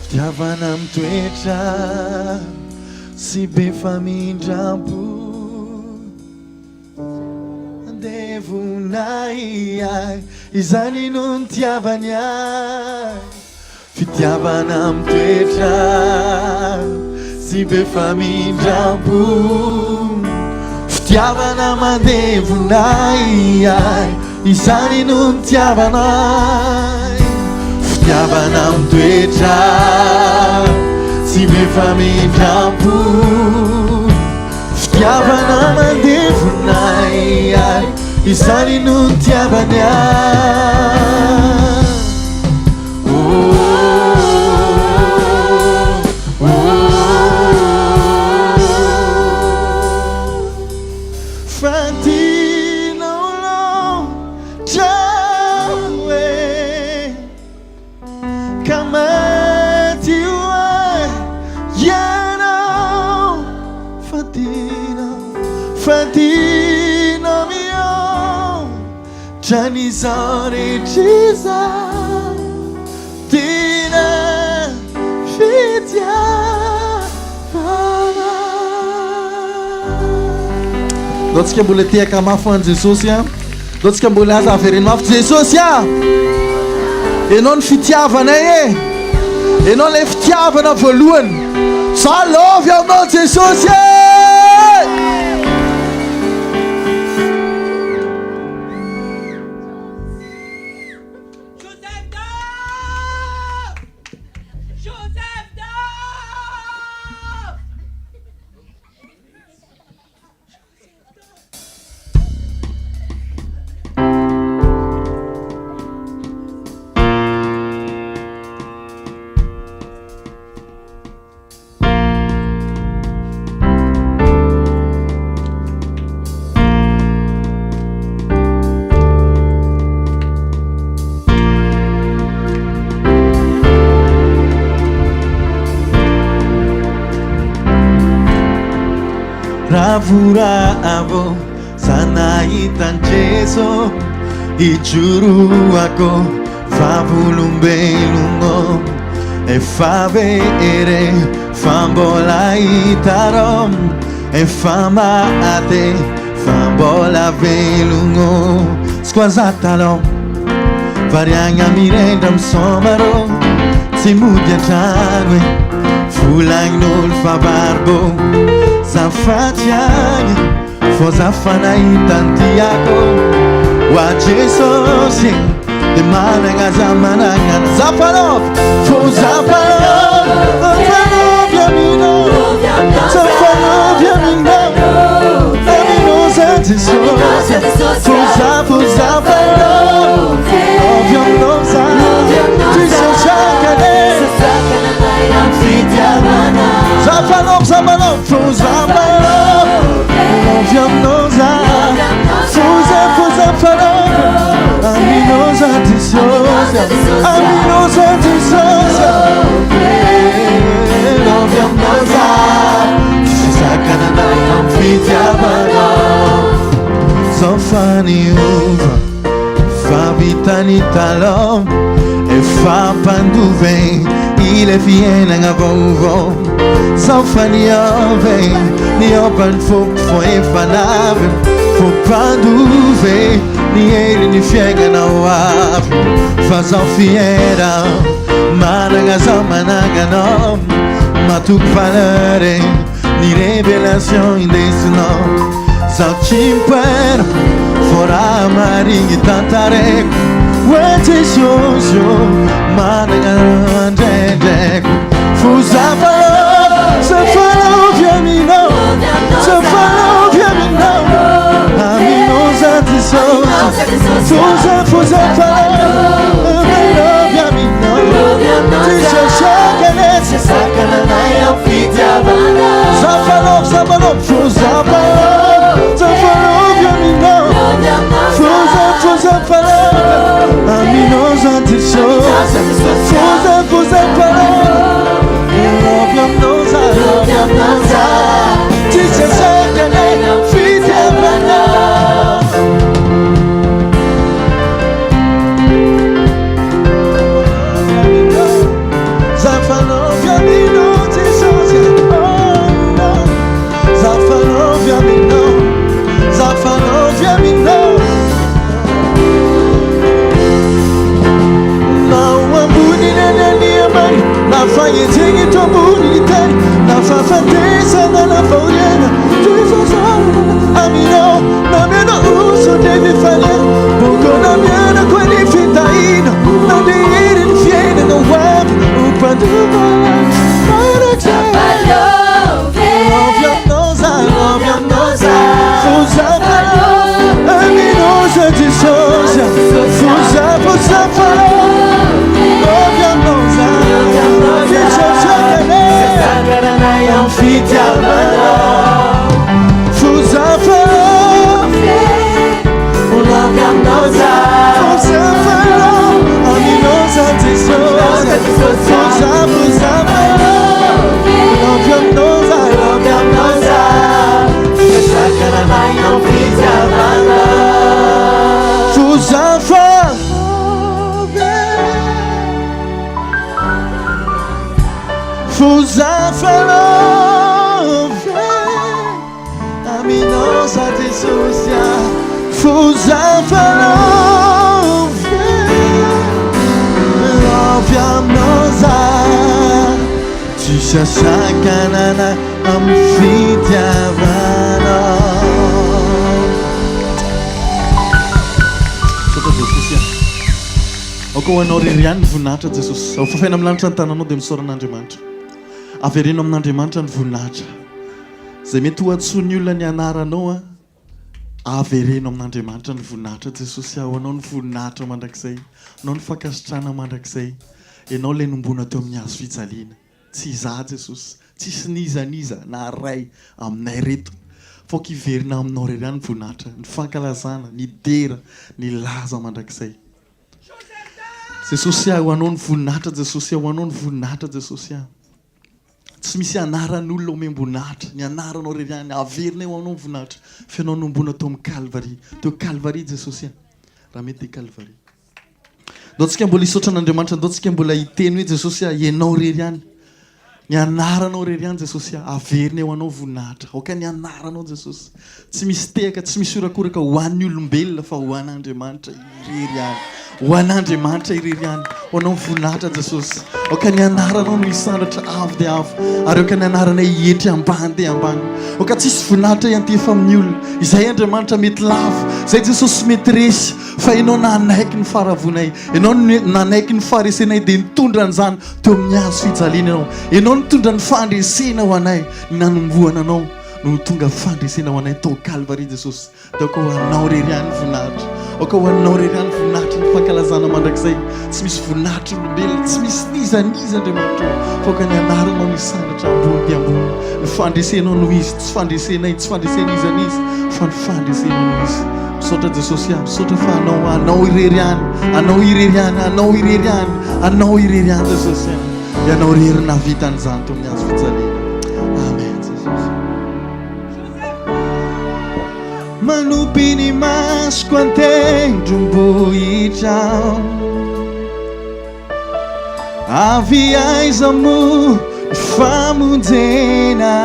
Fitiavanam toetra sy be famindrampo andevonay ay izany no nitiavany ay fitiavanam toetra sy be famindrampo fitiavana mandevonay ay izany no nitiavanay fitiavanam toetra sy be famindrampo fitiavana mandevonay ay izany no nitiavany Fatino mio, Janizare Chisa, Tina Fitia. Dotsika mbola tiaka mafy an Jesosy a, dotsika mbola aza averiny mafy Jesosy a. Enao ny fitiavanay e, enao le fitiavana voalohany. Salove aminao Jesosy e. Ravuravo sanaitan Jesu ijuru ako favulumbelungo e favere fambola itarom e fama ate fambola velungo squazatalom varianga mirenda msomaro simudia chagwe fulangnol fabarbo Zafatiani, fozafanaitandi yako wa Jesus, the mananga zamananga Zafanov, Fozafanov, Zafanov yamino, Zafanov yamino, Amino Jesús, fuza, fuza, falou, novia, tu se chacane, Zapalom, zapalom, fuza, falou, novia, fuza, fuza, falou, aminosa, Jesús, aminosa, Jesús, novia, tu se chacane, fitiamana. Sofani uva, fa vitani talon, e fa panduvem, il est vienne à vovo. Sofani ove, ni open fuk foi fanave, fuk panduve, ni ele ni fiega na waf, fa sofiera, mananga zomananga no, matuk valere, ni revelação desse nome. Saltimper, fora maringi tantareko, wete shosho, manangandendeko. Fuza falou, se falou via mim não, se falou via mim não. Aminosa de souza, fuza, fuza falou, falou via mim não. Deixa chegar nesse sacanagem, eu fiz a banda. Só falou, fuza falou. Fuza falou, aminosa de souza. Fuza, fuza falou, novia, diz a sacanagem, fiz a banda. Zafalou, via mim não, de souza. Zafalou, via mim não, Zafalou, via mim não. Na faia tinha tua bonita, na fafateza na faurena, a mim não, na minha uso deve falhar, pouco na minha qualifica indo, não de ir fiel no web, o padrão para que novia nosa, fuza falou, aminosa de souza, fuza, fuza falou, novia nosa. Fuza falou, novia nosa, fuza falou, aminosa de souza, fuza, fuza falou, novia nosa, sacanagem, não fiz a banda. Fuza falou, fuza falou, aminosa de souza, fuza falou, novia nosa, tisha sacanana, amfitiavana. Ako anao ririany voninahitra Jesosy. Fafaina amin'ny lanitra ny tananao dia misaoran'Andriamanitra. Averenao amin'Andriamanitra ny voninahitra. Zay mety ho antsoin'ny olona ny anaranao averenao amin'Andriamanitra ny voninahitra Jesosy. Anao ny voninahitra mandrakizay. Anao ny fankasitrana mandrakizay. Ianao ilay nombona teo amin'ny hazo fijaliana. Tsy izaho Jesosy. Tsisy nizaniza na ray aminay reto. Fa kiverina aminao ririany ny voninahitra. Ny fankalazana, ny dera, ny laza mandrakizay. Jesosy ho anao ny voninahitra Jesosy, ho anao ny voninahitra Jesosy. Tsy misy anaran'olona omem-boninahitra, ny anaranao reriany averina ho anao ny voninahitra. Fa ianao nombona teo amin'ny Calvary, teo Calvary Jesosy. Raha mety Calvary. Ndaontsika mbola hisaotra an'Andriamanitra, ndaontsika mbola hiteny hoe Jesosy ianao reriany. Ny anaranao reriany Jesosy averina ho anao voninahitra. Oka ny anaranao Jesosy. Tsy misy tehaka, tsy misy orakoraka ho an'ny olombelona fa ho an'Andriamanitra reriany. Ho an'Andriamanitra ireriany, ho anao voninahitra Jesosy. Oka ny anaranao no hisandratra avo dia avo, ary oka ny anaranay hietry ambany dia ambany. Oka tsisy voninahitra iantefa amin'ny olona. Izay Andriamanitra mety lavo, izay Jesosy mety resy, fa ianao nanaiky ny faravonay, ianao nanaiky ny faharesenay dia nitondra an'izany teo amin'ny hazo fijaliana ianao. Ianao nitondra ny fandresena ho anay, ny nanombohana anao no tonga fandresena ho anay tao Calvary Jesosy dia ka ho anao rery ihany voninahitra ka ho anao rery ihany voninahitra ny fankalazana mandrakizay tsy misy voninahitra olombelona tsy misy nizaniza Andriamanitra fa ka ny anaranao misy sandratra ambony dia ambony ny fandresenao no izy tsy fandresenay tsy fandresena izanizy fa ny fandresenao no izy misaotra Jesosy aho misaotra fa anao irery ihany anao irery ihany anao irery ihany anao irery ihany Jesosy aho dia anao rery navita an'izany tao amin'ny azo fijaliana amen Jesosy manopy ny masoko antendrombohitrao avy aiza mo famonjena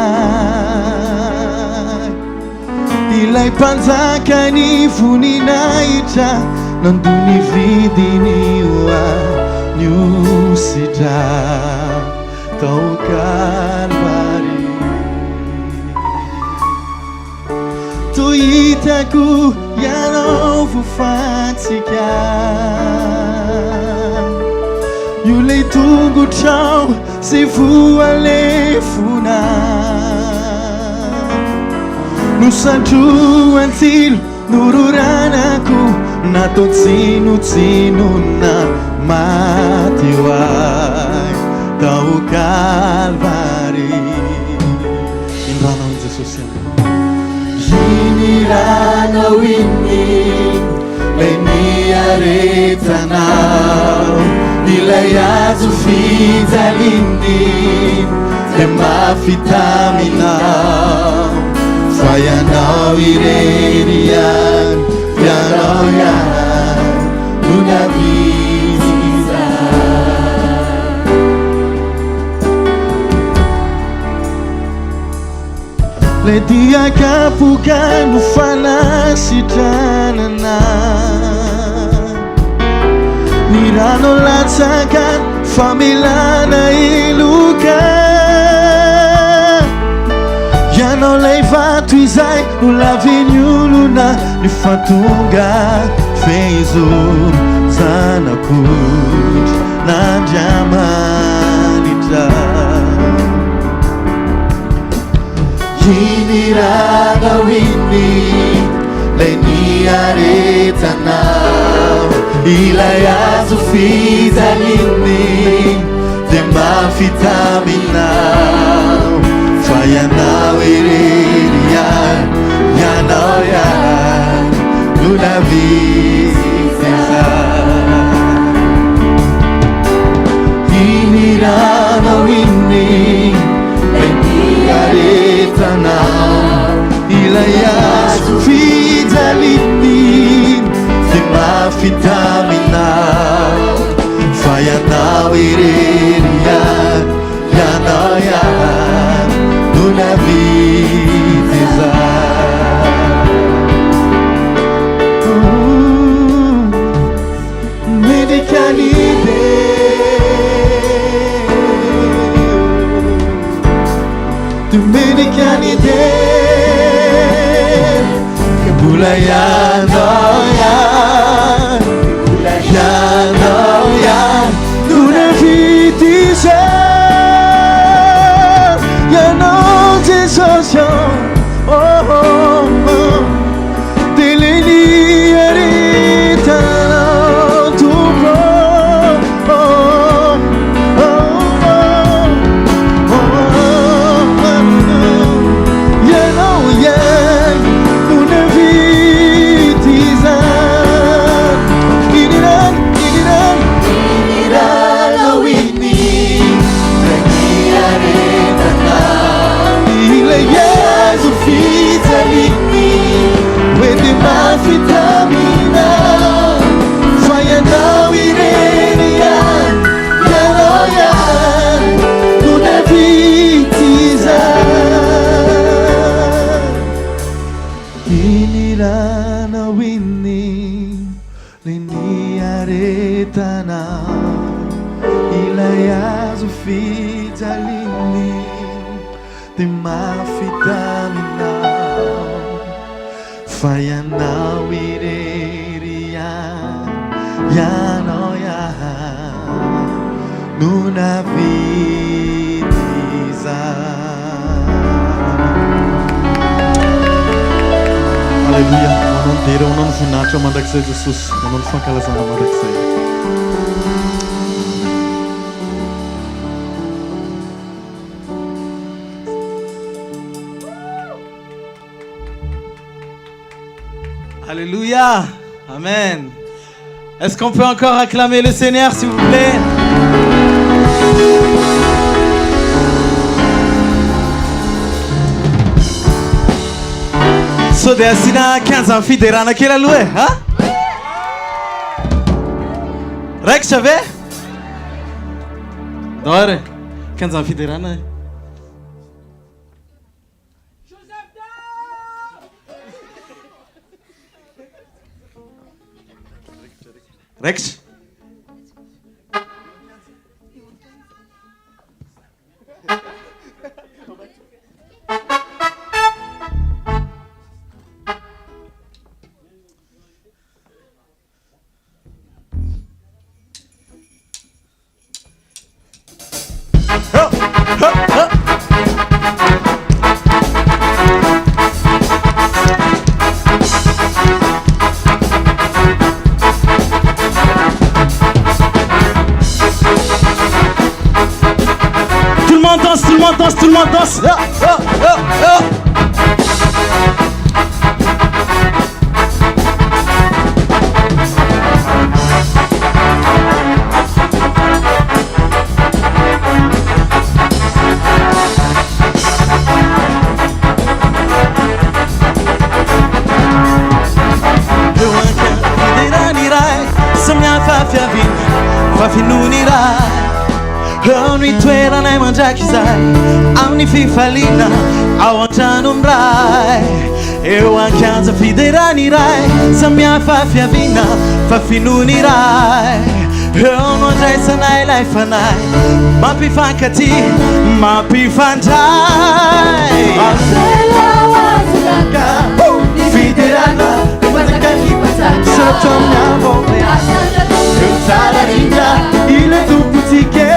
ilay mpanjaka ny voninahitra nandony vidiny hoa ny ositra tao Calvary tohitako ianao vofatsika io lay tongotrao sy voalefona no sandroantsilo nororanako natao tsinotsinona maty eo ahy tao Calvary indranao ny Jesosy Iniranao inni lay niaretanao ilay azo fijaliny dia mafitaminao fa ianao irery ihany ianao ihany no naviza le diakapoka no fanasitranana ny rano latsaka famelana iloka ianao lay vato izay no laviny olona ny fatonga fehizoro zanak'ondry n'Andriamanitra Iniranao inni lay niaretanao ilay azo fijaliny dia mafitaminao fa ianao irery ihany ianao ihany no naviza iniranao inni lay niaretanao ilay azo fijaliny dia mafitaminao fa ianao irery ihany ianao ihany no naviza medicanide tu medicanide che bula ianao ihany ianao ihany no naviza ianao Jesosy dia lay niaretanao tompo ianao ihany no naviza iniranao inni lay niaretanao ilay azo fijaliny hoe dia mafitaminao fa ianao irery ihany ianao ihany no naviza iniranao inni lay niaretanao ilay azo fijaliny dia mafitaminao fa ianao irery ihany ianao ihany no naviza Aleluia. Manao ny dera, manao ny voninahitra mandrakizay Jesosy, manao ny fankalazana mandrakizay. Alléluia. Amen. Est-ce qu'on peut encore acclamer le Seigneur, s'il vous plaît? So dia asina 15 ans fiderana kely aloha e, ha? Raikitra ve? Dore, 15 ans fiderana e. Raikitra. Tout le monde danse. Oni toerana mandrakizay amin'ny fifaliana ao an-trano miray eo an-kianja fiderana iray samihafa fiaviana fa finoana iray eo no andraisanay ilay fanahy mampifankaty mampifandray Asela wazulaka fiderana matakakipataka Soto miavome Kutsara rinja ile tuputike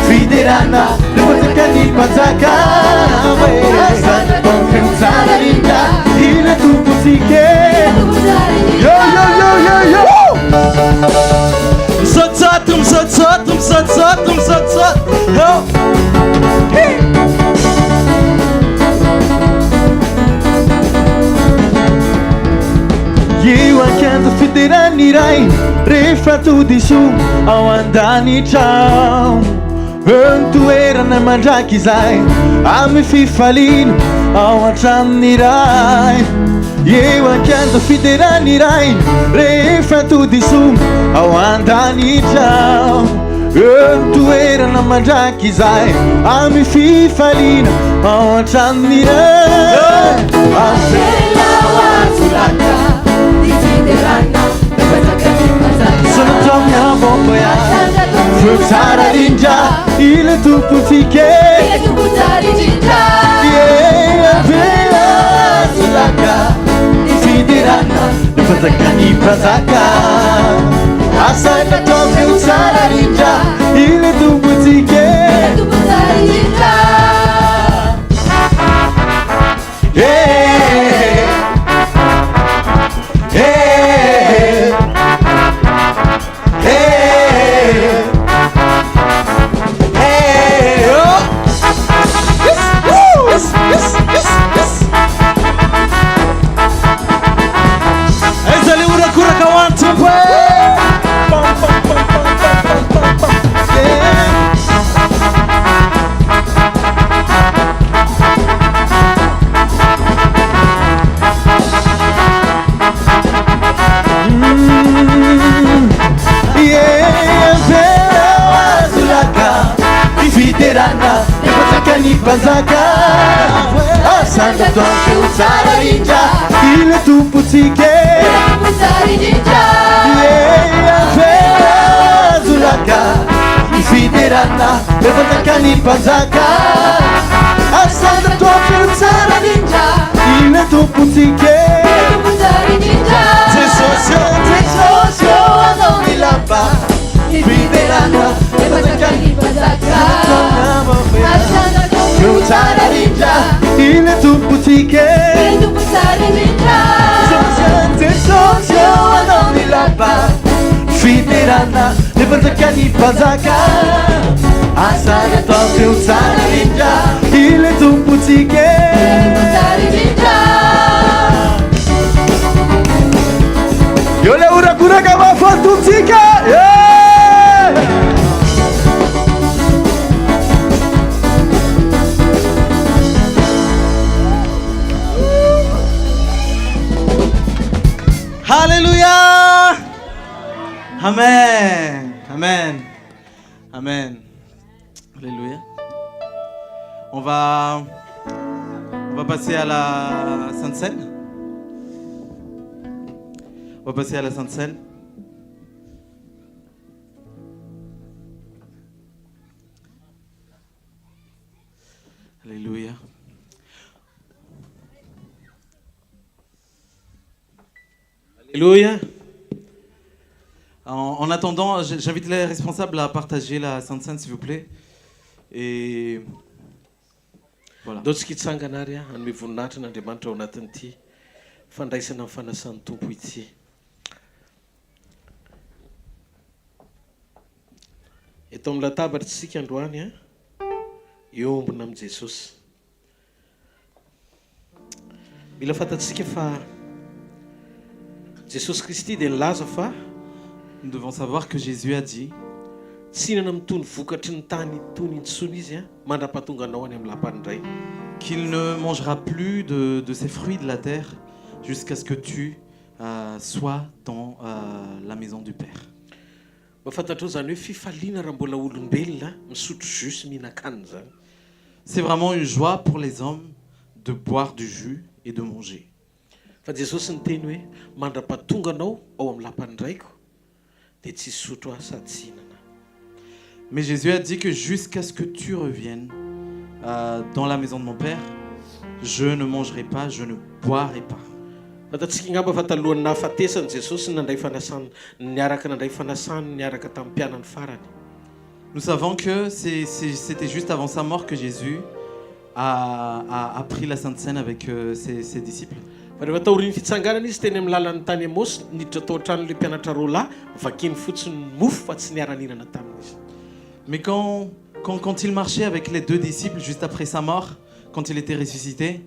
Fiderana, lupataka nipataka Kutsara rinja ile tuputike Yo yo yo yo yo Msotsotum Yo Io accanto fiderani iray rehefa todiso ao andany trano Toerana mandraky izay amin'ny fifaliana ao an-tranony iray Io accanto fiderani iray rehefa todiso ao andany trano Toerana mandraky izay amin'ny fifaliana ao an-tranony iray Sono troppo bombo ya Futsara rinja ile tuputike Yeah, vela sulaka Fiderana Nupataka nipataka Asaka toke utsara rinja ile tuputike Yeah Bazaka Asanda toke utsara rinja ile tuputike Yeah, vela zulaka Fiderana Bazaka ni bazaka Asanda toke utsara rinja ile tuputike Tesosio Anoni lapa Fiderana Bazaka ni bazaka ile tumputsika Jesosy eo anao ny lapa fiterana lefanjaka ny mpanjaka asara atao teo tsara indra ile tumputsika eo le orakoraka mafatomtsika Alléluia. Amen. Amen. Amen. Alléluia. On va passer à la Sainte Seine. On va passer à la Sainte Seine. Alléluia. Alléluia. En attendant, j'invite les responsables à partager la Sainte Seine, s'il vous plaît. Et voilà. Dao tsika hitsangana ary hanome voninahitra n'Andriamanitra ao anatin'ity fandraisana amin'ny fanasan'ny tompo ity. Eto amin'ny latabatra tsika androany eo ombona amin'ny Jesosy. Mila fantatsika fa Jesosy Kristy dia nilaza fa nous devons savoir que Jésus a dit tsy hinana mitony vokatry ny tany tony intsony izy mandrapahatonga anao any amin'ny lapany indray. qu'il ne mangera plus de ces fruits de la terre jusqu'à ce que tu sois dans la maison du Père. Mahafantatrao zany hoe fifaliana raha mbola olombelona misotro jus mihinan-kanina zany. C'est vraiment une joie pour les hommes de boire du jus et de manger. Fa Jesosy niteny hoe mandrapahatonga anao ao amin'ny lapany indraiko dia tsy sotro aho sady tsy hinana. Mais Jésus a dit que jusqu'à ce que tu reviennes dans la maison de mon Père, je ne mangerai pas, je ne boirai pas. Fatatsika ngamba fa talohan'ny nahafatesany Jesosy nandray fanasany niaraka nandray fanasany niaraka tamin'ny mpianany farany. Nous savons que c'était juste avant sa mort que Jésus a pris la Sainte Seine avec ses disciples. Fa rehefa taorian'ny fitsanganana izy teny amin'ny lalan'ny tany Amosy niditra tao an-tranon'ilay mpianatra roa lahy vakiny fotsiny mofo fa tsy niara-ninana tamin'izy. Mais quand il marchait avec les deux disciples juste après sa mort, quand il était ressuscité,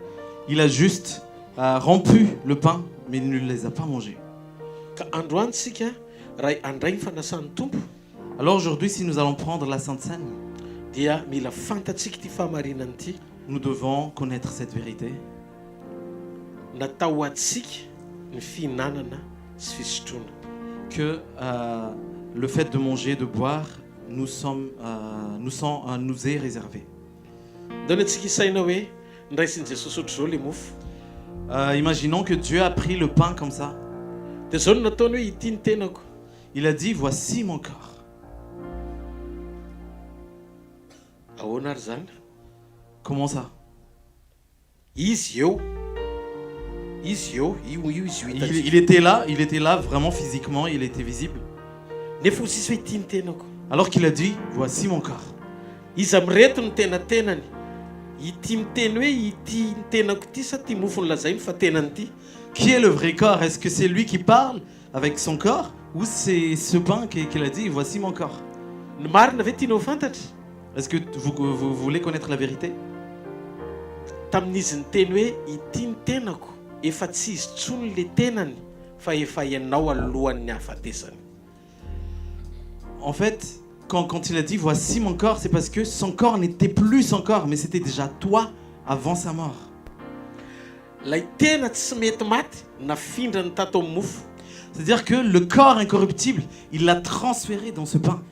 il a juste rompu le pain, mais il ne les a pas mangés. Ka androany tsika raha andray ny fanasan'ny tompo Alors aujourd'hui, si nous allons prendre la Sainte Seine, dia mila fantatsika ity fahamarinana ity. nous devons connaître cette vérité. Natao atsika ny fihinanana sy fisotroana. Que le fait de manger, de boire, nous est réservé. Dao ny atsika isaina hoe ndraisin'i Jesosy ohatry zao le mofo. Imaginons que Dieu a pris le pain comme ça. Dia zao no nataony hoe ity ny tenako. Il a dit, voici mon corps. Ahoana ary zany? Comment ça? Izy eo io izy hita. Il était là vraiment physiquement, il était visible. Nefa ho sisy hoe ity ny tenako. Alors qu'il a dit, voici mon corps. Izy amireto ny tenatenany. Ity miteny hoe ity ny tenako ity sa ty mofo nolazainy fa tenany ity. Qui est le vrai corps? Est-ce que c'est lui qui parle avec son corps ou c'est ce pain qu'il a dit, voici mon corps? Ny marina ve tianao fantatra? Est-ce que vous voulez connaître la vérité? Tamin'izy niteny hoe ity ny tenako efa tsy izy tsony le tenany fa efa ianao alohan'ny hafatesany. En fait, quand il a dit voici mon corps, c'est parce que son corps n'était plus son corps, mais c'était déjà toi avant sa mort. Lay tena tsy mety maty nafindrany tato amin'ny mofo. C'est-à-dire que le corps incorruptible, il l'a transféré dans ce pain.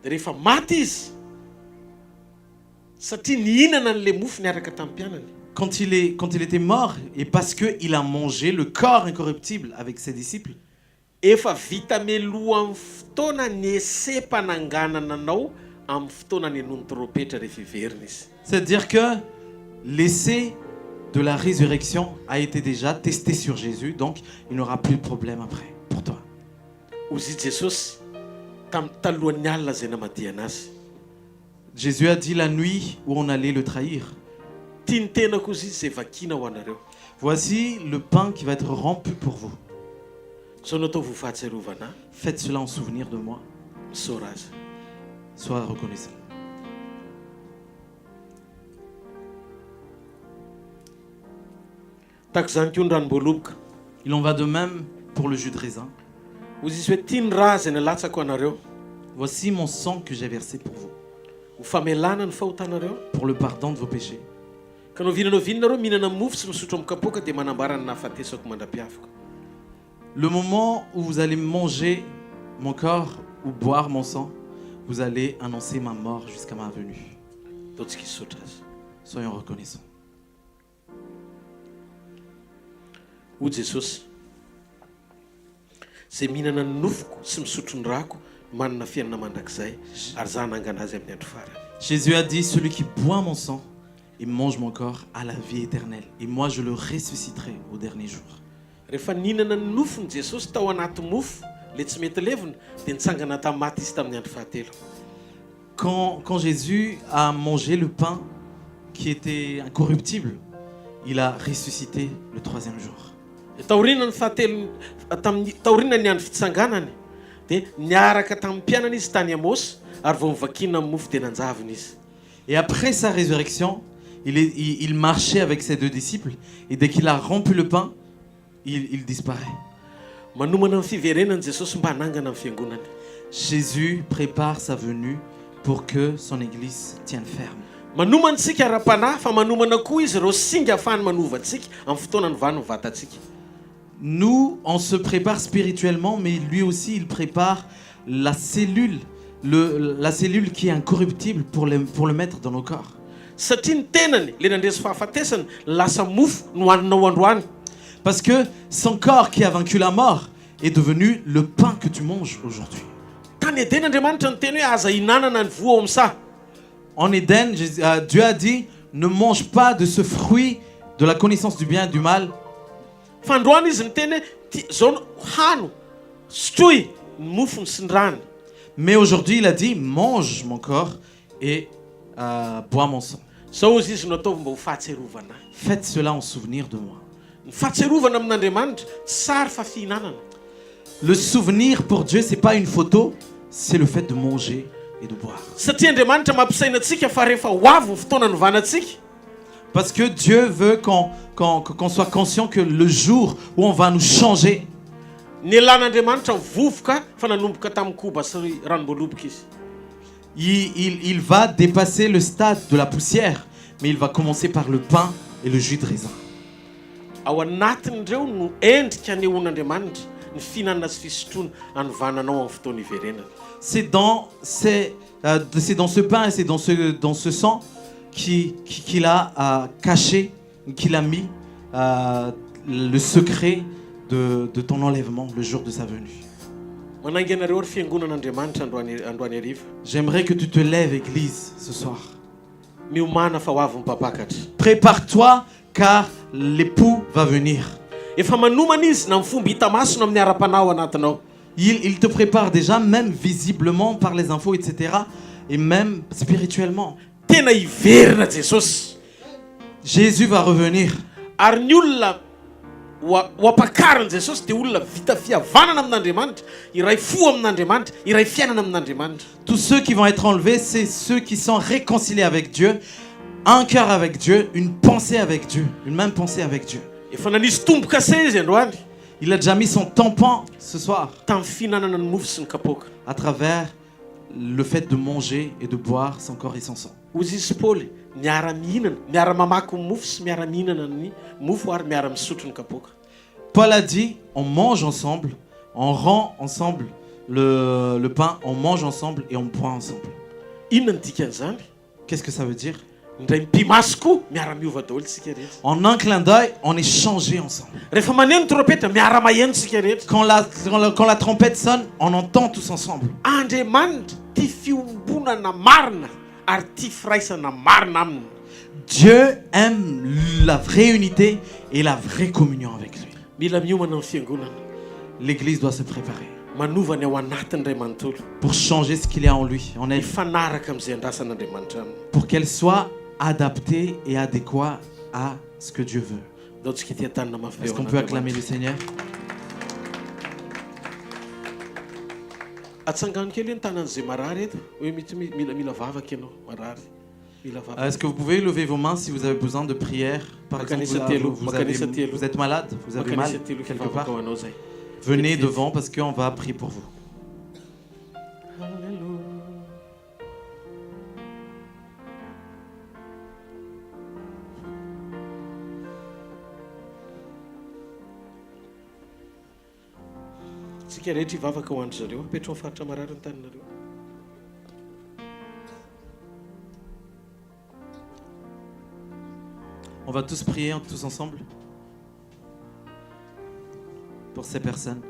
Dia rehefa maty izy satria nihinana an'le mofo niaraka tamin'ny mpianany. Quand il était mort, et parce qu'il a mangé le corps incorruptible avec ses disciples, Efa vita meloa amin'ny fotoana ny esem-pananganana anao amin'ny fotoana ny anony trompetra rehefa iverina izy. c'est-à-dire que l'essai de la résurrection a été déjà testé sur Jésus, donc il n'aura plus de problème après pour toi. Ozy Jesosy talohan'ny alina zay namadiana azy. Jésus a dit la nuit où on allait le trahir. Tiany tena kozy izy izay vakiana ho anareo. Voici le pain qui va être rompu pour vous. Zao no ataovy ho fahatsiarovana. Faites cela en souvenir de moi. Misaora azy. Sois reconnaissant. Tahaka izany koa ny ranom-boaloboka. Il en va de même pour le jus de raisin. Hozy izy hoe tiany raha izay nalatsako anareo. Voici mon sang que j'ai versé pour vous, Ho famelana ny fahotanareo. pour le pardon de vos péchés. Ka no vinanao nareo mihinana mofo sy misotro amin'ny kapoaka dia manambara ny nahafatesako mandrapiavako. Le moment où vous allez manger mon corps ou boire mon sang, vous allez annoncer ma mort jusqu'à ma venue. Ataontsika hisotra azy. Soyons reconnaissants. Ho Jesosy, izay mihinana ny nofoko sy misotro ny rako manana fiainana mandrakizay ary za nangana azy amin'ny andro farany. Jésus a dit, celui qui boit mon sang et mange mon corps a la vie éternelle. Et moi, je le ressusciterai au dernier jour. Rehefa nihinana ny nofony Jesosy tao anaty mofo le tsy mety levona dia nitsangana tamin'ny maty izy tamin'ny andro fahatelo. Quand Jésus a mangé le pain qui était incorruptible, il a ressuscité le troisième jour. Taoriana ny fahatelo taoriana ny andro fitsanganany dia niaraka tamin'ny mpianana izy tany Amosy ary vao mivakina amin'ny mofo dia nanjavina izy. Et après sa résurrection, il marchait avec ses deux disciples. Et dès qu'il a rompu le pain, il disparaît. Manomana ny fiverenany Jesosy mba hanangana amin'ny fiangonany. Jésus prépare sa venue pour que son église tienne ferme. Manomana antsika ara-panahy fa manomana koa izy ireo singa ahafahany manova antsika amin'ny fotoana ny vany ny vatantsika. Nous, on se prépare spirituellement, mais lui aussi, il prépare la cellule, la cellule qui est incorruptible pour le mettre dans nos corps. Satria ny tenany le nandresy fahafatesany lasa mofo no haninao androany. Parce que son corps qui a vaincu la mort est devenu le pain que tu manges aujourd'hui. Tany Eden'Andriamanitra ny teny hoe aza hinanana ny voa ao am'sa. En Éden, Dieu a dit, ne mange pas de ce fruit de la connaissance du bien et du mal. Fa androany izy ny teny hoe zao hano sotroy ny mofony sy ny rano. Mais aujourd'hui, il a dit, mange mon corps et bois mon sang. Zao izy izy no ataovy mba ho fahatsiarovana. Faites cela en souvenir de moi. Ny fahatsiarovana amin'Andriamanitra tsy sary fa fihinanana. Le souvenir pour Dieu, c'est pas une photo, c'est le fait de manger et de boire. Satria Andriamanitra mampisaina antsika fa rehefa ho avy ny fotoana ny vanatsika. Parce que Dieu veut qu'on soit conscient que le jour où on va nous changer, Ny elan'Andriamanitra vovoka fa nanomboka tamin'ny koba sy ranom-boaloboka izy. il va dépasser le stade de la poussière, mais il va commencer par le pain et le jus de raisin. Ao anatin'ireo no endrika anehoan'Andriamanitra ny fihinanana sy fisotroana anovananao amin'ny fotoana iverenana. C'est dans ce pain et c'est dans ce sang qu'il a caché, qu'il a mis le secret de ton enlèvement le jour de sa venue. Manangy anareo ary fiangonan'Andriamanitra androany hariva. J'aimerais que tu te lèves, Église, ce soir. Miomana fa ho avy mipapakatra. Prépare-toi, car l'époux va venir. Efa manomana izy na mifomba hita masina amin'ny ara-panao anatinao. Il te prépare déjà, même visiblement par les infos, etc. Et même spirituellement. Tena hiverina Jesosy. Jésus va revenir. Ary ny olona ho ampakariny Jesosy dia olona vita fihavanana amin'Andriamanitra, iray fo amin'Andriamanitra, iray fiainana amin'Andriamanitra. Tous ceux qui vont être enlevés, c'est ceux qui sont réconciliés avec Dieu, un cœur avec Dieu, une pensée avec Dieu, une même pensée avec Dieu. Efa nanisy tombo-kase izy androany Il a déjà mis son tampon ce soir tamin'ny fihinanana ny mofo sy ny kapoaka. à travers le fait de manger et de boire son corps et son sang. Hozy izy Paoly miara-mihinana, miara-mamaky ny mofo sy miara-mihinana ny mofo ary miara-misotro ny kapoaka. Paul a dit, on mange ensemble, on rend ensemble le pain, on mange ensemble et on boit ensemble. Inona ny dikan'izany? Qu'est-ce que ça veut dire? Ndray mipimasy koa miara-miova daholo tsika rehetra. En un clin d'œil, on est changé ensemble. Rehefa maneno trompeta miara-maheno tsika rehetra. Quand la trompette sonne, on entend tous ensemble. Andriamanitra tia fiombonana marina ary tia firaisana marina aminy. Dieu aime la vraie unité et la vraie communion avec lui. Mila miomana amin'ny fiangonana. L'église doit se préparer Manova ny ao anatiny ray manontolo. pour changer ce qu'il y a en lui, en elle, Mifanaraka amin'izay andrasan'Andriamanitra aminy. pour qu'elle soit adapté et adéquat à ce que Dieu veut. Est-ce qu'on peut acclamer le Seigneur? Est-ce que vous pouvez lever vos mains si vous avez besoin de prière? Par exemple, vous êtes malade, vous avez mal quelque part. Venez devant parce qu'on va prier pour vous. On va tous prier tous ensemble pour ces personnes.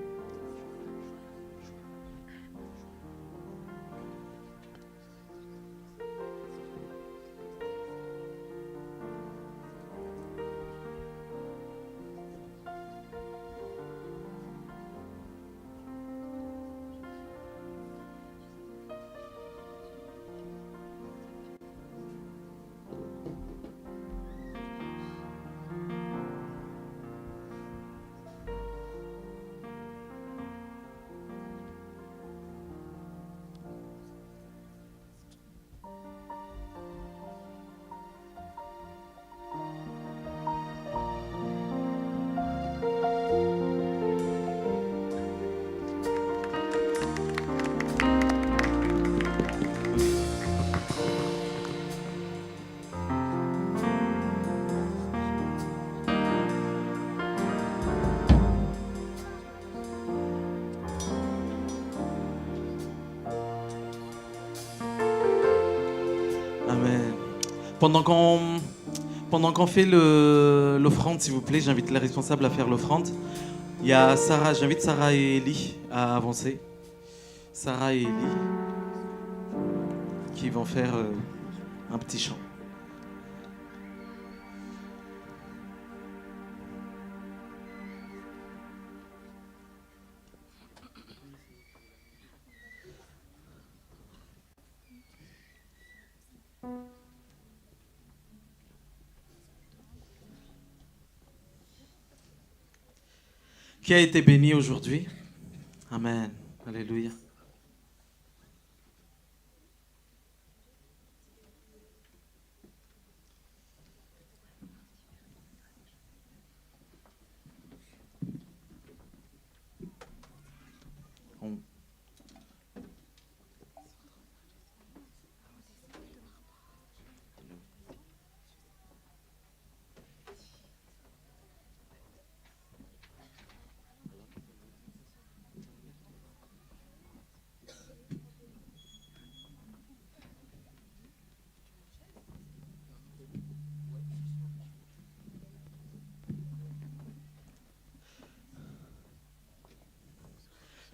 Pendant qu'on fait l'offrande, s'il vous plaît, j'invite les responsables à faire l'offrande. Il y a Sarah, j'invite Sarah et Ellie à avancer. Sarah et Ellie qui vont faire un petit chant. Qui a été béni aujourd'hui? Amen. Alléluia.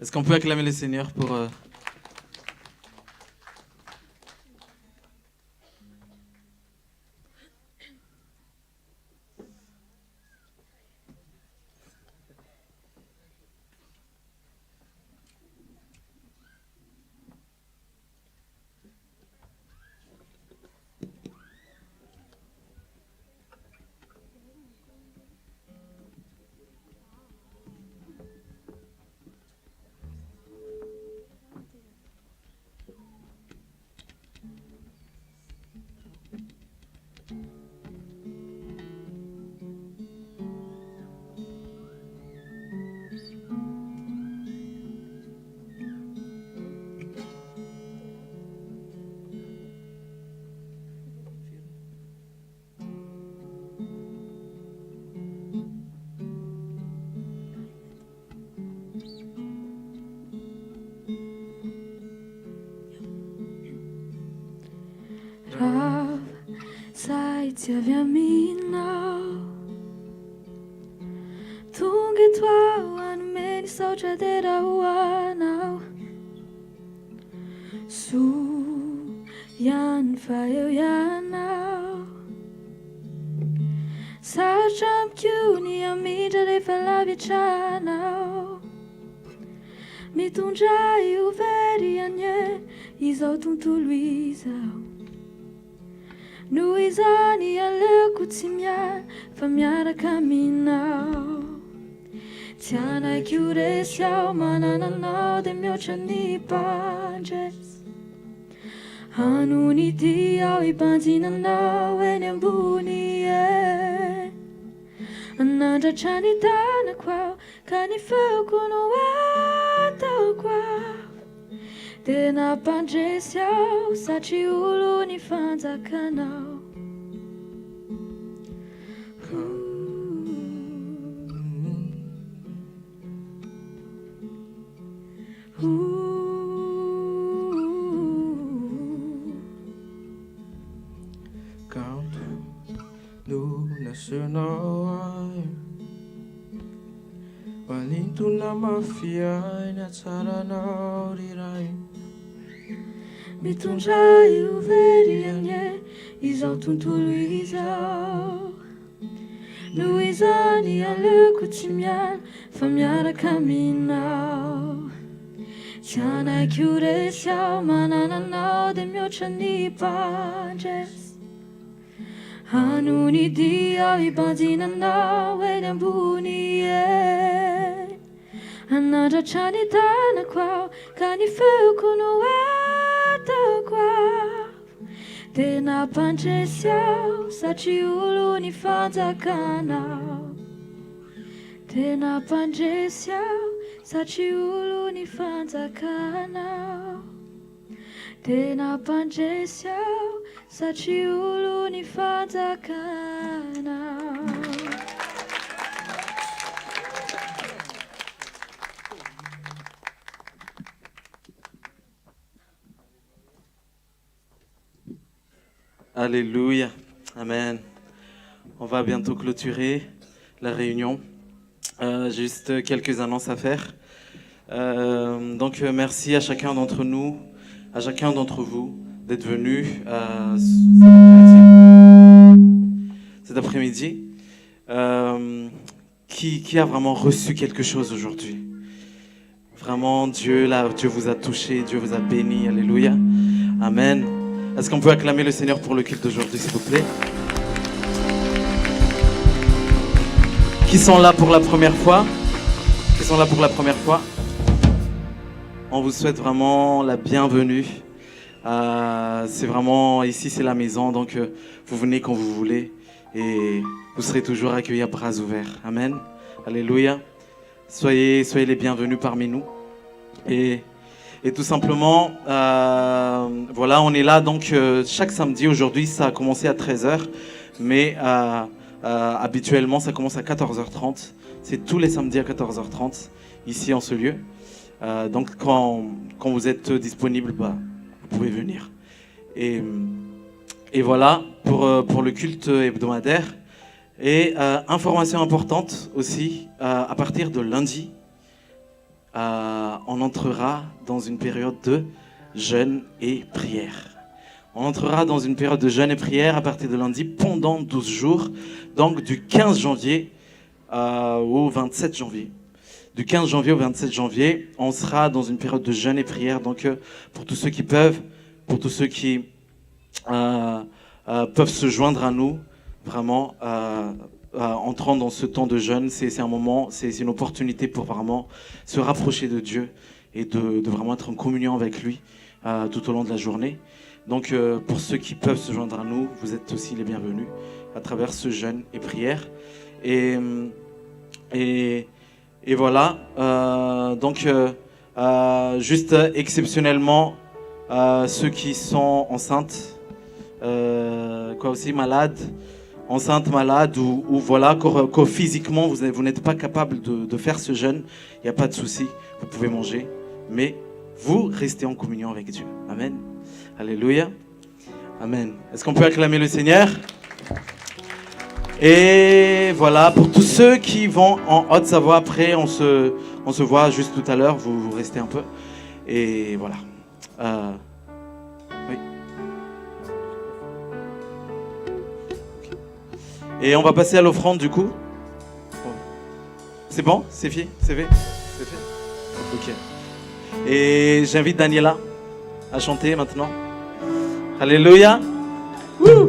Est-ce qu'on peut acclamer le Seigneur pour... Via mina tungetwa wan meni socha dera wana su yan fayo yana sa champ kyuni amija de falavi chana mi tunjai uveri anye izo tuntu luisa noho izany aleoko tsy fa miaraka aminao. Tianaiky ho resy aho manananao dia mihoatra ny mpandresy. Hanonidy aho hibanjinanao eny ambony e. Nandratra ny tanako aho ka ny feoko no ataoko aho. Dia nampandresy aho satria olo ny fanjakanao. Quando no nacional walinto na mafia na tsara na riray mitondray overy anye izao tontolo izao. Noho izany aleoko tsy fa miaraka aminao. Tianaiky ho resy aho manananao dia mihoatra ny mpandresy. Hanonidy aho hibanjinanao eny ambony e. Nandratra ny tanako aho ka ny feoko no ataoko aho. Dia nampandresy aho satria olo ny fanjakanao. Dia nampandresy aho satria olo ny fanjakanao. Dia nampandresy aho satria olo ny fanjakanao. Alléluia. Amen. On va bientôt clôturer la réunion. Juste quelques annonces à faire. Donc merci à chacun d'entre nous, à chacun d'entre vous d'être venus cet après-midi. Qui a vraiment reçu quelque chose aujourd'hui? Vraiment, Dieu vous a touché, Dieu vous a béni. Alléluia. Amen. Est-ce qu'on peut acclamer le Seigneur pour le culte d'aujourd'hui, s'il vous plaît? Qui sont là pour la première fois? Qui sont là pour la première fois? On vous souhaite vraiment la bienvenue. C'est vraiment, ici c'est la maison, donc vous venez quand vous voulez et vous serez toujours accueillis à bras ouverts. Amen. Alléluia. Soyez les bienvenus parmi nous. Et tout simplement, voilà, on est là donc chaque samedi. Aujourd'hui, ça a commencé à 13h, mais habituellement, ça commence à 14h30. C'est tous les samedis à 14h30, ici en ce lieu. Donc quand vous êtes disponible, vous pouvez venir. Et voilà pour le culte hebdomadaire. Et information importante aussi, à partir de lundi, on entrera dans une période de jeûne et prière. On entrera dans une période de jeûne et prière à partir de lundi pendant 12 jours, donc du 15 janvier au 27 janvier. Du 15 janvier au 27 janvier, on sera dans une période de jeûne et prière. Donc pour tous ceux qui peuvent, pour tous ceux qui peuvent se joindre à nous, vraiment, entrant dans ce temps de jeûne, c'est un moment, c'est une opportunité pour vraiment se rapprocher de Dieu et de vraiment être en communion avec lui tout au long de la journée. Donc pour ceux qui peuvent se joindre à nous, vous êtes aussi les bienvenus à travers ce jeûne et prière. Et voilà, donc juste exceptionnellement, ceux qui sont enceintes, malades, enceintes, malades, ou voilà, que physiquement vous n'êtes pas capable de faire ce jeûne, il n'y a pas de souci, vous pouvez manger, mais vous restez en communion avec Dieu. Amen. Alléluia. Amen. Est-ce qu'on peut acclamer le Seigneur? Et voilà, pour tous ceux qui vont en Haute-Savoie, après, on se voit juste tout à l'heure, vous restez un peu. Et voilà. Oui. Et on va passer à l'offrande du coup. C'est bon? C'est fait? C'est fait? C'est fait? Ok. Et j'invite Daniela à chanter maintenant. Alléluia. Woo!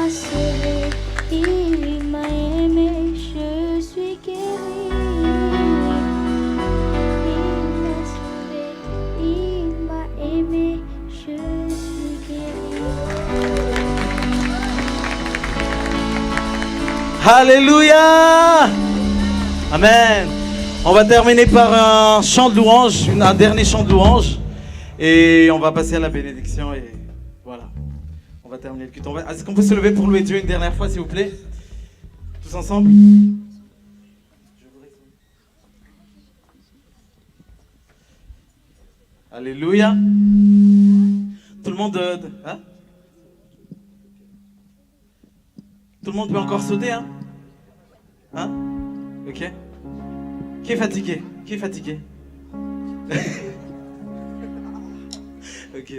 m'a sauvé, il m'a aimé, je suis guéri. Il m'a sauvé, il m'a aimé, je suis guéri. Alléluia. Amen. On va terminer par un chant de louange, un dernier chant de louange. Et on va passer à la bénédiction et voilà. On va terminer le culte. Est-ce qu'on peut se lever pour louer Dieu une dernière fois, s'il vous plaît? Tous ensemble? Alléluia. Tout le monde... hein? Tout le monde peut encore sauter, hein? Hein? Ok. Qui est fatigué? Qui est fatigué? Ok.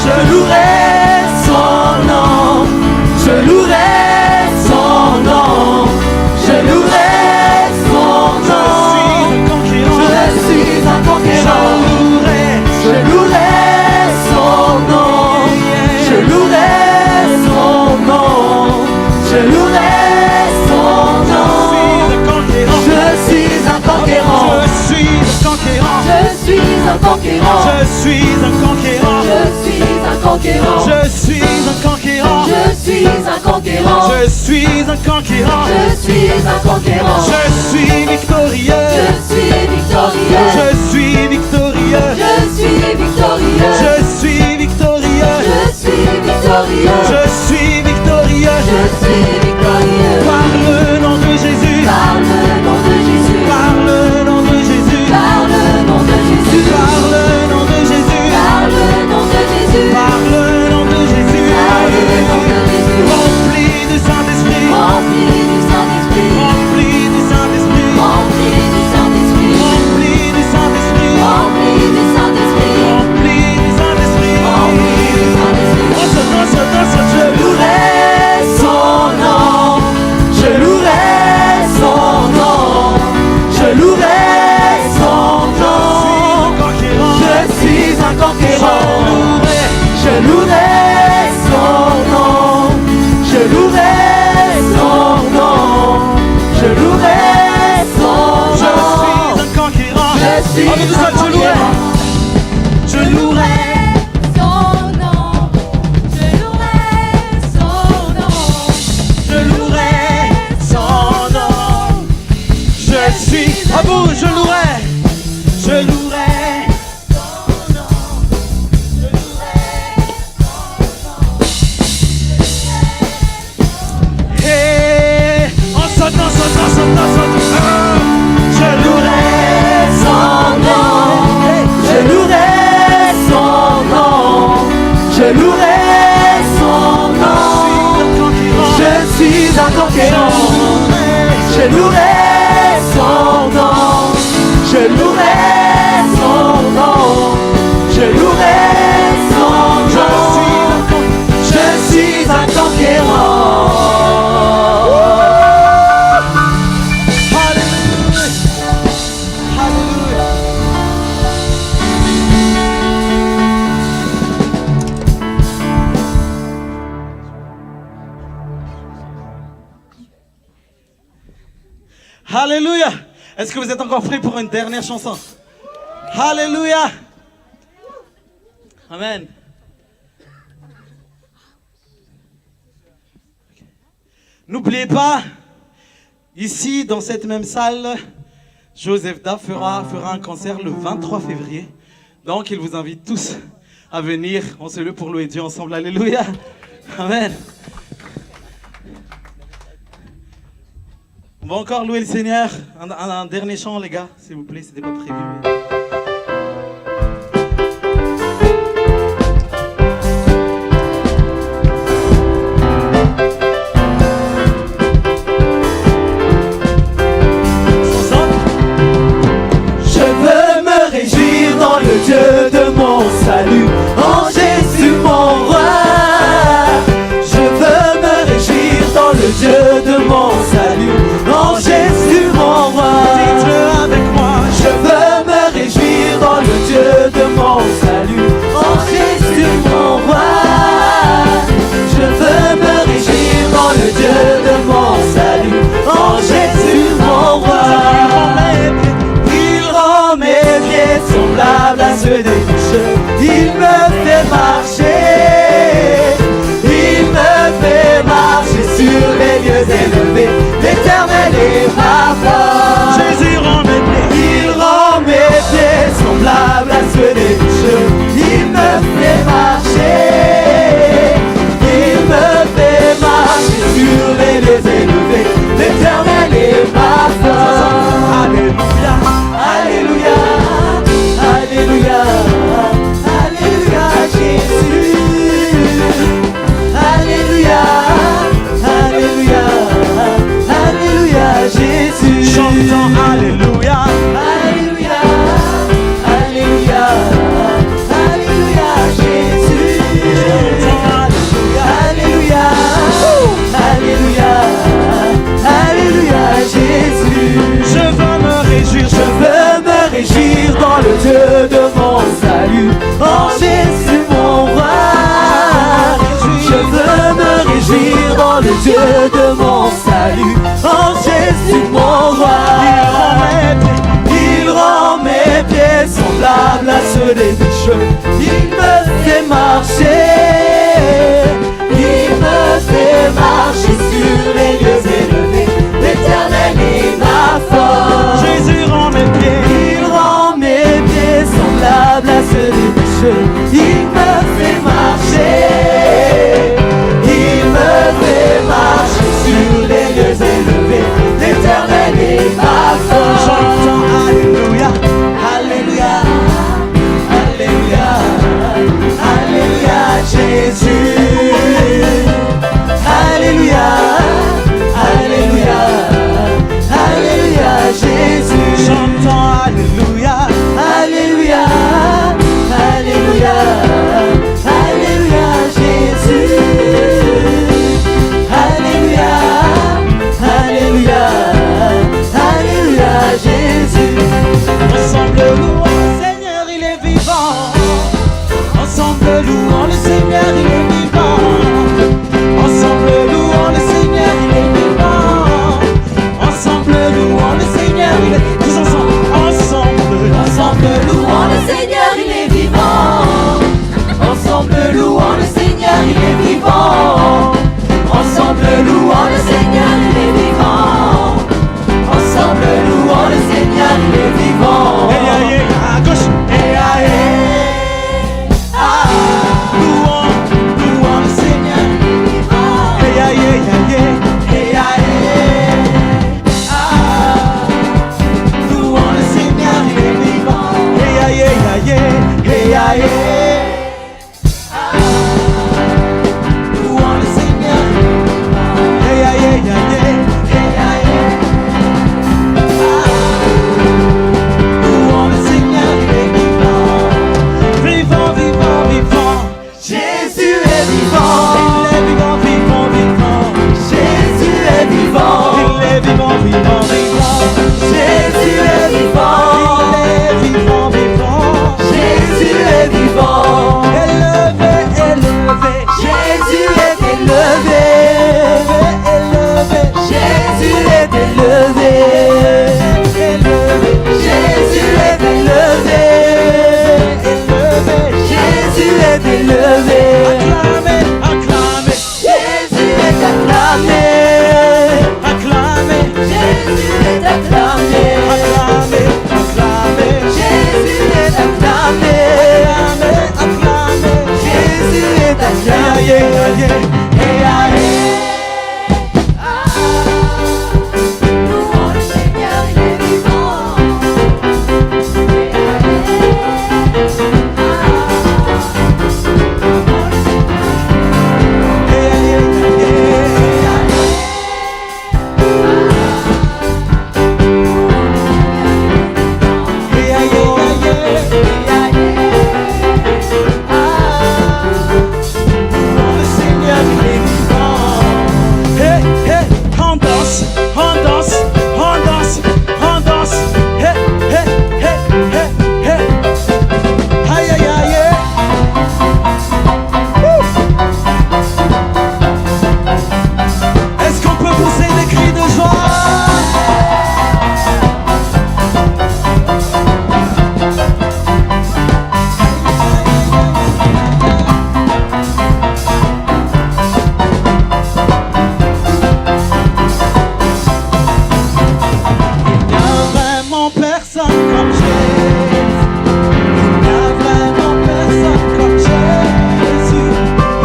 Je louerai son nom. suis un conquérant. Je suis un conquérant. Je suis un conquérant. Je suis un conquérant. Je suis un conquérant. Je suis un conquérant. Je suis victorieux. Je suis victorieux. Je suis victorieux. Je suis victorieux. Je suis victorieux. Je suis victorieux. Je suis victorieux. Je suis victorieux. Par le nom de Jésus. Par le nom de Jésus. Par le nom de Jésus. Par le nom de Jésus. Par le nom de Jésus. Par le nom de Jésus. Par le nom de Jésus. Par le nom de Jésus. Rempli du Saint-Esprit. Rempli du Saint-Esprit. Rempli du Saint-Esprit. Rempli du Saint-Esprit. Rempli du Saint-Esprit. Rempli du Saint-Esprit. Rempli du Saint-Esprit. Rempli du Saint-Esprit. Je louerai son nom. Je louerai son nom. Je louerai son nom. Je suis un conquérant. Je louerai son nom. Je louerai son nom. Je louerai son Je nom. suis un conquérant. Je suis Avec tout ça, un je louerai. conquérant. Je louerai. Son nom. Je louerai son nom. Je louerai son nom. Je suis à vous, je louerai. Je louerai. Et on saute. Je louerai Son nom. Je louerai son nom. Je louerai son nom. Je suis un conquérant. Je louerai son nom. Je louerai son nom. Je louerai son nom. Je suis un conquérant. Alléluia. Est-ce que vous êtes encore prêts pour une dernière chanson? Alléluia. Amen. N'oubliez pas, ici, dans cette même salle, Joseph Da fera un concert le 23 février. Donc, il vous invite tous à venir. On se loue pour louer Dieu ensemble. Alléluia. Amen. On va encore louer le Seigneur. Un dernier chant, les gars, s'il vous plaît, c'était pas prévu. Mais... Je veux me réjouir dans le Dieu de mon salut, en Jésus mon roi. Je veux me réjouir dans le Dieu de mon salut, en Jésus mon roi. Dites-le avec moi. Je veux me réjouir dans le Dieu de mon salut, en Jésus mon roi. Je veux me réjouir dans le Dieu de mon salut, en Jésus mon roi. Il rend mes pieds semblables à ceux des bouchers. Il me fait marcher. Il me fait marcher sur les lieux élevés. élevé, l'Éternel est ma force. J'entends Alléluia, Alléluia, Alléluia, Alléluia, Jésus. Alléluia, Alléluia, Alléluia, Jésus. j'entends Alléluia, Alléluia, Alléluia, Alléluia, Jésus. Alléluia, Alléluia, Alléluia, Jésus. ensemble louons le Seigneur, il est vivant. Ensemble louons le Seigneur, il est vivant. Ensemble louons le Seigneur, il est vivant. Ensemble louons le Seigneur, il est tous ensemble, Ensemble louons le Seigneur, il est vivant. Ensemble louons le Seigneur, il est vivant. Ensemble louons le Seigneur, il est vivant. Ensemble louons le Seigneur, il est vivant. à gauche, Louons le Seigneur, il est vivant. Louons le Seigneur, il est vivant. Louons le Seigneur, louons le Seigneur, il est vivant. vivant, vivant, vivant. Jésus est vivant. Il est vivant, vivant, vivant. Jésus est vivant. Il est vivant, vivant, vivant. Jésus est vivant. Il est vivant, vivant. Jésus est vivant. Élevé, élevé. Jésus est élevé. Élevé, Jésus est élevé. Jésus est élevé. Jésus est élevé. acclamé, acclamé, Jésus est acclamé. acclamé, Jésus est acclamé. acclamé, acclamé, Jésus est acclamé. acclamé. Jésus est acclamé. Louons le Seigneur, il est vivant. Le Seigneur, il est vivant. Hey, hey, on danse, on danse, on danse, on danse. Hey, hey, hey, hey, hey. Aïe, aïe, aïe. Wouh. Est-ce qu'on peut pousser des cris de joie? Il n'y a vraiment personne comme Jésus. Il n'y a vraiment personne comme Jésus.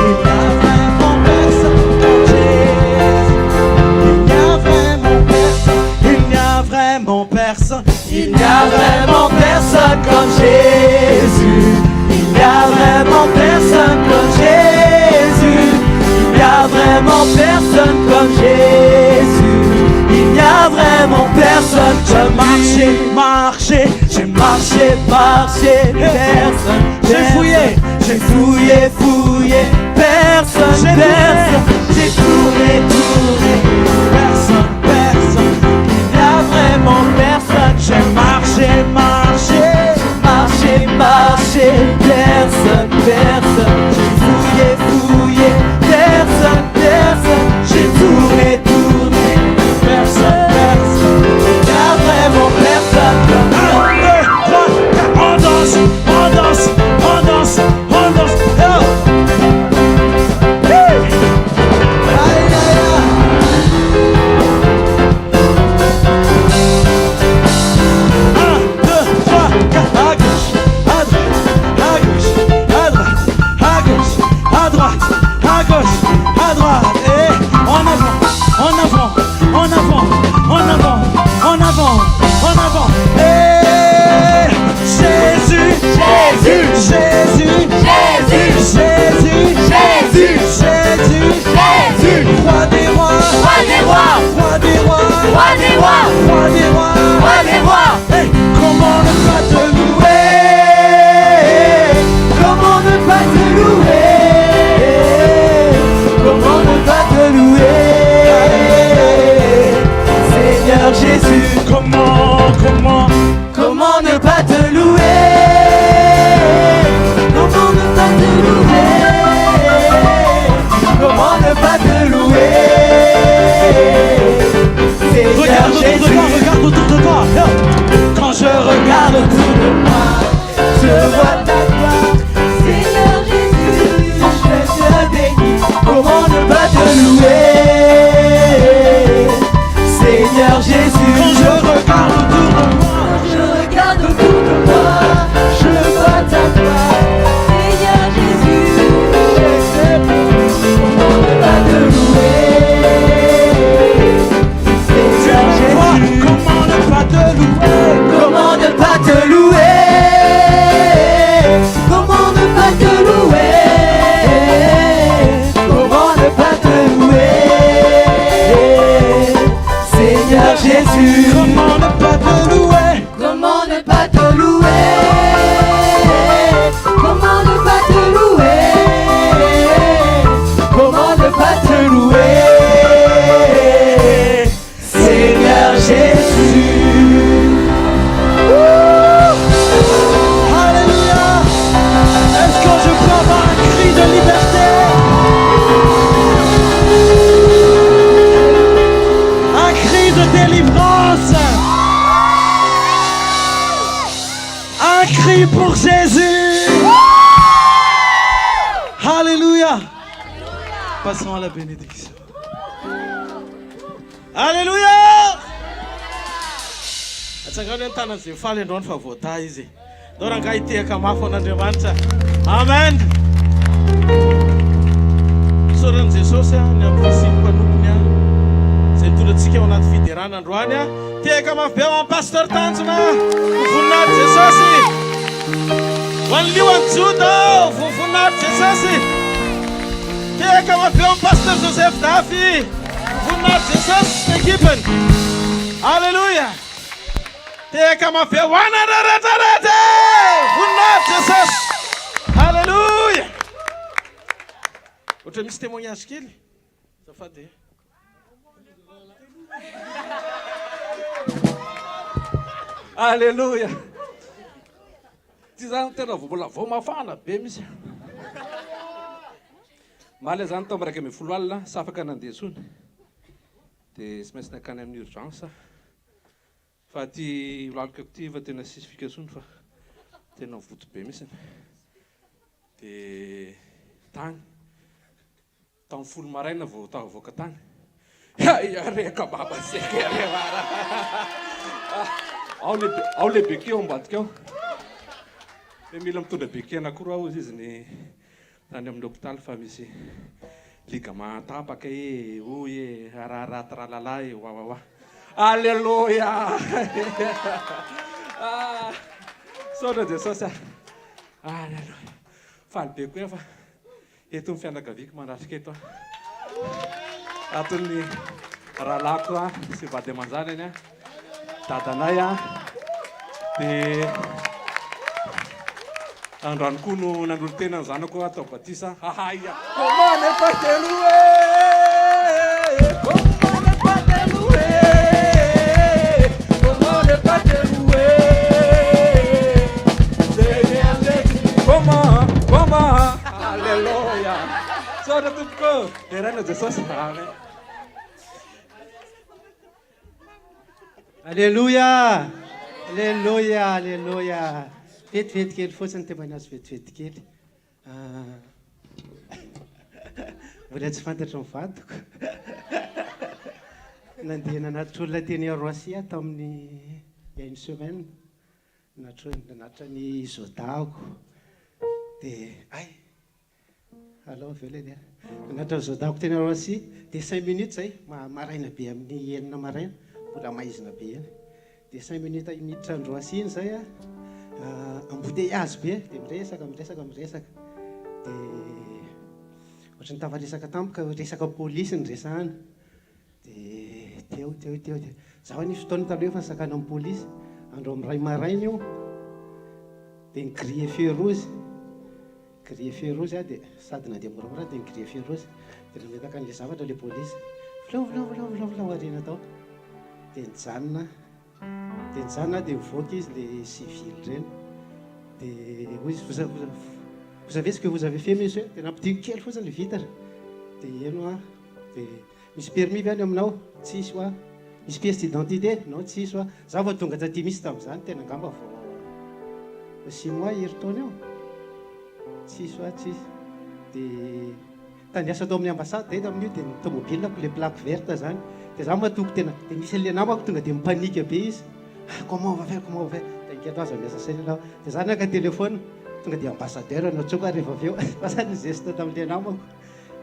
Il n'y a vraiment personne comme Jésus. Il n'y a vraiment personne. Il n'y a vraiment personne. Il n'y a vraiment personne comme Jésus. Il n'y a vraiment personne comme Jésus. Il n'y a vraiment personne comme Jésus. Il n'y a vraiment personne comme Marcher, marcher. J'ai marché, marché, personne. J'ai fouillé, j'ai fouillé, fouillé, personne, J'ai personne. J'ai tourné, tourné, personne, personne. il n'y a vraiment personne. J'ai marché, marché. Marché, marché, personne, personne. J'ai fouillé, fouillé, personne, personne. J'ai tourné, tourné, personne, personne. Il n'y a vraiment personne comme moi. 1, 2, 3, 4, on danse, on danse, on danse, on danse. Oh. Hey. Aïe, aïe, aïe. en avant, en avant, en avant. Et Jésus, Jésus, Jésus, Jésus, Jésus, Jésus, Jésus, Jésus, roi des rois, roi des rois, roi des rois, roi des rois, roi des rois, roi des rois. Hey, comment ne pas te louer? Comment ne pas te louer? Comment ne pas te louer? Seigneur Jésus, comment ne pas te louer? Comment ne pas te louer? Comment ne pas te louer? Seigneur Jésus, regarde autour de toi. quand je regarde autour de moi, je vois ta gloire. Seigneur Jésus, je te bénis. Comment ne pas te louer? Seigneur Jésus, Quand je regarde autour de moi, je regarde autour de moi, je vois ta gloire. Seigneur Jésus, je te bénis. Comment ne pas te louer? Seigneur Jésus, comment ne pas te louer? comment ne pas te louer? Comment ne pas te louer? Comment ne pas te louer? Seigneur Jésus, Comment ne pas te louer? comment ne pas te louer? Comment ne pas te louer? Comment ne pas te louer? Seigneur Jésus. Alléluia! Est-ce que je peux avoir un cri de liberté? Un cri de délivrance? Un cri pour Jésus! Alléluia! Passons à la bénédiction. Alléluia! atsangany an-tanany zay faly androany fa voata izy ndao raha itehaka mafy an'Andriamanitra. Amen. Soran'i Jesosy ny amin'ny fisiny mpanompony zay nitondratsika ao anaty fiderana androany tehaka mafy be amin'ny pasteur Tanjona voninahitra Jesosy. Ho an'ny liona Joda voninahitra Jesosy. Tehaka mafy be amin'ny pasteur Joseph Dafy voninahitra Jesosy ekipany. Alléluia. Tehaka mafy be ho an'ny rehetrarehetra voninahitra Jesosy. Alléluia. Ohatra misy témoignage kely zafady. Alléluia. Ty zany tena mbola vao mafana be misy. Maly zany tao miraika ambin'ny folo alina sy afaka nandeha sony. Dia sy maintsy nakany amin'ny urgence. Fa ty laliko ty fa tena sisy fikasony fa tena voto be misy. Dia tany tamin'ny folo maraina vao tavoaka tany. Reka baba seky revara. Ao le beke ao ambadika ao. Hoe mila mitondra beke anakoroa ao izy ny tany amin'ny hôpitaly fa misy ligament tapaka hoy raharaha tralala wawawa. Alléluia. Saotra Jesosy. Alléluia. Faly be koa fa eto ny fianakaviako mandratrika eto. Aton'ny rahalako sy vady aman-janany dadanay dia androany koa no nanolo tena ny zanako atao batisa. Ahaya. Comment ne pas te louer? Comment ne pas te louer? Comment ne pas te louer? Seigneur Jésus. Comment? Alléluia. Saotra tompoko. Herana Jesosy. Amen. Alléluia! Alléluia! Alléluia! Vetivety kely fotsiny témoignage vetivety kely. Mbola tsy fantatra ny vadiko. Nandeha nanatitra olona teny Rosia tamin'ny une semaine. Nanatitra ny Zodako. Dia allo velany nanatitra ny Zodako teny Rosia. Dia 5 minutes zay maraina be amin'ny enina maraina. mbola maizina be eny dia 5 minutes miditra androasiny zay a embouteillage be dia miresaka dia ohatrany tavaresaka tampoka resaka polisy ny resahana dia teo zaho nisy fotoana taloha efa nisakana amin'ny polisy andro amin'ny ray maraina io dia ny grille feu rouge a dia sady na dia moramora dia ny grille feu rouge dia nametaka an'ilay zavatra ilay polisy volao arena tao dia nijanona dia mivoaka izy le civil reny dia hoy izy vous savez ce que vous avez fait monsieur dia nampidiko kely fotsiny le vitre dia eno a dia misy permis ve any aminao tsisy oa misy pièce d'identité non tsisy oa za vao tonga taty misy tamin'izany tena angamba vao 6 mois herintaona eo tsisy oa tsisy dia tandiasa tao amin'ny ambassade eto amin'io dia nytomobilako le plaque verte zany dia za matoko tena dia misy an'le namako tonga dia mipanika be izy comment va faire dia inketo azy miasa saina lao dia za naka telefona tonga dia ambassadeur anao tsoko rehefa avy eo fasany geste tamin'le namako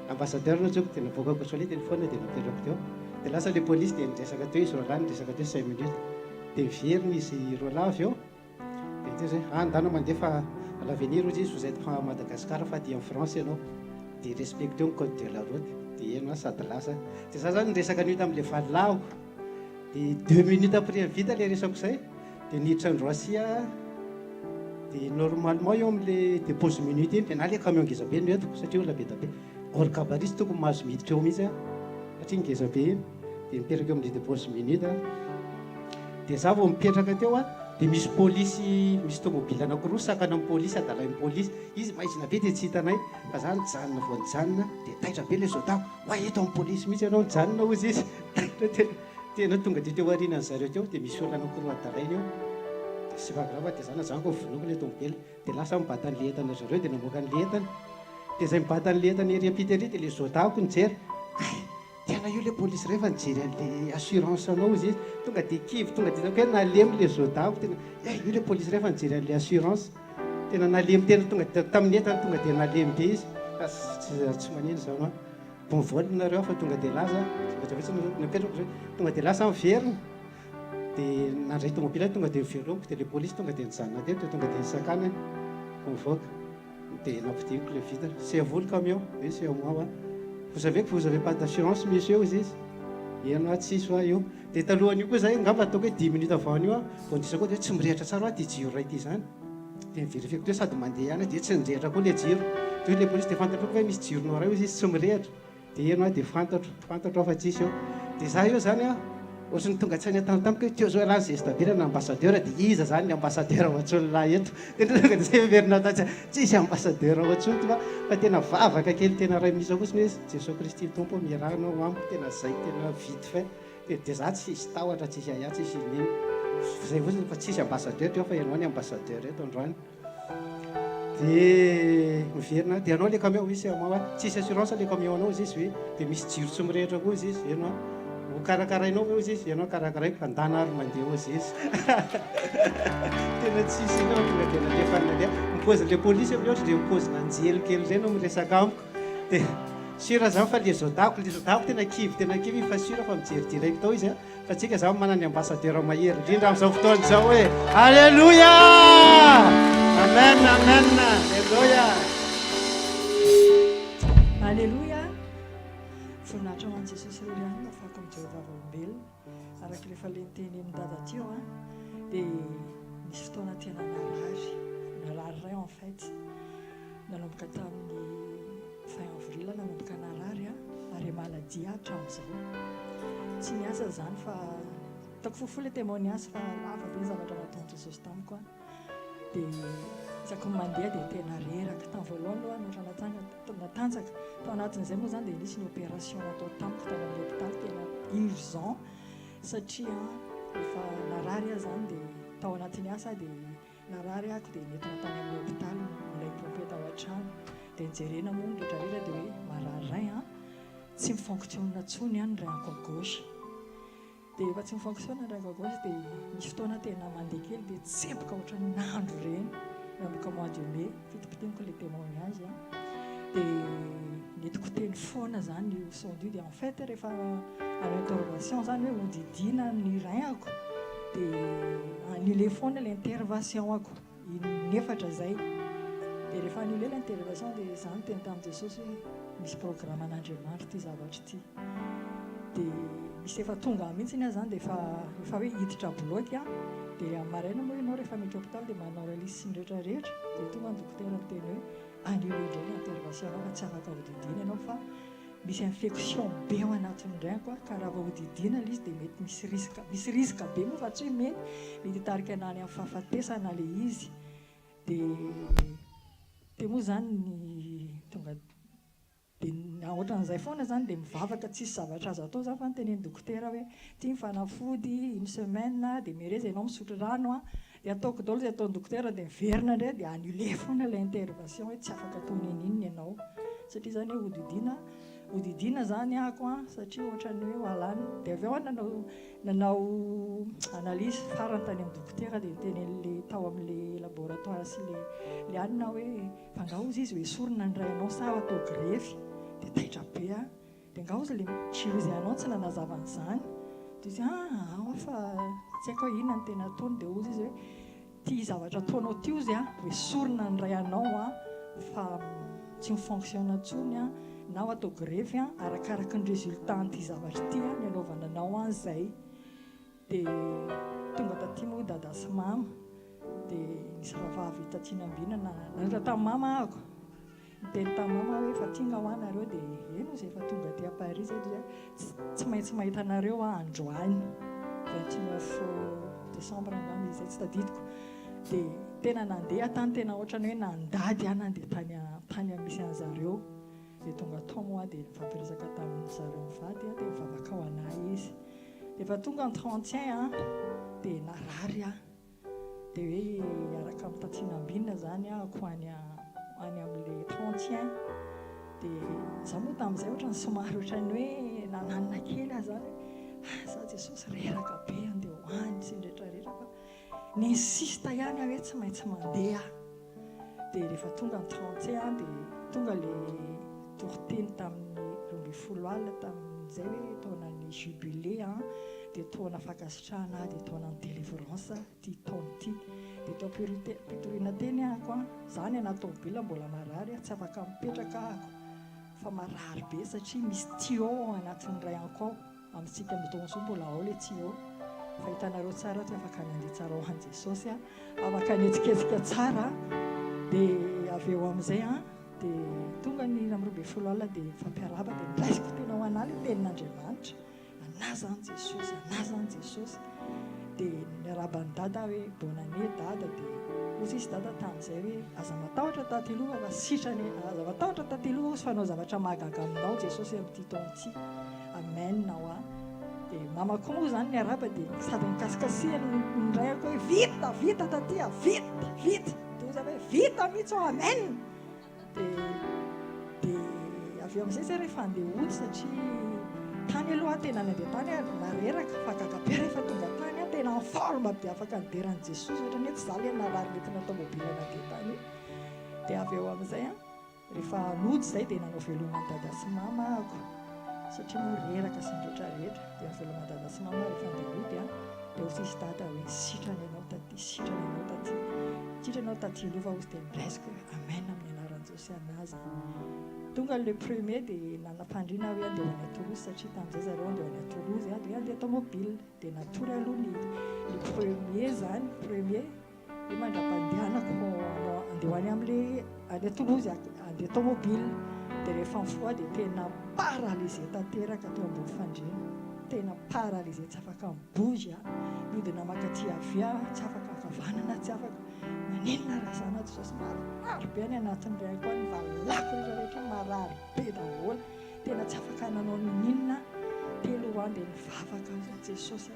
ambassadeur anao tsoko dia naboakako soa le telefona dia naterako teo dia lasa le polisy dia niresaka teo izy roalahy niresaka teo 5 minutes dia miveriny izy roalahy avy eo dia teo zay ndana mandefa à l'avenir ozy izy vous êtes à Madagascar fa dia en France ianao dia respecteo ny code de la route dia eno a sady lasa dia za zany niresaka an'io tamin'le valilahako dia 2 minutes après vita le resako zay dia niditra androasia dia normalement eo amin'le dépose minute iny dia na le camion ngeza be no entiko satria olona be da be hors gabarit sy tokony mahazo miditra eo mihitsy a satria ngeza be iny dia mipetraka eo amin'le dépose minute dia za vao mipetraka teo a dia misy polisy misy tomobile anankiroa sakana amin'ny polisy adalay amin'ny polisy izy maizina be dia tsy hitanay fa za nijanona vao nijanona dia taitra be le zotako oa eto amin'ny polisy mihitsy ianao nijanona ozy izy tena tonga dia teo arinany zareo teo dia misy olona anankiroa adalainy eo dia sy vagrava dia zana zanako vonoko le tomobile dia lasa mibata an'le entana zareo dia namoaka an'le entana dia zay mibata an'le entana ery ampitery dia le zotako nijery tena io le polisy rehefa nijery an'le assurance anao izy izy tonga dia kivy tonga dia hoe nalemy le zotako tena io le polisy rehefa nijery an'le assurance tena nalemy tena tonga tamin'ny entana tonga dia nalemy be izy tsy manino zao no bon vol nareo fa tonga dia lasa napetrako tonga dia lasa miverina dia nandray tomobile tonga dia miveromiko dia le polisy tonga dia nijanona teto tonga dia nisakana mivoaka dia nampidiko le vitre c'est à vous le camion oui c'est à moi vous savez que vous avez pas d'assurance monsieur izy izy eno tsisy oa io dia talohan'io koa zay ngamba ataoko hoe 10 minutes avant an'io vao ndrisako hoe tsy mirehatra tsara ty jiro ray ty zany dia miverifieko teo sady mandeha ihany dia tsy nirehatra koa le jiro teo le polisy dia fantatrako hoe misy jironao ray izy izy tsy mirehatra dia eno dia fantatro fa tsisy eo dia za io zany a ohatrany tonga tsy hainy tamiko hoe teo zao alany zestabirana ambassadeur dia iza zany ny ambassadeur ao antsonolahy eto dia tonga dia zay miverina tatsy tsisy ambassadeur ao antsony ty fa tena vavaka kely tena ray misy kotsiny hoe Jesosy Kristy tompo miarahanao amiko tena zay tena vite fait dia za tsisy tahotra tsisy aya tsisy nino zay fotsiny fa tsisy ambassadeur teo fa ianao ny ambassadeur eto androany dia miverina dia anao le camion misy ama tsisy assurance le camion anao izy izy hoe dia misy jiro tsy mirehitra koa izy izy eno ho karakarainao ve izy izy ianao karakaraiko handana ary mandeha ozy izy tena tsisy inao tonga dia nalefanale mipoziny le polisy amin'ny ohatra dia mipozina anjelokely reny miresaka amiko dia sura zany fa le zotako tena kivy fa sura fa mijery direct tao izy fa tsika za manana ny ambassadeur mahery indrindra amin'izao fotoana zao hoe alleluia amen alleluia alleluia voninahitra ho an'i Jesosy ihany mafako amin'ny Jehovah olombelona araka rehefa le teny amin'ny dada tio dia nisy fotoana tena nalary ray en fait nanomboka tamin'ny fin avril nanomboka nalary ary maladia hatramin'izao tsy niasa zany fa taoko fofoly témoignage fa lava be zavatra nataon'i Jesosy tamiko dia isaky mandeha dia tena reraka tamin'ny voalohany aloha natanjaka tao anatin'izay moa zany dia nisy ny opération natao tamiko tany amin'ny hôpital tena urgent satria efa narary aho zany dia tao anatin'ny asa dia narary ahako dia nentina tany amin'ny hôpital ilay pompe tao an-trano dia nijerena moa nrehetrarehetra dia hoe marary ray tsy mifonctionne ntsony any rayako à gauche dia efa tsy mifonctionne rayako à gauche dia misy fotoana tena mandeha kely dia tsemboka ohatran'ny nandro reny nanomboka mois de mai fitipitiniko le témoignage dia netiko teny foana zany io sondio dia en fait rehefa à l'intervention zany hoe hodidina ny rainako dia annulé foana l'intervention ako inefatra zay dia rehefa annulé l'intervention dia zany teny tamin'i Jesosy hoe misy programme an'Andriamanitra ty zavatra ty dia misy efa tonga mihitsy iny zany dia efa hoe hiditra bloky dia amaraina moa ianao rehefa miditra hôpitaly dia manao analyse sy ny rehetrarehetra dia tonga ny dokotera miteny hoe annulé indray l'intervention fa tsy afaka hodidina ianao fa misy infection be ao anatin'ny rainko ka raha hodidina izy dia mety misy risque be moa fa tsy hoe mety hitarika anany amin'ny fahafatesana le izy dia moa zany ny tonga dia ohatran'izay foana zany dia mivavaka tsisy zavatra azo atao zany fa nytenen'ny dokotera hoe tia mifanafody une semaine dia mirezy ianao misotro rano dia ataoko daholo zay ataon'ny dokotera dia miverina indray dia annulé foana ilay intervention hoe tsy afaka atao ninina ianao satria zany hoe hodidina zany ako satria ohatrany hoe hoalany dia avy eo nanao analyse farany tany amin'ny dokotera dia nitenen'le tao amin'le laboratoire sy le anina hoe fa ngaozy izy hoe esorina ny rainao sa atao grefy dia taitra be dia ngaozy le chirurgien tsy nanazavan'izany dia izy fa tsy haiko hoe inona ny tena ataony dia ozy izy hoe tia zavatra ataonao ty ozy hoe esorina ny rainao fa tsy mifonctionne ntsony na atao grefy arakaraka ny résultat n'ity zavatra ty ny anaovananao an'izay dia tonga taty moa dada sy mama dia nisy rahavavy tatinambina nanitra tamin'ny mama ako niteny tamin'ny mama hoe fa tia ho anareo dia eno zay efa tonga ty à Paris zay tsy maintsy mahita anareo androany 29 décembre angamba izay tsy tadidiko dia tena nandeha tany tena ohatrany hoe nandady nandeha tany misy an'zareo dia tonga tao moa dia nifampiresaka tamin'ny zareo mivady dia mivavaka ao anahy izy dia efa tonga ny 31 dia narary dia hoe araka amin'ny tatinambinina zany ako any amin'le 31 dia za moa tamin'izay ohatrany somary ohatrany hoe nananina kely zany za Jesosy reraka be andeha hoany sy ny rehetrarehetra fa ny insista ihany hoe tsy maintsy mandeha dia rehefa tonga ny 31 dia tonga le toriteny tamin'ny 12 tamin'izay hoe taonany jubilé dia taona fankasitrahana dia taonany délivrance ty taona ty dia tao pitorina teny ako zany anaty tomobila mbola marary tsy afaka mipetraka ako fa marary be satria misy tuyau anatin'ny ray ako amintsika mitonso mbola ao le tuyau fa hitanareo tsara tsy afaka nandeha tsara ho an'i Jesosy afaka nihetsiketsika tsara dia avy eo amin'izay dia tonga ny amin'ny 12 dia fampiaraba dia niraisiko tena ho anahy le tenin'Andriamanitra anaza any Jesosy dia niarabany dada hoe bonne année dada dia ozy izy dada tamin'izay hoe aza matahotra tatiloha fa sitrany aza matahotra tatiloha ozy fanao zavatra mahagaga aminao Jesosy amin'ity taonty amen nao dia mama koa moa zany niaraba dia sady nikasikasihany nyrayako hoe vita taty vita dia ozy hoe vita mihitsy amen dia avy amin'izay zay rehefa andeha ody satria tany aloha tena nandeha tany mareraka fa gagabe rehefa tonga tany tena en forme dia afaka nideran'i Jesosy ohatrany hoe tsy za le narary netina tomobila nandeha tany dia avy eo amin'izay rehefa nody zay dia nanao velomany dada sy mama ako satria moa reraka sy ny rehetrarehetra dia velomany dada sy mama rehefa andeha ody dia ozy izy dada hoe sitrany ianao taty lova ozy dia niraisiko amen amin'ny anaran'i Jesosy anazy tonga le premier dia nanapandrina hoe andeha hoany Toulouse satria tamin'izay zareo andeha hoany Toulouse dia andeha tomobile dia natory aloha le premier zany hoe mandra-pandehanako andeha hoany amin'le andeha Toulouse andeha tomobile dia rehefa mifoa dia tena paralysé tanteraka tao ambony fandriana tena paralysé tsy afaka mibozy midina makaty avia tsy afaka akavanana tsy afaka manenina raha zana Jesosy marary be any anatin'ny ray koa ny valako rehetrarehetra marary be daholo tena tsy afaka nanao ninina telo andea nivavaka Jesosy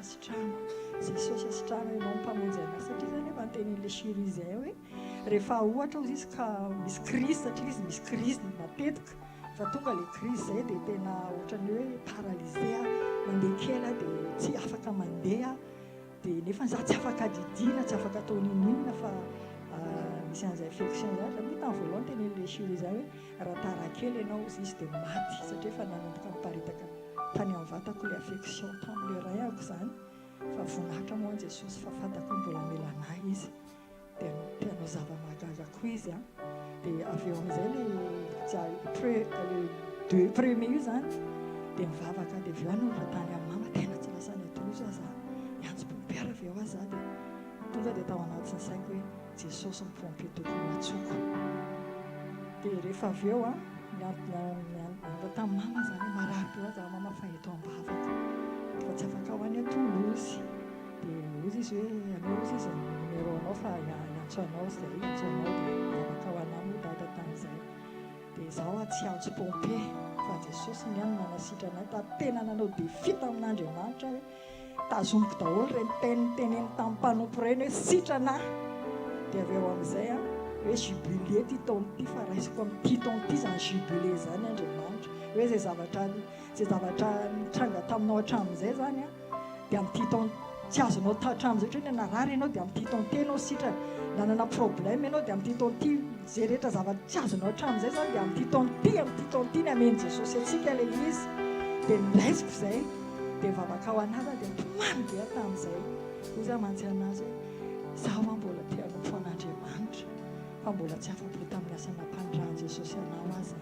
asitrano ianao mpamonjy anazy satria zany efa niten'le chirurgien hoe rehefa ohatra ozy izy ka misy crise satria izy misy crise matetika fa tonga le crise zay dia tena ohatrany hoe paralysé mandeha kely dia tsy afaka mandeha dia nefa za tsy afaka didina tsy afaka atao ninina fa misy an'izay affection zany raha moa tamin'ny voalohany tenen'le Julie zany hoe raha tarakely ianao izy izy dia maty satria efa nanomboka miparitaka tany amin'ny vatako ilay affection tamin'le rayako zany fa voninahitra moa an Jesosy fa fantako mbola melanahy izy dia tianao zava-mahagaga koa izy a dia avy eo amin'izay le premier io zany dia mivavaka dia avy eo anolotra tany amin'ny mama tena tsy lasany atoloza za miantso pompiara avy eo aho za dia tonga dia tao anatin'ny saiko hoe Jesosy ny pompier tokony matsoko dia rehefa avy eo a miantona tamin'ny mama zany hoe marary teo aza mama fa eto am-bavaka fa tsy afaka ho any atolozy dia ozy izy hoe anao izy izy numéro anao fa iantso anao zay iantso anao dia mivavaka ho anao moa dada tamin'izay dia izaho a tsy antso pompier fa Jesosy ny any manasitrana tena nanao défi tamin'Andriamanitra hoe tazomiko daholo reny teneniny tamin'ny mpanompo reny hoe sitrana dia avy eo amin'izay a hoe jubilé ty taona ty fa raisiko amin'ity taona ty zany jubilé zany Andriamanitra hoe zay zavatra nitranga taminao hatramin'izay zany a dia amin'ity taona tsy azonao hatramin'izay ohatra hoe narary ianao dia amin'ity taona ty ianao sitrana nanana problème ianao dia amin'ity taona ty zay rehetra zavatra tsy azonao hatramin'izay zany dia amin'ity taona ty ny ameny Jesosy atsika ilay izy dia niraisiko izay dia mivavaka ho anazy dia tomany be tamin'izay ozy aho mantsy anazy hoe zaho a mbola tia nompo an'Andriamanitra fa mbola tsy afa-po tamin'ny asana mpandrahan Jesosy anao azy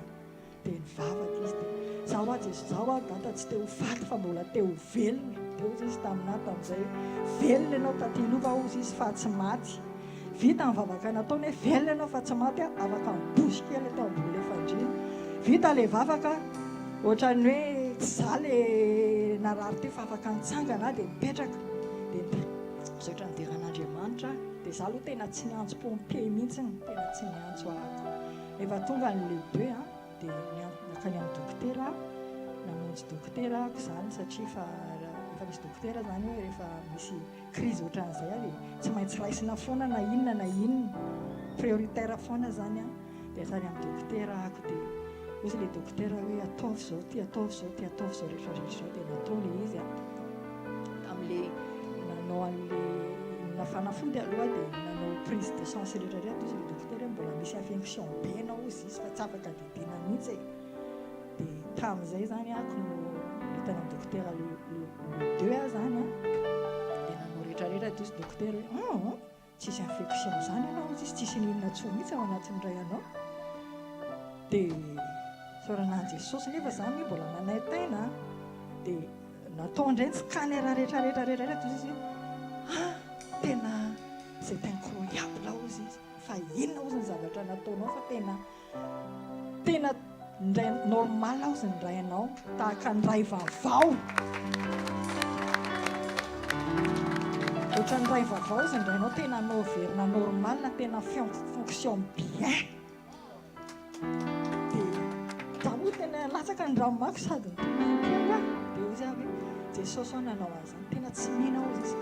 dia nivavaka izy dia zaho a data tsy teo faty fa mbola teo velona teo izy taminahy tamin'izay velona ianao tatilova ozy izy fa tsy maty vita mivavaka nataony hoe velona ianao fa tsy maty afaka mibozy kely tao ambony efandrina vita le vavaka ohatrany hoe tsy za le narary teo fa afaka nitsangana dia mipetraka dia misaotra ny deran'Andriamanitra dia za aloha tena tsy niantso pompier mihitsiny tena tsy niantso ahako efa tonga ny lehibe a dia nakany amin'ny dokotera namonjy dokotera ako zany satria fa efa misy dokotera zany hoe rehefa misy crise ohatran'izay a dia tsy maintsy raisina foana na inona prioritaire foana zany a dia tany amin'ny dokotera ako dia ozy le dokotera hoe ataovy zao ty ataovy zao ty ataovy zao rehetrarehetra zao dia natao le izy a amin'le nanao an'le nafanafody aloha dia nanao prise de sens rehetrarehetra ozy le dokotera mbola misy affection be anao izy izy fa tsy afaka didina mihitsy dia tamin'izay zany ako no hitana amin'ny dokotera le 2 a zany a dia nanao rehetrarehetra dia ozy dokotera hoe tsisy infection zany ianao izy tsisy ninona tsoa mihitsy ao anatin'ny ray anao dia soranan'i Jesosy nefa zany mbola manay taina dia natao indray ny scanner rehetrarehetra izy tena c'est incroyable ozy izy fa inona ozy ny zavatra nataonao fa tena ndray normal ozy ny ray anao tahaka ny ray vavao ohatra ny ray vavao ozy ny rainao tena noverina normal na tena fonction bien dia tena latsaka ny ramako sady nytena dia ozy avy Jesosy ao nanao azany tena tsy mihina ozy izy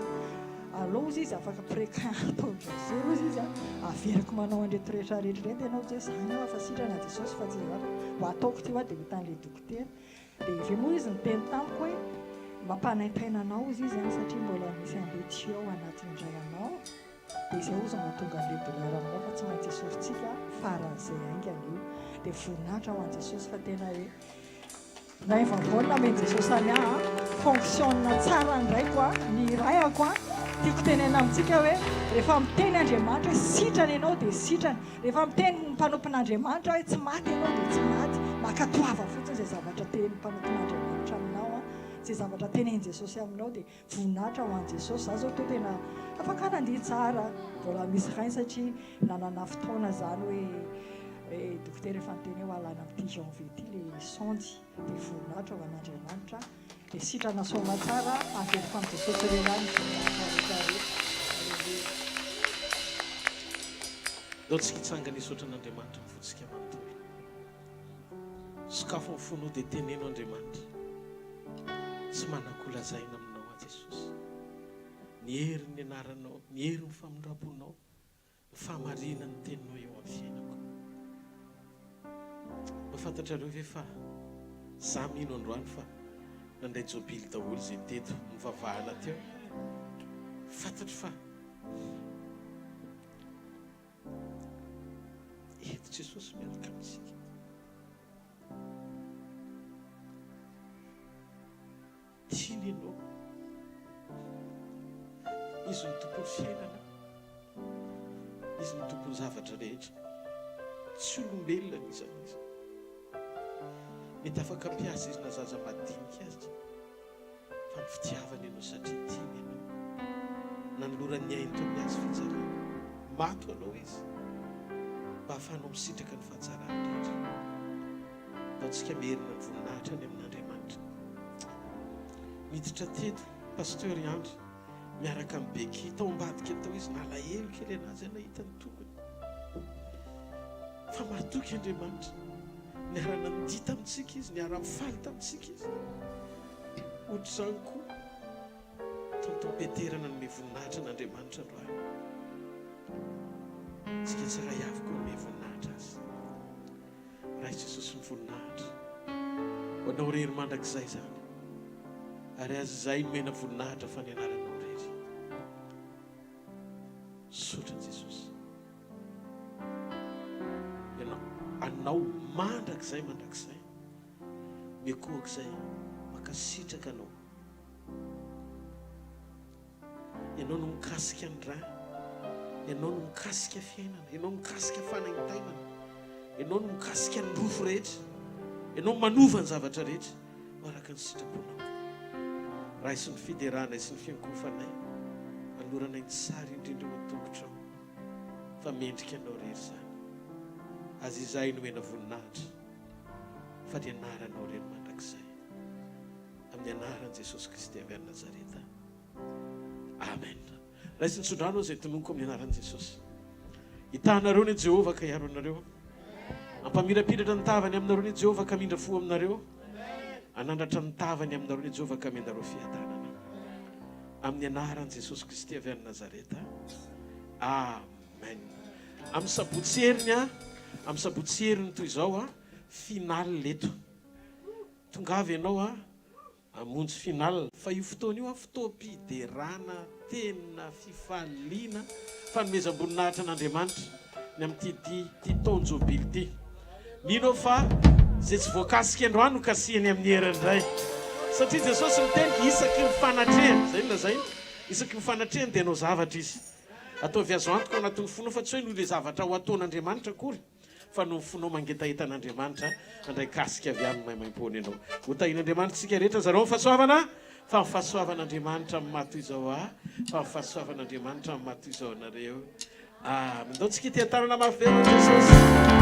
allo ozy izy afaka préquin atao Jesosy ozy izy averiko manao andreto rehetrarehetra reny dia anao zay zany aho afa sitrana Jesosy fa tsy zavatra ho ataoko ty hoa dia hitan'le dokotera dia avy moa izy niteny tamiko hoe mampanaintaina anao izy izy satria mbola misy an'le tuyau anatin'indray anao dia izay ozy mahatonga an'le douleur aminao fa tsy maintsy esoritsika faran'izay aingana io dia voninahitra ho an Jesosy fa tena hoe na efa volona amen'i Jesosy any aho fonctionne tsara ndraiko a ny rayako a tiako tenena amintsika hoe rehefa miteny Andriamanitra hoe sitrana ianao dia sitrana rehefa miteny mpanompon'Andriamanitra hoe tsy maty ianao dia tsy maty makatoava fotsiny zay zavatra teny mpanompon'Andriamanitra aminao a zay zavatra tenen'i Jesosy aminao dia voninahitra ho an Jesosy za zao to tena afaka nandihy tsara mbola misy rainy satria nanana fotoana zany hoe dokotera efa niteny hoe alana amin'ity janvier ty le sondy dia voninahitra ho an'Andriamanitra dia sitrana soma tsara averiko amin'ny Jesosy rerany dao tsika hitsangana isotra an'Andriamanitra mifotsika manontolo sakafo ny fonao dia teneno Andriamanitra tsy manakolazaina aminao a Jesosy ny hery ny anaranao ny hery ny famondraponao ny famarina ny teninao eo amin'ny fiainako mafantatrareo ve fa za mino androany fa nandray jobily daholo zay teto mivavahana teo fantatry fa ady Jesosy miaraka amintsika. Tiany ianao. Izy ny tompony fiainana. Izy ny tompony zavatra rehetra. Tsy olombelona anisan'izy. Mety afaka ampiasa izy na zaza madinika azy. Fa ny fitiavana ianao satria tiany ianao. Nanoloran'ny ainy tao amin'ny azy fitsarana. Mato anao izy. Mba ahafahanao misitraka ny fahatsarany rehetra. Ataontsika merina ny voninahitra any amin'Andriamanitra. Miditra teto pasteur Andry miaraka amin'ny Beky tao ambadika tao izy nalahelo kely anazy nahita ny tokony. Fa mahatoky Andriamanitra. Niarana nidia tamintsika izy, niara mifaly tamintsika izy. Ohatr'izany koa tontom-peterana nome voninahitra n'Andriamanitra androany. Tsika tsaray avy koa nome voninahitra azy. Raha Jesosy ny voninahitra. Ho anao rery mandrakizay zany. Ary azy izay nomena voninahitra fa nianaranao rery. Sotran Jesosy. Anao mandrakizay. Mikohakizay makasitraka anao. Ianao no mikasika ny rà. Ianao no mikasika fiainana. Ianao no mikasika fanaintainana. Ianao no mikasika ny rofo rehetra. Ianao manova ny zavatra rehetra. Araka ny sitraponao. Raha sy ny fiderana sy ny fiankofanay. Aloranay ny sary indrindra matongotrao. Fa mendrika anao rery zany. Azy izay nomena voninahitra. Fa ny anaranao rery mandrakizay. Amin'ny anaran'i Jesosy Kristy avy any Nazareta. Amen. Raha sy nitsodrano izay tononoko amin'ny anaran'i Jesosy. Hitanareo ny Jehovah ka hiaro anareo. Ampamirapiratra ny tavany aminareo ny Jehovah ka mindra fo aminareo. Anandratra ny tavany aminareo ny Jehovah ka mendareo fiadanana. Amin'ny anaran'i Jesosy Kristy avy any Nazareta. Amen. Amin'ny sabotsy heriny amin'ny sabotsy heriny toy izao finaly leto. Tongavy ianao hamonjy finaly. Fa io fotoana io fotoam-piderana, tena fifaliana, fanomezam-boninahitra n'Andriamanitra ny amin'ity taon'ny jobily ity. Mino fa zay tsy voakasika androany no kasihany amin'ny heriny iray. Satria Jesosy miteny isaky ny fanatrehany. Zay lazay. Isaky ny fanatrehany dia hanao zavatra izy. Ataovy azo antoka ao anatin'ny fonao fa tsy hoe noho ilay zavatra ho ataon'Andriamanitra akory. Fa no fonao mangetahita-n'Andriamanitra andray kasika avy amin'ny maimaimpony ianao. Ho tahin'Andriamanitra tsika rehetra zareo fahasoavana. Fa fahasoavan'Andriamanitra amin'ny mato izao fa fahasoavan'Andriamanitra amin'ny mato izao anareo. Mindao tsika ity tanana mafy Jesosy.